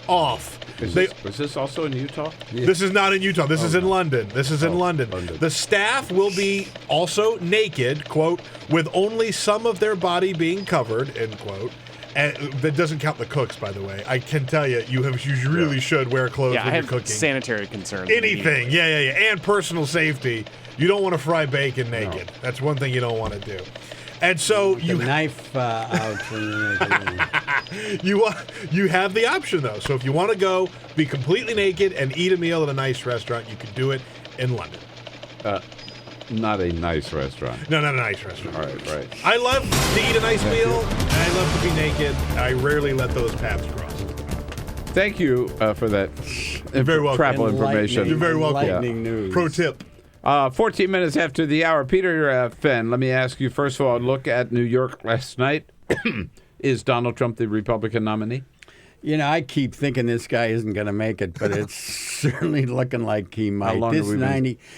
off. Was this also in Utah? This is not in Utah. This is in London. This is in London. The staff will be also naked, quote, with only some of their body being covered, end quote. And that doesn't count the cooks, by the way. I can tell you, you really should wear clothes when you're cooking. Sanitary concerns. Anything, yeah. And personal safety. You don't want to fry bacon naked. No. That's one thing you don't want to do. And so you knife out when you're you have the option though. So if you want to go be completely naked and eat a meal at a nice restaurant, you can do it in London. Not a nice restaurant. No, not a nice restaurant. All right. I love to eat a nice meal, and I love to be naked. I rarely let those paths cross. Thank you for that very welcome. travel information. You're very welcome. Enlightening news. Pro tip. 14 minutes after the hour. Peter Fenn, let me ask you, first of all, look at New York last night. Is Donald Trump the Republican nominee? You know, I keep thinking this guy isn't going to make it, but it's certainly looking like he might. How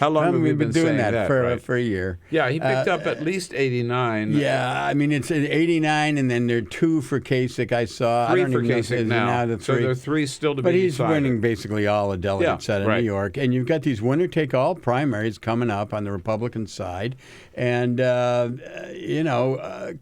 long have we been doing saying that for a year? Yeah, he picked up at least 89. Yeah, I mean, it's 89, and then there are 2 for Kasich I saw. 3 I don't for even know if Kasich now. So there are 3 still to be But he's decided. winning basically all the delegates out of New York. And you've got these winner-take-all primaries coming up on the Republican side. And,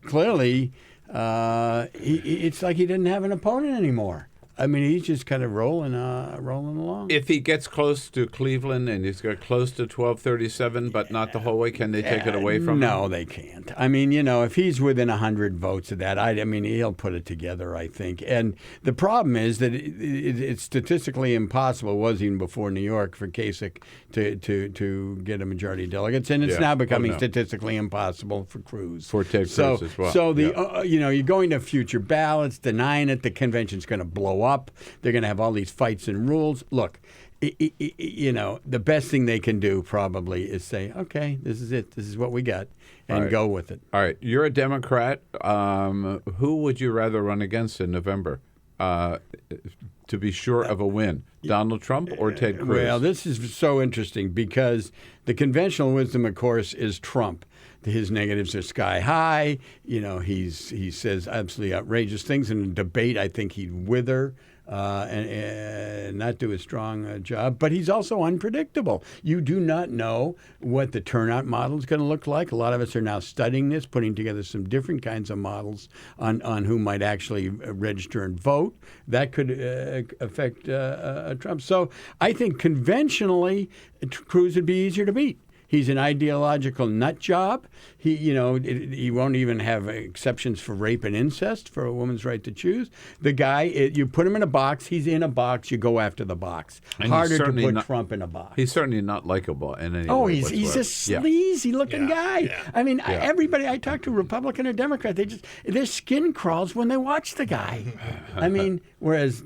clearly... it's like he didn't have an opponent anymore. I mean, he's just kind of rolling along. If he gets close to Cleveland and he's got close to 1237, but not the whole way, can they take it away from him? No, they can't. I mean, if he's within 100 votes of that, I mean, he'll put it together, I think. And the problem is that it's statistically impossible, it was even before New York, for Kasich to get a majority of delegates. And it's now becoming statistically impossible for Cruz. For Ted Cruz as well. So, you're going to future ballots, denying it, the convention's going to blow up. They're going to have all these fights and rules. Look, the best thing they can do probably is say, okay, this is it. This is what we got, and go with it. All right. You're a Democrat. Who would you rather run against in November to be sure of a win? Donald Trump or Ted Cruz? Well, this is so interesting because the conventional wisdom, of course, is Trump. His negatives are sky high. He says absolutely outrageous things. In a debate, I think he'd wither and not do a strong job. But he's also unpredictable. You do not know what the turnout model is going to look like. A lot of us are now studying this, putting together some different kinds of models on who might actually register and vote. That could affect Trump. So I think conventionally, Cruz would be easier to beat. He's an ideological nut job. He won't even have exceptions for rape and incest, for a woman's right to choose. The guy, you put him in a box, he's in a box, you go after the box. And harder to put Trump in a box. He's certainly not likable in any way. Oh, he's a sleazy-looking guy. Yeah. I mean, everybody I talk to, Republican or Democrat, their skin crawls when they watch the guy. I mean, whereas,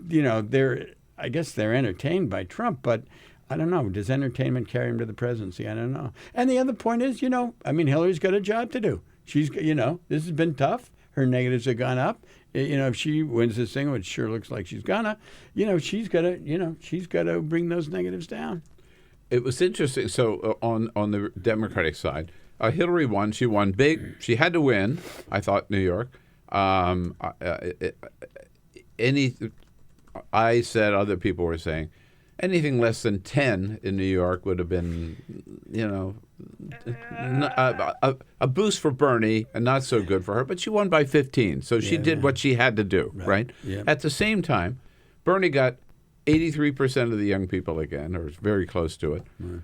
I guess they're entertained by Trump, but I don't know. Does entertainment carry him to the presidency? I don't know. And the other point is, Hillary's got a job to do. She's, this has been tough. Her negatives have gone up. If she wins this thing, which sure looks like she's gonna, she's got to bring those negatives down. It was interesting. So on the Democratic side, Hillary won. She won big. She had to win. I thought New York. I said, other people were saying, anything less than 10 in New York would have been, a boost for Bernie and not so good for her. But she won by 15, so she did what she had to do, right? Yeah. At the same time, Bernie got 83% of the young people again, or very close to it. Right.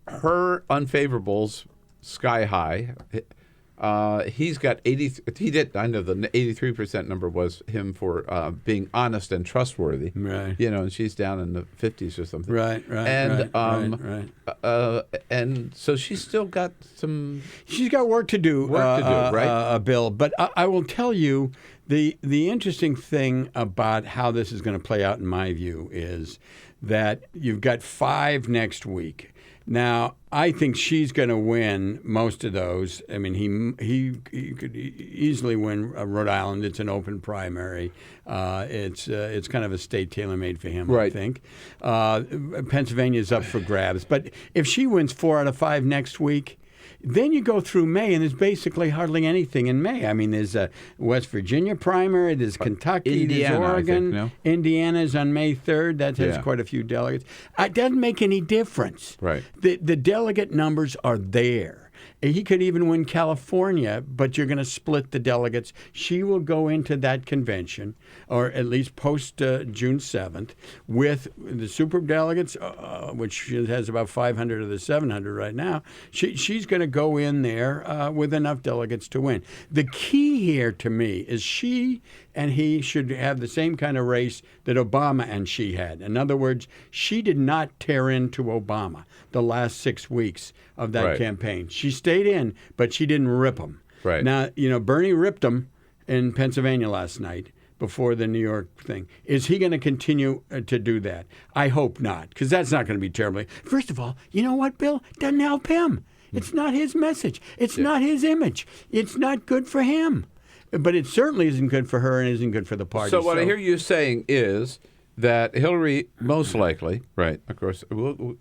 Her unfavorables sky high. He's got 80. He did. I know the 83% number was him for being honest and trustworthy. Right. And she's down in the 50s or something. Right. And and so she's still got some. She's got work to do. Right, Bill. But I will tell you the interesting thing about how this is going to play out, in my view, is that you've got 5 next week. Now, I think she's going to win most of those. I mean, he could easily win Rhode Island. It's an open primary. It's kind of a state tailor-made for him, right. I think. Pennsylvania's up for grabs. But if she wins 4 out of 5 next week, then you go through May, and there's basically hardly anything in May. I mean, there's a West Virginia primary, there's Kentucky, Indiana, there's Oregon. I think, no? Indiana's on May 3rd. That has quite a few delegates. It doesn't make any difference. Right. The delegate numbers are there. He could even win California, but you're going to split the delegates. She will go into that convention, or at least post June 7th, with the superdelegates, which has about 500 of the 700 right now. She's going to go in there with enough delegates to win. The key here to me is she and he should have the same kind of race that Obama and she had. In other words, she did not tear into Obama the last 6 weeks of that campaign. She stayed in, but she didn't rip him. Right. Now, Bernie ripped him in Pennsylvania last night before the New York thing. Is he going to continue to do that? I hope not, because that's not going to be terrible. First of all, you know what, Bill? Doesn't help him. It's not his message. It's not his image. It's not good for him. But it certainly isn't good for her and isn't good for the party. So what I hear you saying is that Hillary, most likely, right, of course,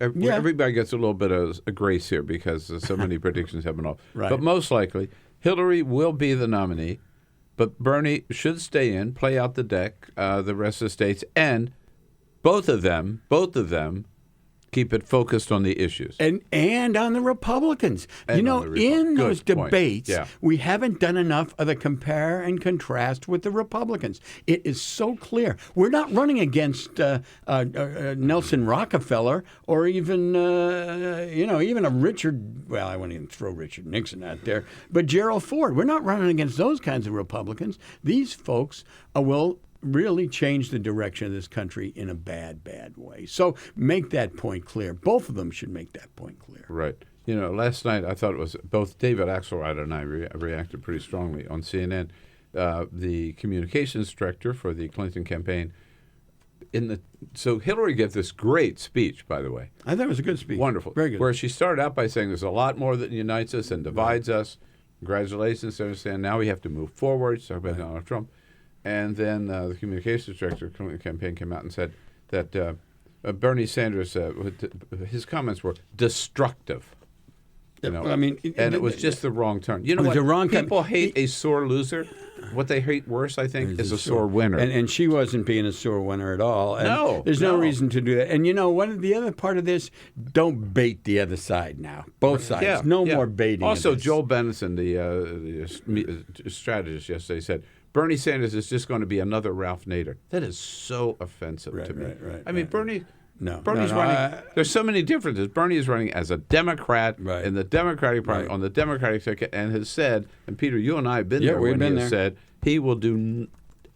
everybody gets a little bit of a grace here because so many predictions have been off. Right. But most likely, Hillary will be the nominee, but Bernie should stay in, play out the deck, the rest of the states, and both of them Keep it focused on the issues. And on the Republicans. And in those Good point. debates, Yeah. we haven't done enough of the compare and contrast with the Republicans. It is so clear. We're not running against Nelson Rockefeller or even, even a Richard, well, I won't even throw Richard Nixon out there, but Gerald Ford. We're not running against those kinds of Republicans. These folks will really change the direction of this country in a bad, bad way. So make that point clear. Both of them should make that point clear. Right. Last night I thought it was both David Axelrod and I reacted pretty strongly on CNN. The communications director for the Clinton campaign. So Hillary gave this great speech, by the way. I thought it was a good speech. Wonderful. Very good. Where she started out by saying there's a lot more that unites us and divides us. Congratulations, understand. Now we have to move forward. So about Donald Trump. And then the communications director of the Clinton campaign came out and said that Bernie Sanders, his comments were destructive. And it was just the wrong turn. You know what? People hate a sore loser. What they hate worse, I think, is a sore winner. And she wasn't being a sore winner at all. And no. There's no reason to do that. And the other part of this, don't bait the other side now. Both sides. Yeah, more baiting. Also, Joel Benenson, the strategist yesterday, said, Bernie Sanders is just going to be another Ralph Nader. That is so offensive to me. Bernie's running. There's so many differences. Bernie is running as a Democrat in the Democratic Party on the Democratic ticket, and has said, and Peter, you and I have been there when he has said he will do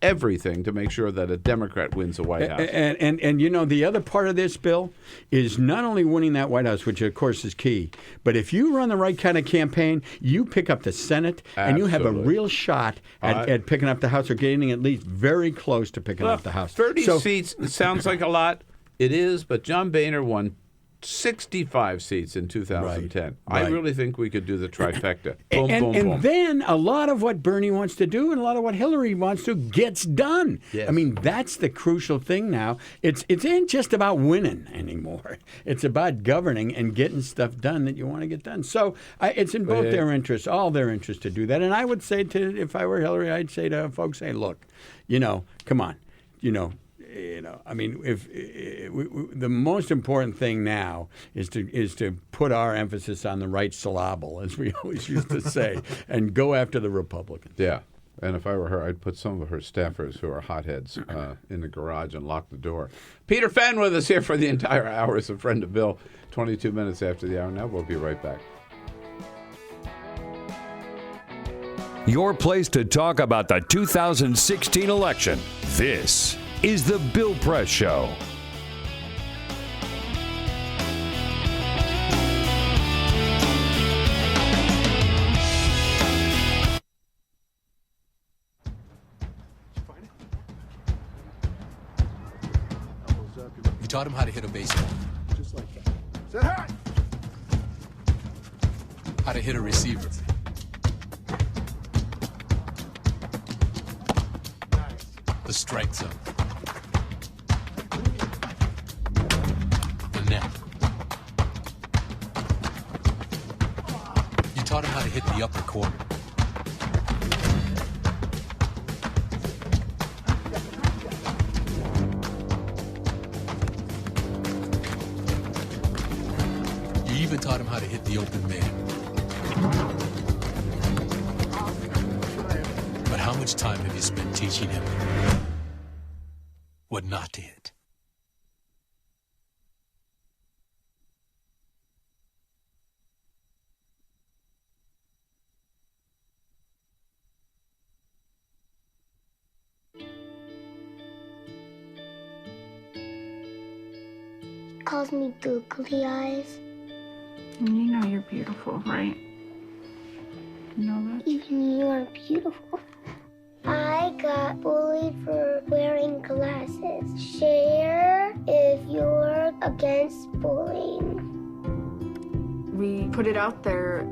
everything to make sure that a Democrat wins the White House. And the other part of this, Bill, is not only winning that White House, which of course is key, but if you run the right kind of campaign, you pick up the Senate, and you have a real shot at picking up the House, or getting at least very close to picking up the House. 30 seats sounds like a lot. It is, but John Boehner won 65 seats in 2010. I really think we could do the trifecta. Boom, boom, boom. And then a lot of what Bernie wants to do and a lot of what Hillary wants to gets done. Yes. I mean, that's the crucial thing now. It ain't just about winning anymore. It's about governing and getting stuff done that you want to get done. So it's in both their interests, all their interests to do that. And I would say if I were Hillary, I'd say to folks, hey, look, come on, if the most important thing now is to put our emphasis on the right syllable, as we always used to say, and go after the Republicans. Yeah, and if I were her, I'd put some of her staffers who are hotheads in the garage and lock the door. Peter Fenn with us here for the entire hour as a friend of Bill. 22 minutes after the hour now. We'll be right back. Your place to talk about the 2016 election. This is the Bill Press Show. You taught him how to hit a baseball. Just like that. Say hi! How to hit a receiver. The strike zone. The net. You taught him how to hit the upper corner. You even taught him how to hit the open man. But how much time have you spent teaching him what not to hit? Calls me googly eyes. You know you're beautiful, right? You know that? Even you are beautiful. I got bullied for wearing glasses. Share if you're against bullying. We put it out there,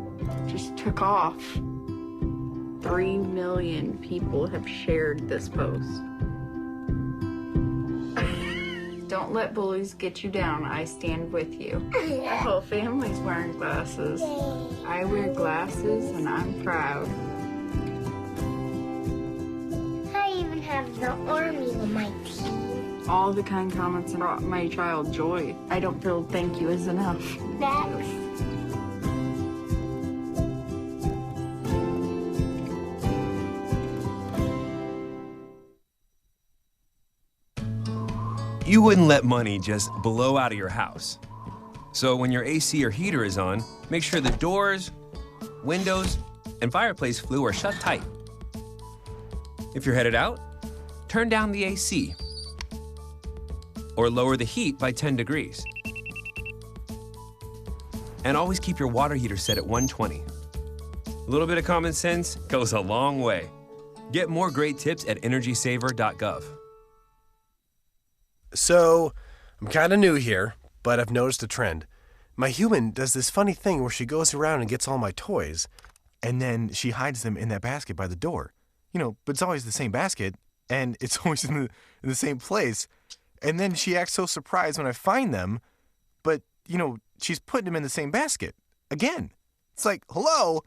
just took off. 3 million people have shared this post. Don't let bullies get you down. I stand with you. The whole family's wearing glasses. I wear glasses and I'm proud. I even have the army on my team. All the kind comments brought my child joy. I don't feel thank you is enough. Thanks. You wouldn't let money just blow out of your house. So when your AC or heater is on, make sure the doors, windows, and fireplace flue are shut tight. If you're headed out, turn down the AC or lower the heat by 10 degrees. And always keep your water heater set at 120. A little bit of common sense goes a long way. Get more great tips at energysaver.gov. So, I'm kind of new here, but I've noticed a trend. My human does this funny thing where she goes around and gets all my toys, and then she hides them in that basket by the door. You know, but it's always the same basket, and it's always in the same place. And then she acts so surprised when I find them, but, you know, she's putting them in the same basket. Again. It's like, hello?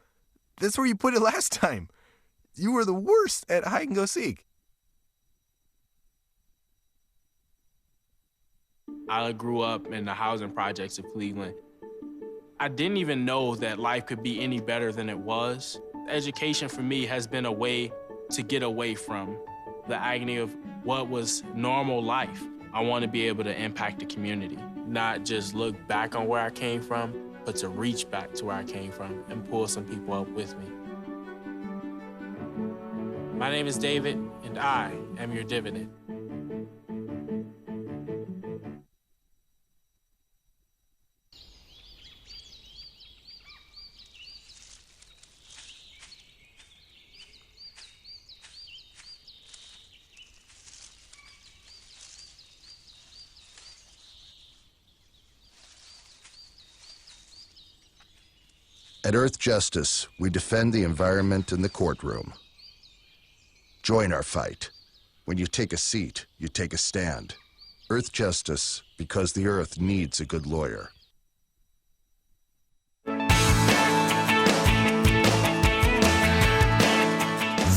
That's where you put it last time. You were the worst at hide and go seek. I grew up in the housing projects of Cleveland. I didn't even know that life could be any better than it was. Education for me has been a way to get away from the agony of what was normal life. I want to be able to impact the community, not just look back on where I came from, but to reach back to where I came from and pull some people up with me. My name is David, and I am your dividend. At Earth Justice, we defend the environment in the courtroom. Join our fight. When you take a seat, you take a stand. Earth Justice, because the Earth needs a good lawyer.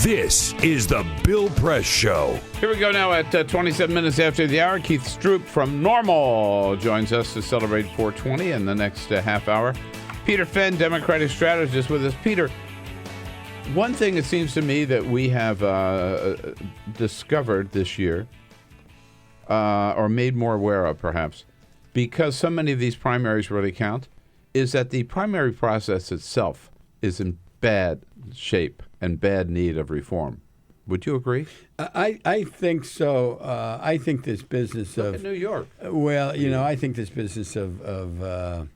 This is the Bill Press Show. Here we go now at 27 minutes after the hour. Keith Stroop from Normal joins us to celebrate 420 in the next half hour. Peter Fenn, Democratic strategist, with us. Peter, one thing it seems to me that we have discovered this year, or made more aware of perhaps, because so many of these primaries really count, is that the primary process itself is in bad shape and bad need of reform. Would you agree? I think so. I think this business Look at New York. Well, you know, I think this business of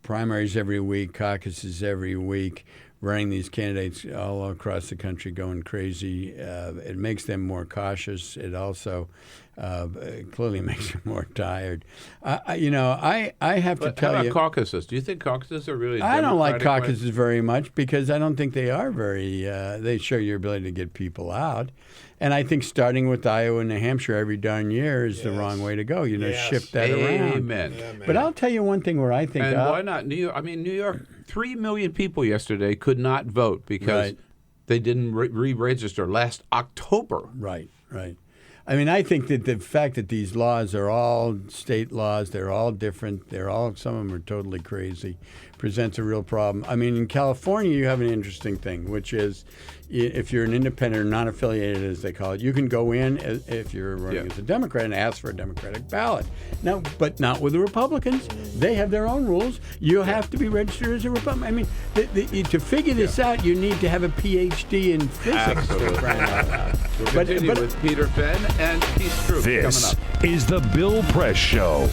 primaries every week, caucuses every week, running these candidates all across the country going crazy. It makes them more cautious. It also clearly makes them more tired. I have to tell you. How about caucuses? Do you think caucuses are really I don't like caucuses very much because I don't think they are very, they show your ability to get people out. And I think starting with Iowa and New Hampshire every darn year is the wrong way to go. Shift that around. Amen. But I'll tell you one thing where I think... And why not New York? I mean, New York, 3 million people yesterday could not vote because they didn't re-register last October. Right. I mean, I think that the fact that these laws are all state laws, they're all different, some of them are totally crazy, presents a real problem. I mean, in California, you have an interesting thing, which is if you're an independent or non-affiliated, as they call it, you can go in if you're running as a Democrat and ask for a Democratic ballot. Now, but not with the Republicans. They have their own rules. You have to be registered as a Republican. I mean, to figure this out, you need to have a PhD in physics. We'll continue with Peter Fenn and Keith Stroop This coming up. is the Bill Press Show.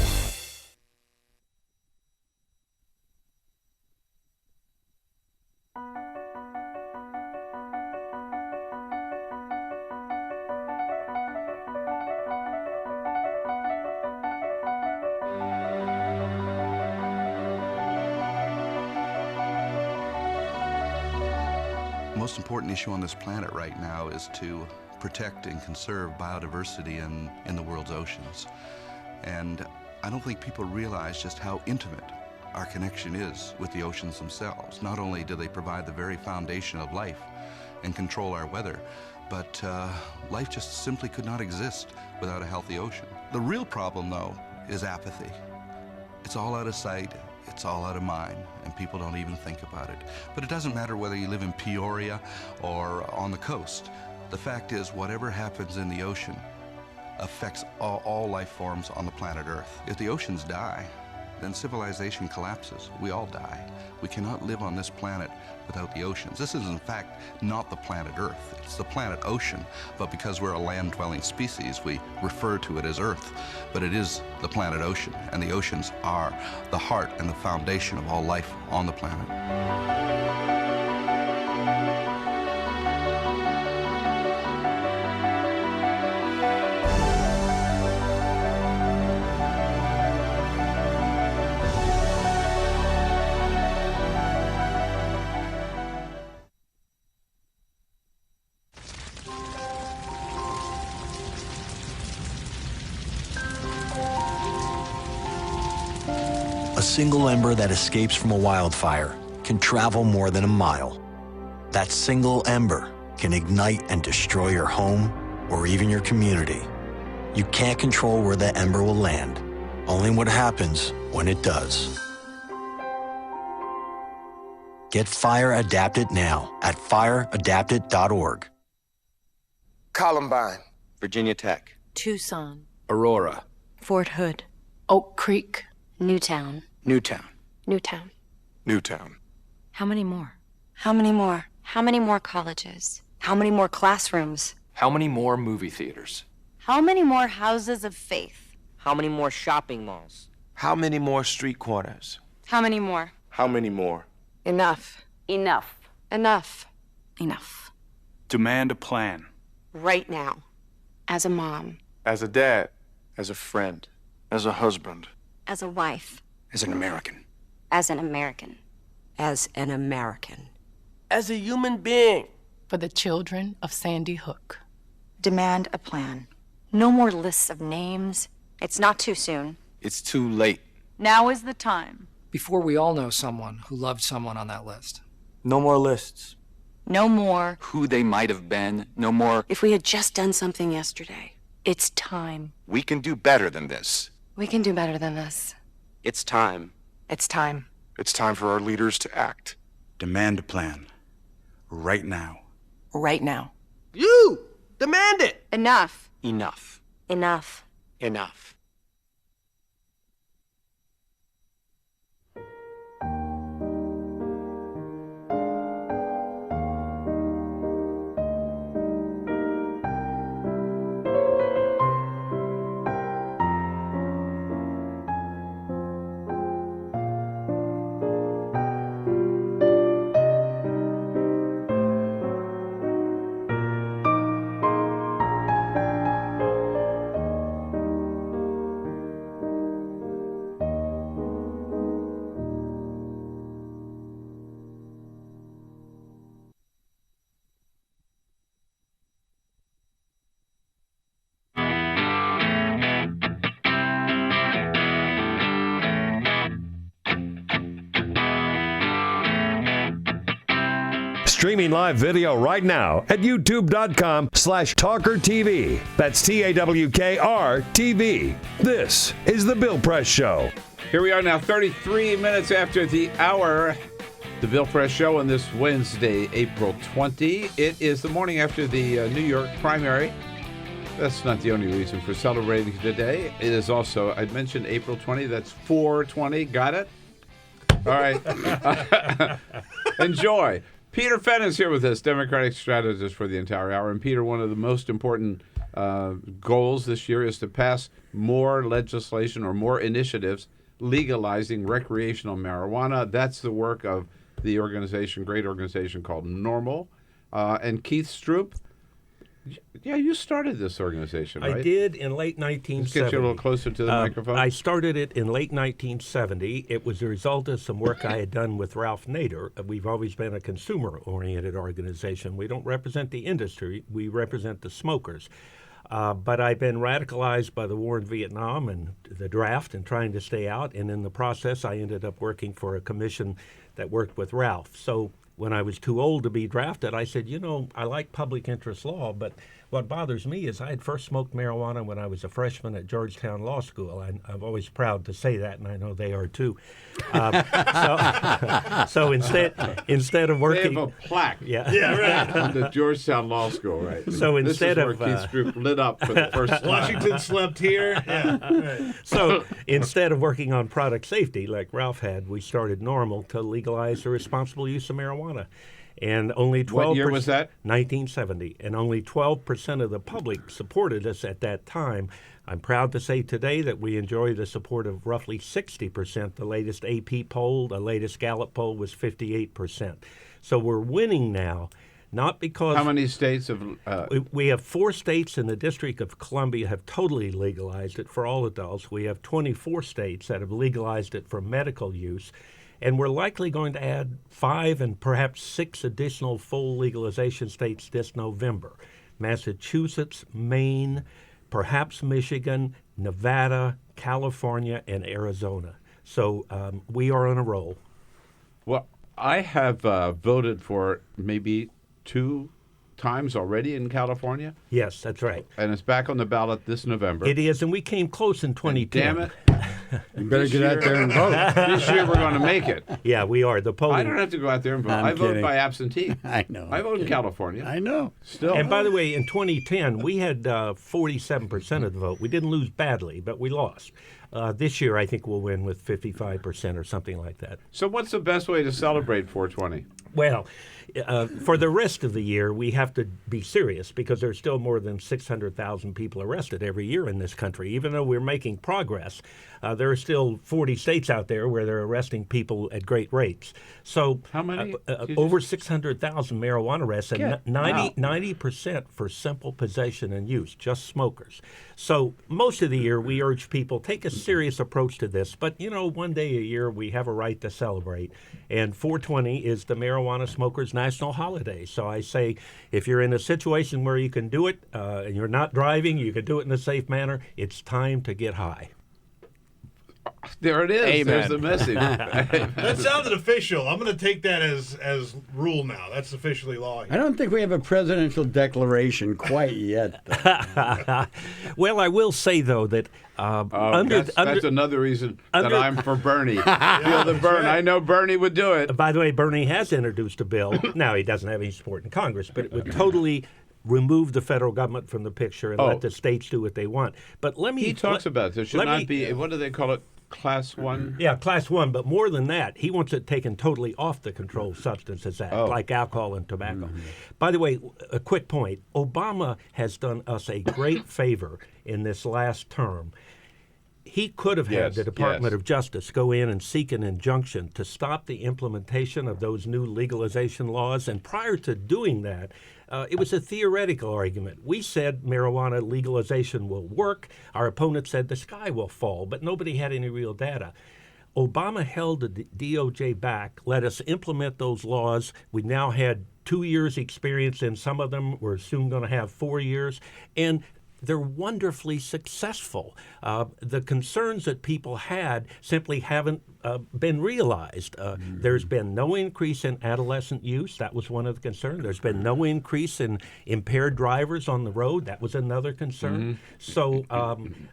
The most important issue on this planet right now is to protect and conserve biodiversity in the world's oceans. And I don't think people realize just how intimate our connection is with the oceans themselves. Not only do they provide the very foundation of life and control our weather, but life just simply could not exist without a healthy ocean. The real problem, though, is apathy. It's all out of sight, it's all out of mind, and people don't even think about it. But it doesn't matter whether you live in Peoria or on the coast. The fact is, whatever happens in the ocean affects all life forms on the planet Earth. If the oceans die, then civilization collapses. We all die. We cannot live on this planet without the oceans. This is, in fact, not the planet Earth. It's the planet ocean, but because we're a land-dwelling species, we refer to it as Earth. But it is the planet ocean, and the oceans are the heart and the foundation of all life on the planet. A single ember that escapes from a wildfire can travel more than a mile. That single ember can ignite and destroy your home or even your community. You can't control where that ember will land, only what happens when it does. Get Fire Adapted now at fireadapted.org. Columbine. Virginia Tech. Tucson. Aurora. Fort Hood. Oak Creek. Newtown. Newtown. Newtown. Newtown. How many more? How many more? How many more colleges? How many more classrooms? How many more movie theaters? How many more houses of faith? How many more shopping malls? How many more street corners? How many more? How many more? Enough. Enough. Enough. Enough. Demand a plan. Right now. As a mom. As a dad. As a friend. As a husband. As a wife. As an American. As an American. As an American. As a human being. For the children of Sandy Hook. Demand a plan. No more lists of names. It's not too soon. It's too late. Now is the time. Before we all know someone who loved someone on that list. No more lists. No more. Who they might have been. No more. If we had just done something yesterday. It's time. We can do better than this. We can do better than this. It's time. It's time. It's time for our leaders to act. Demand a plan. Right now. Right now. You! Demand it! Enough. Enough. Enough. Enough. Streaming live video right now at youtube.com/TawkrTV. That's TAWKR-TV. This is The Bill Press Show. Here we are now, 33 minutes after the hour. The Bill Press Show on this Wednesday, April 20. It is the morning after the New York primary. That's not the only reason for celebrating today. It is also, I mentioned April 20. That's 420. Got it? All right. Enjoy. Peter Fenn is here with us, Democratic strategist for the entire hour. And Peter, one of the most important goals this year is to pass more legislation or more initiatives legalizing recreational marijuana. That's the work of the organization, great organization called NORML. And Keith Stroop, yeah, you started this organization, right? I did in late 1970. Let's get you a little closer to the microphone. I started it in late 1970. It was a result of some work I had done with Ralph Nader. We've always been a consumer-oriented organization. We don't represent the industry. We represent the smokers. But I've been radicalized by the war in Vietnam and the draft and trying to stay out. And in the process, I ended up working for a commission that worked with Ralph. So when I was too old to be drafted, I said, I like public interest law, but what bothers me is I had first smoked marijuana when I was a freshman at Georgetown Law School. I'm always proud to say that, and I know they are too. So instead of working, they have a plaque. Yeah, right. On the Georgetown Law School, right? So instead this is where Keith's group lit up for the first time. Washington slept here. Yeah. Right. So instead of working on product safety like Ralph had, we started NORML to legalize the responsible use of marijuana. And only 12%. What year was that? 1970. And only 12% of the public supported us at that time. I'm proud to say today that we enjoy the support of roughly 60%. The latest AP poll, the latest Gallup poll was 58%. So we're winning now, not because... How many states have... We have 4 states in the District of Columbia have totally legalized it for all adults. We have 24 states that have legalized it for medical use. And we're likely going to add 5 and perhaps 6 additional full legalization states this November. Massachusetts, Maine, perhaps Michigan, Nevada, California, and Arizona. So we are on a roll. Well, I have voted for maybe 2 times already in California. Yes, that's right. And it's back on the ballot this November. It is, and we came close in 2010. And damn it. You better get out there and vote. This year we're going to make it. Yeah, we are. The polling. I don't have to go out there and vote. I vote by absentee. I know. I vote in California. I know. Still. And by the way, in 2010, we had 47% of the vote. We didn't lose badly, but we lost. This year, I think we'll win with 55% or something like that. So what's the best way to celebrate 420? Well, for the rest of the year, we have to be serious because there's still more than 600,000 people arrested every year in this country. Even though we're making progress, there are still 40 states out there where they're arresting people at great rates. So how many? Over 600,000 marijuana arrests, and 90% for simple possession and use, just smokers. So most of the year, we urge people, take a serious approach to this. But, one day a year, we have a right to celebrate. And 420 is the marijuana smokers' national holiday. So I say, if you're in a situation where you can do it, and you're not driving, you can do it in a safe manner, it's time to get high. There it is. Amen. There's the message. That sounded official. I'm going to take that as rule now. That's officially law here. I don't think we have a presidential declaration quite yet. Well, I will say, though, that that's another reason that I'm for Bernie. Feel the burn. Right. I know Bernie would do it. By the way, Bernie has introduced a bill. Now, he doesn't have any support in Congress, but it would totally remove the federal government from the picture and let the states do what they want. But he talks about there should not be, what do they call it, Class 1? Yeah, Class 1, but more than that, he wants it taken totally off the Controlled Substances Act, like alcohol and tobacco. Mm-hmm. By the way, a quick point, Obama has done us a great favor in this last term. He could have had the Department of Justice go in and seek an injunction to stop the implementation of those new legalization laws, and prior to doing that, it was a theoretical argument. We said marijuana legalization will work. Our opponent said the sky will fall, but nobody had any real data. Obama held the DOJ back, let us implement those laws. We've now had 2 years experience in some of them. We're soon going to have 4 years. And they're wonderfully successful. The concerns that people had simply haven't been realized. There's been no increase in adolescent use. That was one of the concerns. There's been no increase in impaired drivers on the road. That was another concern. So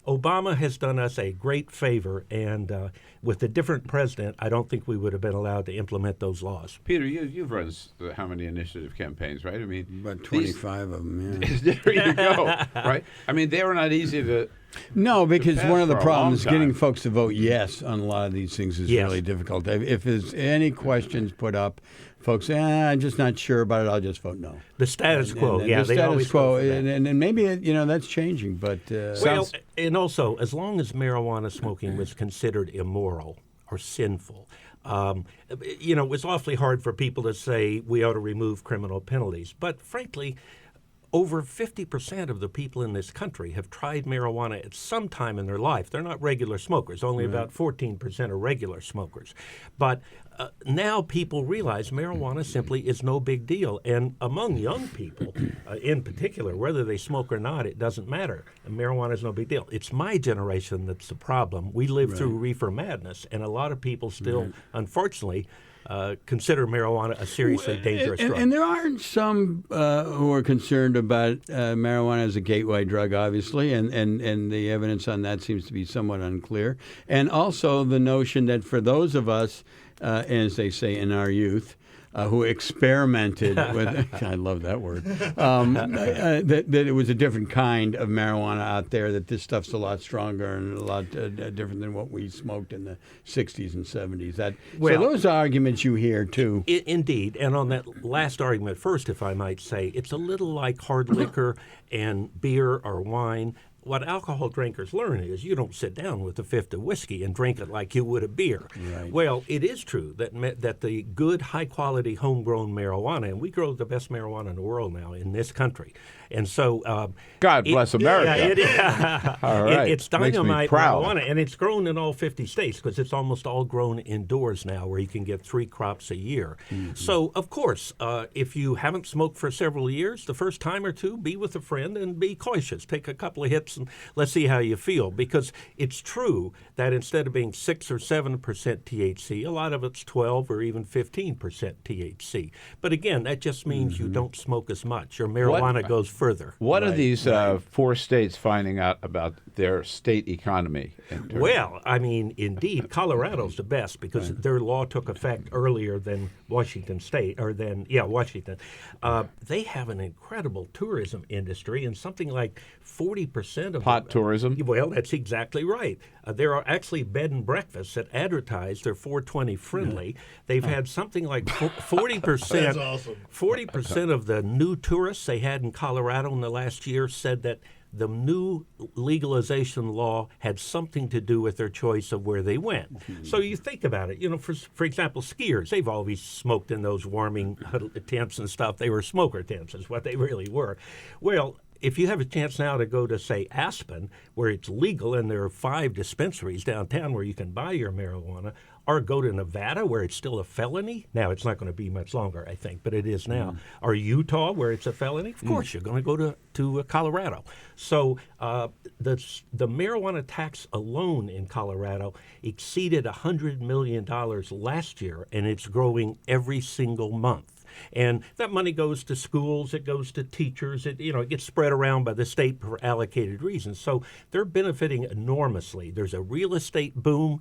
Obama has done us a great favor, and with a different president, I don't think we would have been allowed to implement those laws. Peter, you've run how many initiative campaigns, right? I mean, about 25 of them, yeah. There you go, right? I mean, they were not easy to... No, because one of the problems getting folks to vote yes on a lot of these things is really difficult. If there's any questions put up, folks say, I'm just not sure about it, I'll just vote no. The status quo, the status quo, and maybe that's changing, but... and also, as long as marijuana smoking was considered immoral or sinful, it was awfully hard for people to say we ought to remove criminal penalties. But frankly, over 50% of the people in this country have tried marijuana at some time in their life. They're not regular smokers. Only about 14% are regular smokers. But now people realize marijuana simply is no big deal. And among young people, in particular, whether they smoke or not, it doesn't matter. Marijuana is no big deal. It's my generation that's the problem. We lived through reefer madness, and a lot of people still, unfortunately, consider marijuana a seriously dangerous drug. And there aren't some who are concerned about marijuana as a gateway drug, obviously, and the evidence on that seems to be somewhat unclear. And also the notion that for those of us, as they say in our youth, who experimented with, I love that word, that it was a different kind of marijuana out there, that this stuff's a lot stronger and a lot different than what we smoked in the 60s and 70s. So those are arguments you hear, too. Indeed. And on that last argument first, if I might say, it's a little like hard liquor and beer or wine. What alcohol drinkers learn is you don't sit down with a fifth of whiskey and drink it like you would a beer. Right. Well, it is true that the good, high-quality, homegrown marijuana, and we grow the best marijuana in the world now in this country. And so, God bless America. All right. It's Makes me dynamite proud. marijuana, and it's grown in all 50 states because it's almost all grown indoors now, where you can get 3 crops a year. Mm-hmm. So, of course, if you haven't smoked for several years, the first time or two, be with a friend and be cautious. Take a couple of hits and let's see how you feel. Because it's true that instead of being 6 or 7% THC, a lot of it's 12 or even 15% THC. But again, that just means you don't smoke as much. Your marijuana goes further. What are these 4 states finding out about their state economy? Well, I mean, indeed, Colorado's the best because their law took effect earlier than Washington State, or than, Washington. They have an incredible tourism industry, and something like 40% of pot tourism? Well, that's exactly right. There are actually bed and breakfasts that advertise they're 420 friendly. They've had something like 40%. That's awesome. 40% of the new tourists they had in Colorado in the last year said that the new legalization law had something to do with their choice of where they went. So you think about it. For example, skiers, they've always smoked in those warming tents and stuff. They were smoker tents is what they really were. Well, if you have a chance now to go to, say, Aspen, where it's legal and there are 5 dispensaries downtown where you can buy your marijuana, or go to Nevada, where it's still a felony. Now, it's not going to be much longer, I think, but it is now. Or Utah, where it's a felony. Of course, you're going to go to Colorado. So the marijuana tax alone in Colorado exceeded $100 million last year, and it's growing every single month. And that money goes to schools, it goes to teachers, it gets spread around by the state for allocated reasons. So they're benefiting enormously. There's a real estate boom.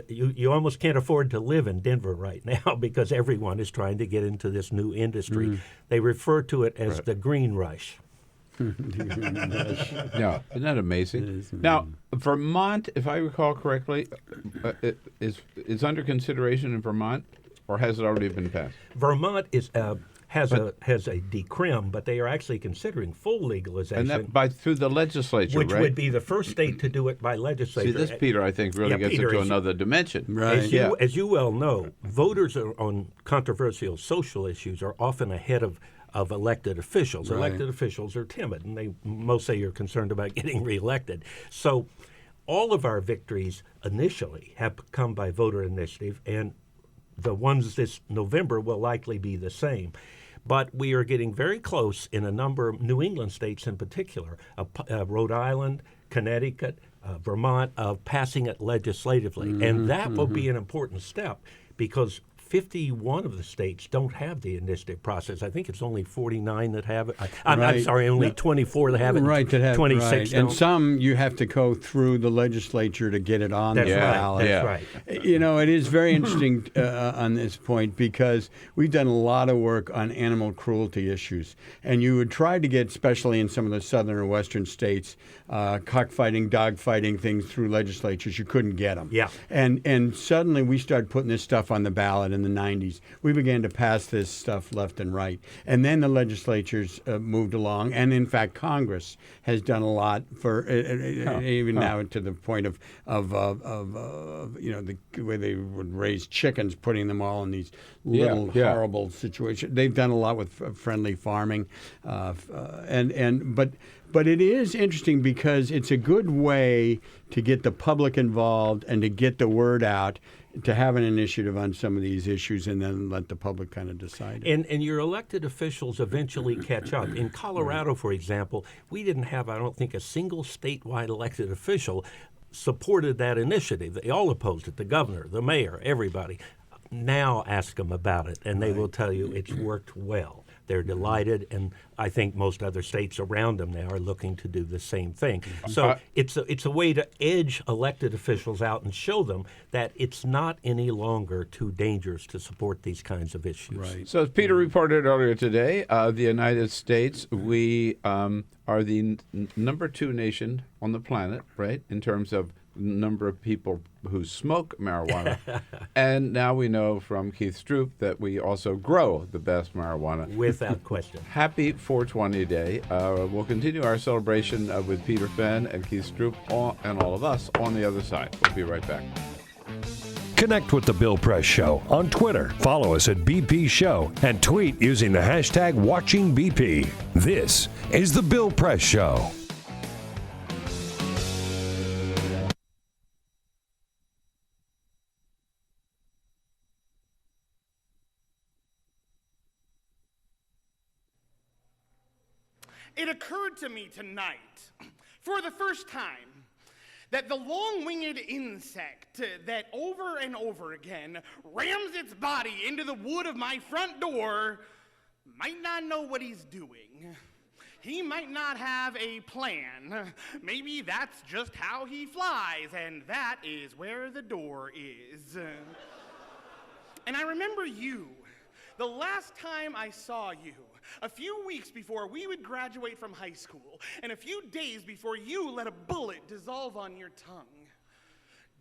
You almost can't afford to live in Denver right now because everyone is trying to get into this new industry. They refer to it as the green rush. Yeah, isn't that amazing? Now, Vermont, if I recall correctly, is under consideration in Vermont, or has it already been passed? Vermont has a decrim, but they are actually considering full legalization. And that through the legislature, which right? would be the first state to do it by legislature. See, this, Peter, I think really gets Peter, into another dimension. Right. As you well know, voters on controversial social issues are often ahead of elected officials. Right. Elected officials are timid, and they most say you're concerned about getting reelected. So all of our victories initially have come by voter initiative, and the ones this November will likely be the same. But we are getting very close in a number of New England states in particular, Rhode Island, Connecticut, Vermont, of passing it legislatively. And that will be an important step because 51 of the states don't have the initiative process. I think it's only 49 that have it. I'm sorry, only 24 that have it. Right, that have 26 right. don't. And some you have to go through the legislature to get it on the ballot. That's right. It is very interesting on this point because we've done a lot of work on animal cruelty issues. And you would try to get, especially in some of the southern or western states, cockfighting, dogfighting things through legislatures. You couldn't get them. Yeah. And suddenly we started putting this stuff on the ballot in the 90s. We began to pass this stuff left and right. And then the legislatures moved along. And in fact, Congress has done a lot for even now to the point of the way they would raise chickens, putting them all in these little horrible situations. They've done a lot with friendly farming. But it is interesting because it's a good way to get the public involved and to get the word out, to have an initiative on some of these issues and then let the public kind of decide. And your elected officials eventually catch up. In Colorado, for example, we didn't have, I don't think, a single statewide elected official supported that initiative. They all opposed it, the governor, the mayor, everybody. now ask them about it, and they will tell you it's worked well. They're delighted, and I think most other states around them now are looking to do the same thing. So it's a way to edge elected officials out and show them that it's not any longer too dangerous to support these kinds of issues. Right. So as Peter reported earlier today, the United States, we are the number 2 nation on the planet, right, in terms of number of people who smoke marijuana. And now we know from Keith Stroop that we also grow the best marijuana. Without question. Happy 420 Day. We'll continue our celebration with Peter Fenn and Keith Stroop and all of us on the other side. We'll be right back. Connect with The Bill Press Show on Twitter. Follow us at BP Show and tweet using the hashtag WatchingBP. This is The Bill Press Show. It occurred to me tonight, for the first time, that the long-winged insect that over and over again rams its body into the wood of my front door might not know what he's doing. He might not have a plan. Maybe that's just how he flies, and that is where the door is. And I remember you. The last time I saw you, a few weeks before we would graduate from high school, and a few days before you let a bullet dissolve on your tongue,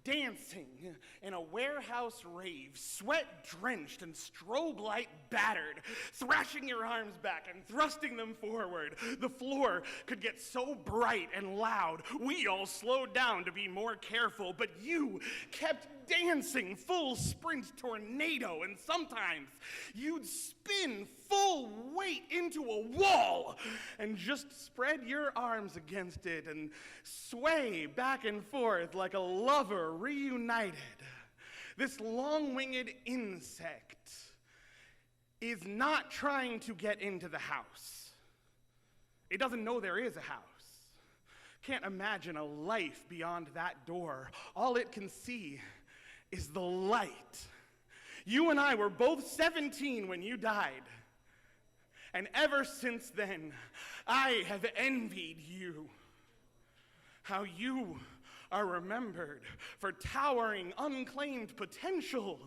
dancing in a warehouse rave, sweat-drenched and strobe light battered, thrashing your arms back and thrusting them forward. The floor could get so bright and loud, we all slowed down to be more careful, but you kept dancing full sprint tornado, and sometimes you'd spin full weight into a wall and just spread your arms against it and sway back and forth like a lover reunited. This long-winged insect is not trying to get into the house. It doesn't know there is a house. Can't imagine a life beyond that door. All it can see is the light. You and I were both 17 when you died. And ever since then, I have envied you. How you are remembered for towering, unclaimed potential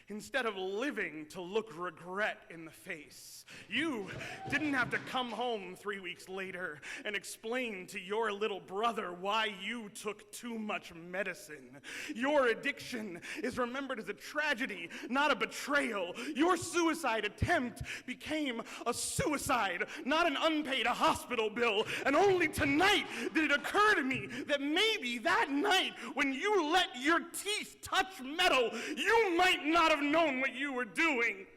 instead of living to look regret in the face. You didn't have to come home 3 weeks later and explain to your little brother why you took too much medicine. Your addiction is remembered as a tragedy, not a betrayal. Your suicide attempt became a suicide, not an unpaid hospital bill. And only tonight did it occur to me that maybe that night when you let your teeth touch metal, you might not have known what you were doing.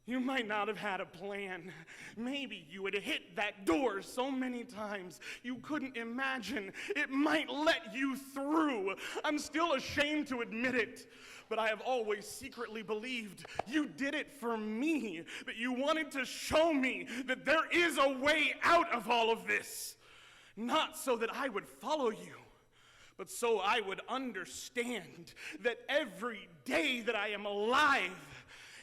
You might not have had a plan. Maybe you had hit that door so many times you couldn't imagine it might let you through. I'm still ashamed to admit it, but I have always secretly believed you did it for me, that you wanted to show me that there is a way out of all of this. Not so that I would follow you, but so I would understand that every day that I am alive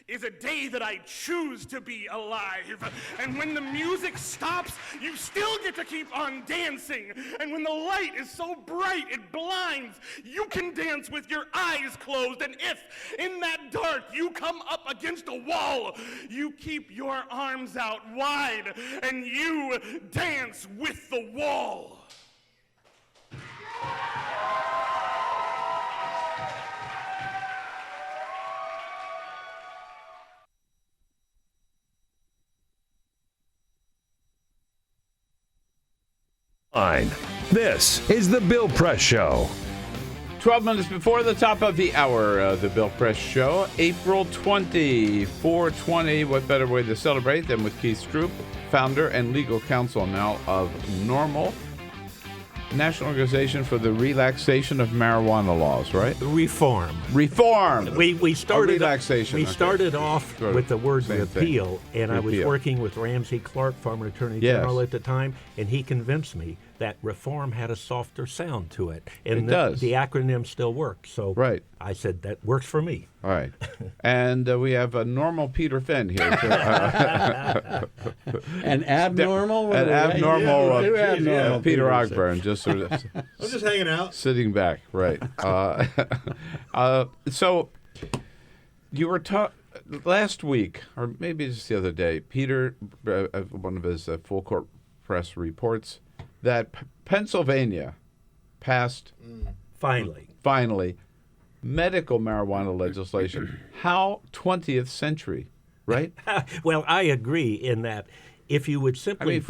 is a day that I choose to be alive. And when the music stops, you still get to keep on dancing. And when the light is so bright it blinds, you can dance with your eyes closed. And if in that dark you come up against a wall, you keep your arms out wide and you dance with the wall. This is The Bill Press Show. 12 minutes before the top of the hour, the Bill Press Show, April 20, 420. What better way to celebrate than with Keith Stroop, founder and legal counsel now of Normal, National Organization for the Relaxation of Marijuana Laws, right? Reform. We started relaxation. We started off with the word repeal, and I was Repeal. working with Ramsey Clark, former Attorney General at the time, and he convinced me that reform had a softer sound to it. And It does. The acronym still works. So Right. I said that works for me. All right. And we have a normal Peter Fenn here. An abnormal? An abnormal, Two abnormal Peter Peters. Ogburn, just sort of I'm just hanging out. sitting back. Right. So you were last week, or maybe just the other day, Peter, one of his full court press reports, that Pennsylvania passed finally medical marijuana legislation. How 20th century, right? Well, I agree in that if you would simply... if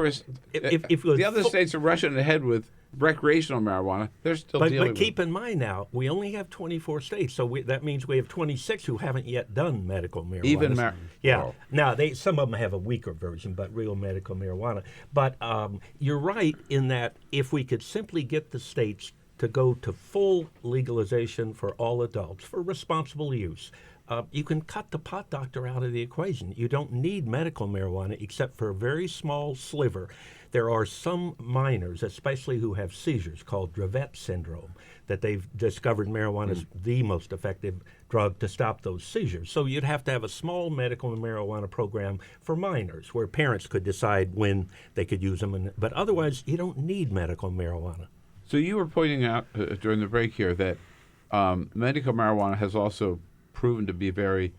the other states are rushing ahead with recreational marijuana, they're still dealing But keep in mind now, we only have 24 states, so that means we have 26 who haven't yet done medical marijuana. Even Yeah. Oh. Now, some of them have a weaker version, but real medical marijuana. But you're right in that if we could simply get the states to go to full legalization for all adults for responsible use, you can cut the pot doctor out of the equation. You don't need medical marijuana except for a very small sliver. There are some minors, especially who have seizures, called Dravet syndrome, that they've discovered marijuana is the most effective drug to stop those seizures. So you'd have to have a small medical marijuana program for minors where parents could decide when they could use them. But otherwise, you don't need medical marijuana. So you were pointing out during the break here that medical marijuana has also proven to be very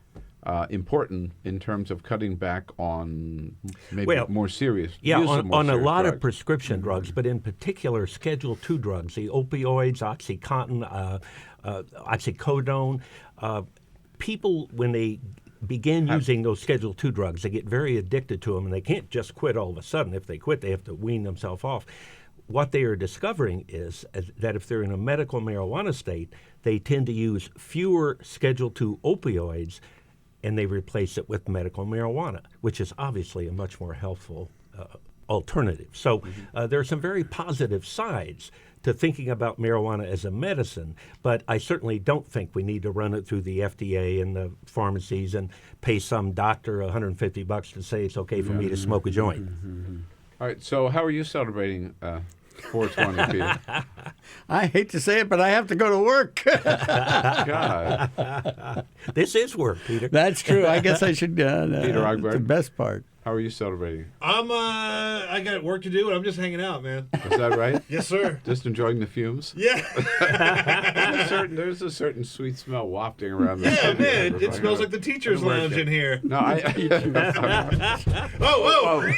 important in terms of cutting back on maybe more serious Yeah, use of more on a serious lot drugs. of prescription drugs, but in particular Schedule II drugs, the opioids, OxyContin, oxycodone. People, when they begin using those Schedule II drugs, they get very addicted to them, and they can't just quit all of a sudden. If they quit, they have to wean themselves off. What they are discovering is that if they're in a medical marijuana state, they tend to use fewer Schedule II opioids, and they replace it with medical marijuana, which is obviously a much more helpful alternative. So there are some very positive sides to thinking about marijuana as a medicine, but I certainly don't think we need to run it through the FDA and the pharmacies and pay some doctor $150 to say it's okay for me to smoke a joint. All right, so how are you celebrating 420, Peter? I hate to say it, but I have to go to work. God. This is work, Peter. That's true. I guess I should. Peter Ogburn. The best part. How are you celebrating? I got work to do, and I'm just hanging out, man. Is that right? Yes, sir. Just enjoying the fumes? Yeah. There's a certain sweet smell wafting around the Yeah, man. It smells like the teacher's lounge in here. No, whoa.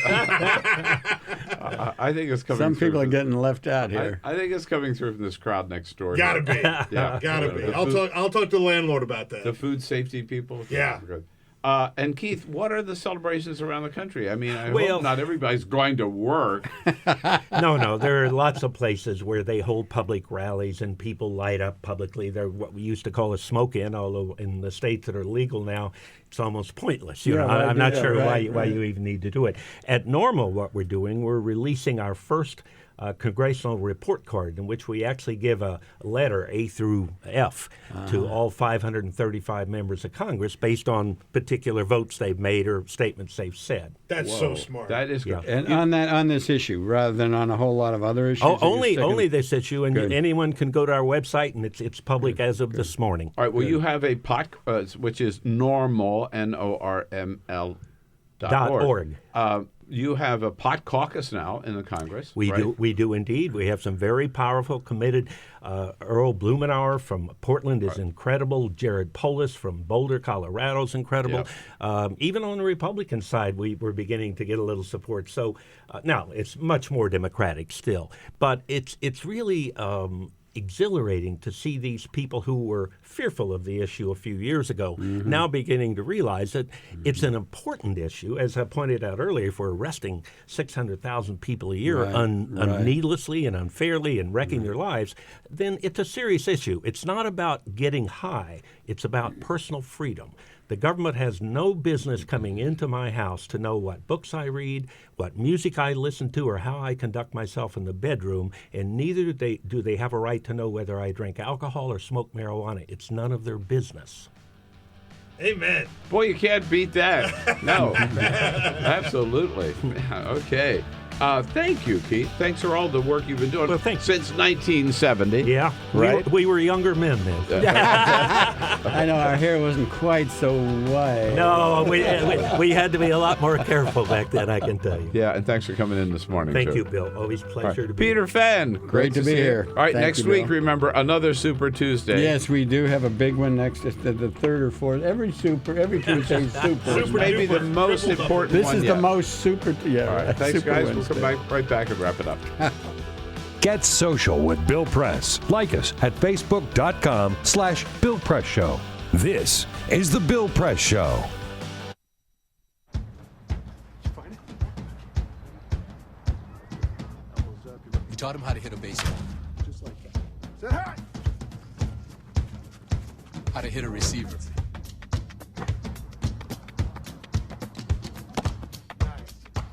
I think it's coming Some through. people are getting left out here. I think it's coming through from this crowd next door. Gotta be. Yeah. Gotta be. I'll talk to the landlord about that. The food safety people? Yeah. Good. And Keith, what are the celebrations around the country? I mean, I Well- hope not everybody's going to work. No, there are lots of places where they hold public rallies and people light up publicly. They're what we used to call a smoke-in, although in the states that are legal now, it's almost pointless. You know, I'm not sure why you even need to do it. At Normal, what we're doing, we're releasing our first congressional report card in which we actually give a letter, A through F, to all 535 members of Congress based on particular votes they've made or statements they've said. That's so smart. That is good. And on this issue, rather than on a whole lot of other issues. Oh, only this issue, and Good. anyone can go to our website, and it's public as of this morning. All right. Well, you have a pot, which is normal, NORML. .org. You have a pot caucus now in the Congress. We do indeed. We have some very powerful, committed. Earl Blumenauer from Portland is incredible. Jared Polis from Boulder, Colorado is incredible. Even on the Republican side, we're beginning to get a little support. So now it's much more democratic still, but it's really exhilarating to see these people who were fearful of the issue a few years ago now beginning to realize that it's an important issue. As I pointed out earlier, if we're arresting 600,000 people a year needlessly and unfairly and wrecking their lives, then it's a serious issue. It's not about getting high. It's about personal freedom. The government has no business coming into my house to know what books I read, what music I listen to, or how I conduct myself in the bedroom, and neither do they have a right to know whether I drink alcohol or smoke marijuana. It's none of their business. Amen. Boy, you can't beat that. No. Absolutely. Okay. Thank you, Keith. Thanks for all the work you've been doing since 1970. Yeah, right? we were younger men then. I know our hair wasn't quite so white. No, we had to be a lot more careful back then, I can tell you. Yeah, and thanks for coming in this morning. Thank too. you, Bill. Always a pleasure to be Peter Fenn, Great to be here. All right, Thank next you, week, Bill. remember, another Super Tuesday. Yes, we do have a big one next. It's the third or fourth. Every Tuesday is super. Which may be the most important This one is yet. the most super. Yeah. All right, thanks, Super guys. Wednesday. We'll come right back and wrap it up. Get social with Bill Press. Like us at facebook.com/Bill Press Show. This is the Bill Press Show. We taught him how to hit a baseball. Just like that. Say hi. How to hit a receiver.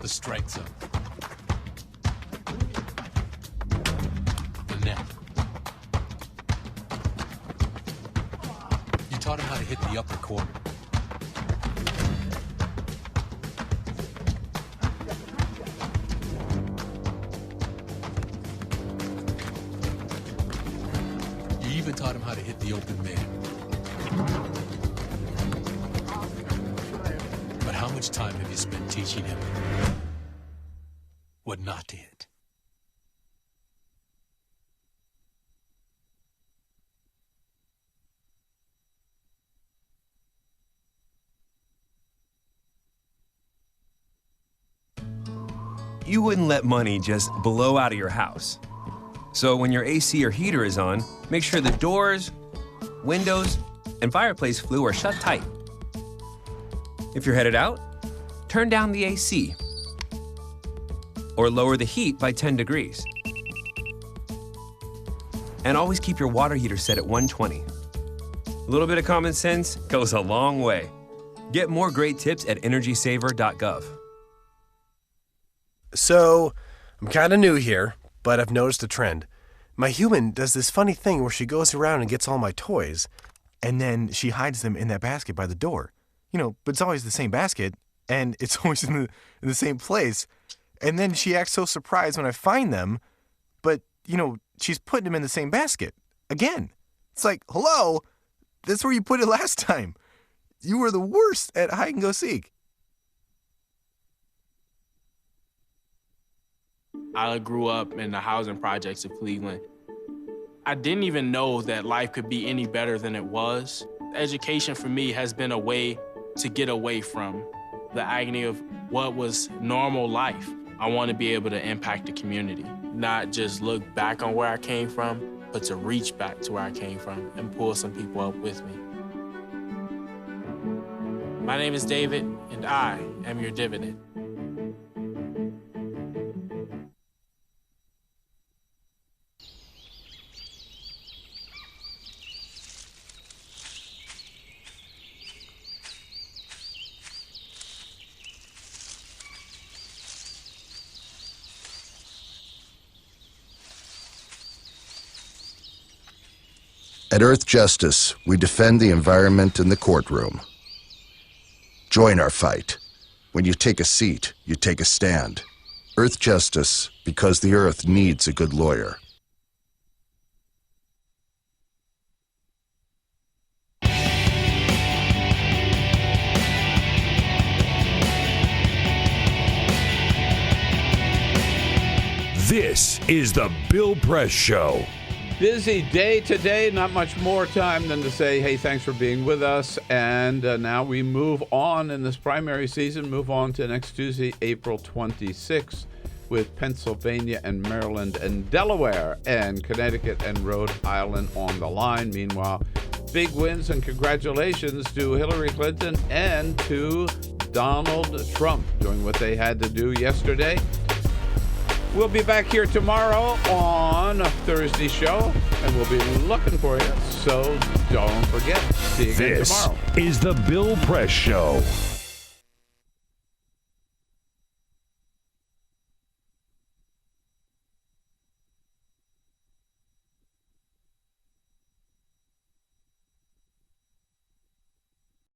The strike zone. The net. You taught him how to hit the upper corner. You even taught him how to hit the open man. But how much time have you spent teaching him what not to hit? You wouldn't let money just blow out of your house. So when your AC or heater is on, make sure the doors, windows, and fireplace flue are shut tight. If you're headed out, turn down the AC or lower the heat by 10 degrees. And always keep your water heater set at 120. A little bit of common sense goes a long way. Get more great tips at energysaver.gov. So, I'm kind of new here, but I've noticed a trend. My human does this funny thing where she goes around and gets all my toys, and then she hides them in that basket by the door. But it's always the same basket, and it's always in the same place. And then she acts so surprised when I find them, but, she's putting them in the same basket. Again. It's like, hello? That's where you put it last time. You were the worst at hide and go seek. I grew up in the housing projects of Cleveland. I didn't even know that life could be any better than it was. Education for me has been a way to get away from the agony of what was normal life. I want to be able to impact the community, not just look back on where I came from, but to reach back to where I came from and pull some people up with me. My name is David, and I am your dividend. At Earth Justice, we defend the environment in the courtroom. Join our fight. When you take a seat, you take a stand. Earth Justice, because the Earth needs a good lawyer. This is the Bill Press Show. Busy day today, not much more time than to say, hey, thanks for being with us. And now we move on in this primary season, move on to next Tuesday, April 26th, with Pennsylvania and Maryland and Delaware and Connecticut and Rhode Island on the line. Meanwhile, big wins and congratulations to Hillary Clinton and to Donald Trump doing what they had to do yesterday. We'll be back here tomorrow on a Thursday show, and we'll be looking for you. So don't forget. See you again tomorrow. This is the Bill Press Show.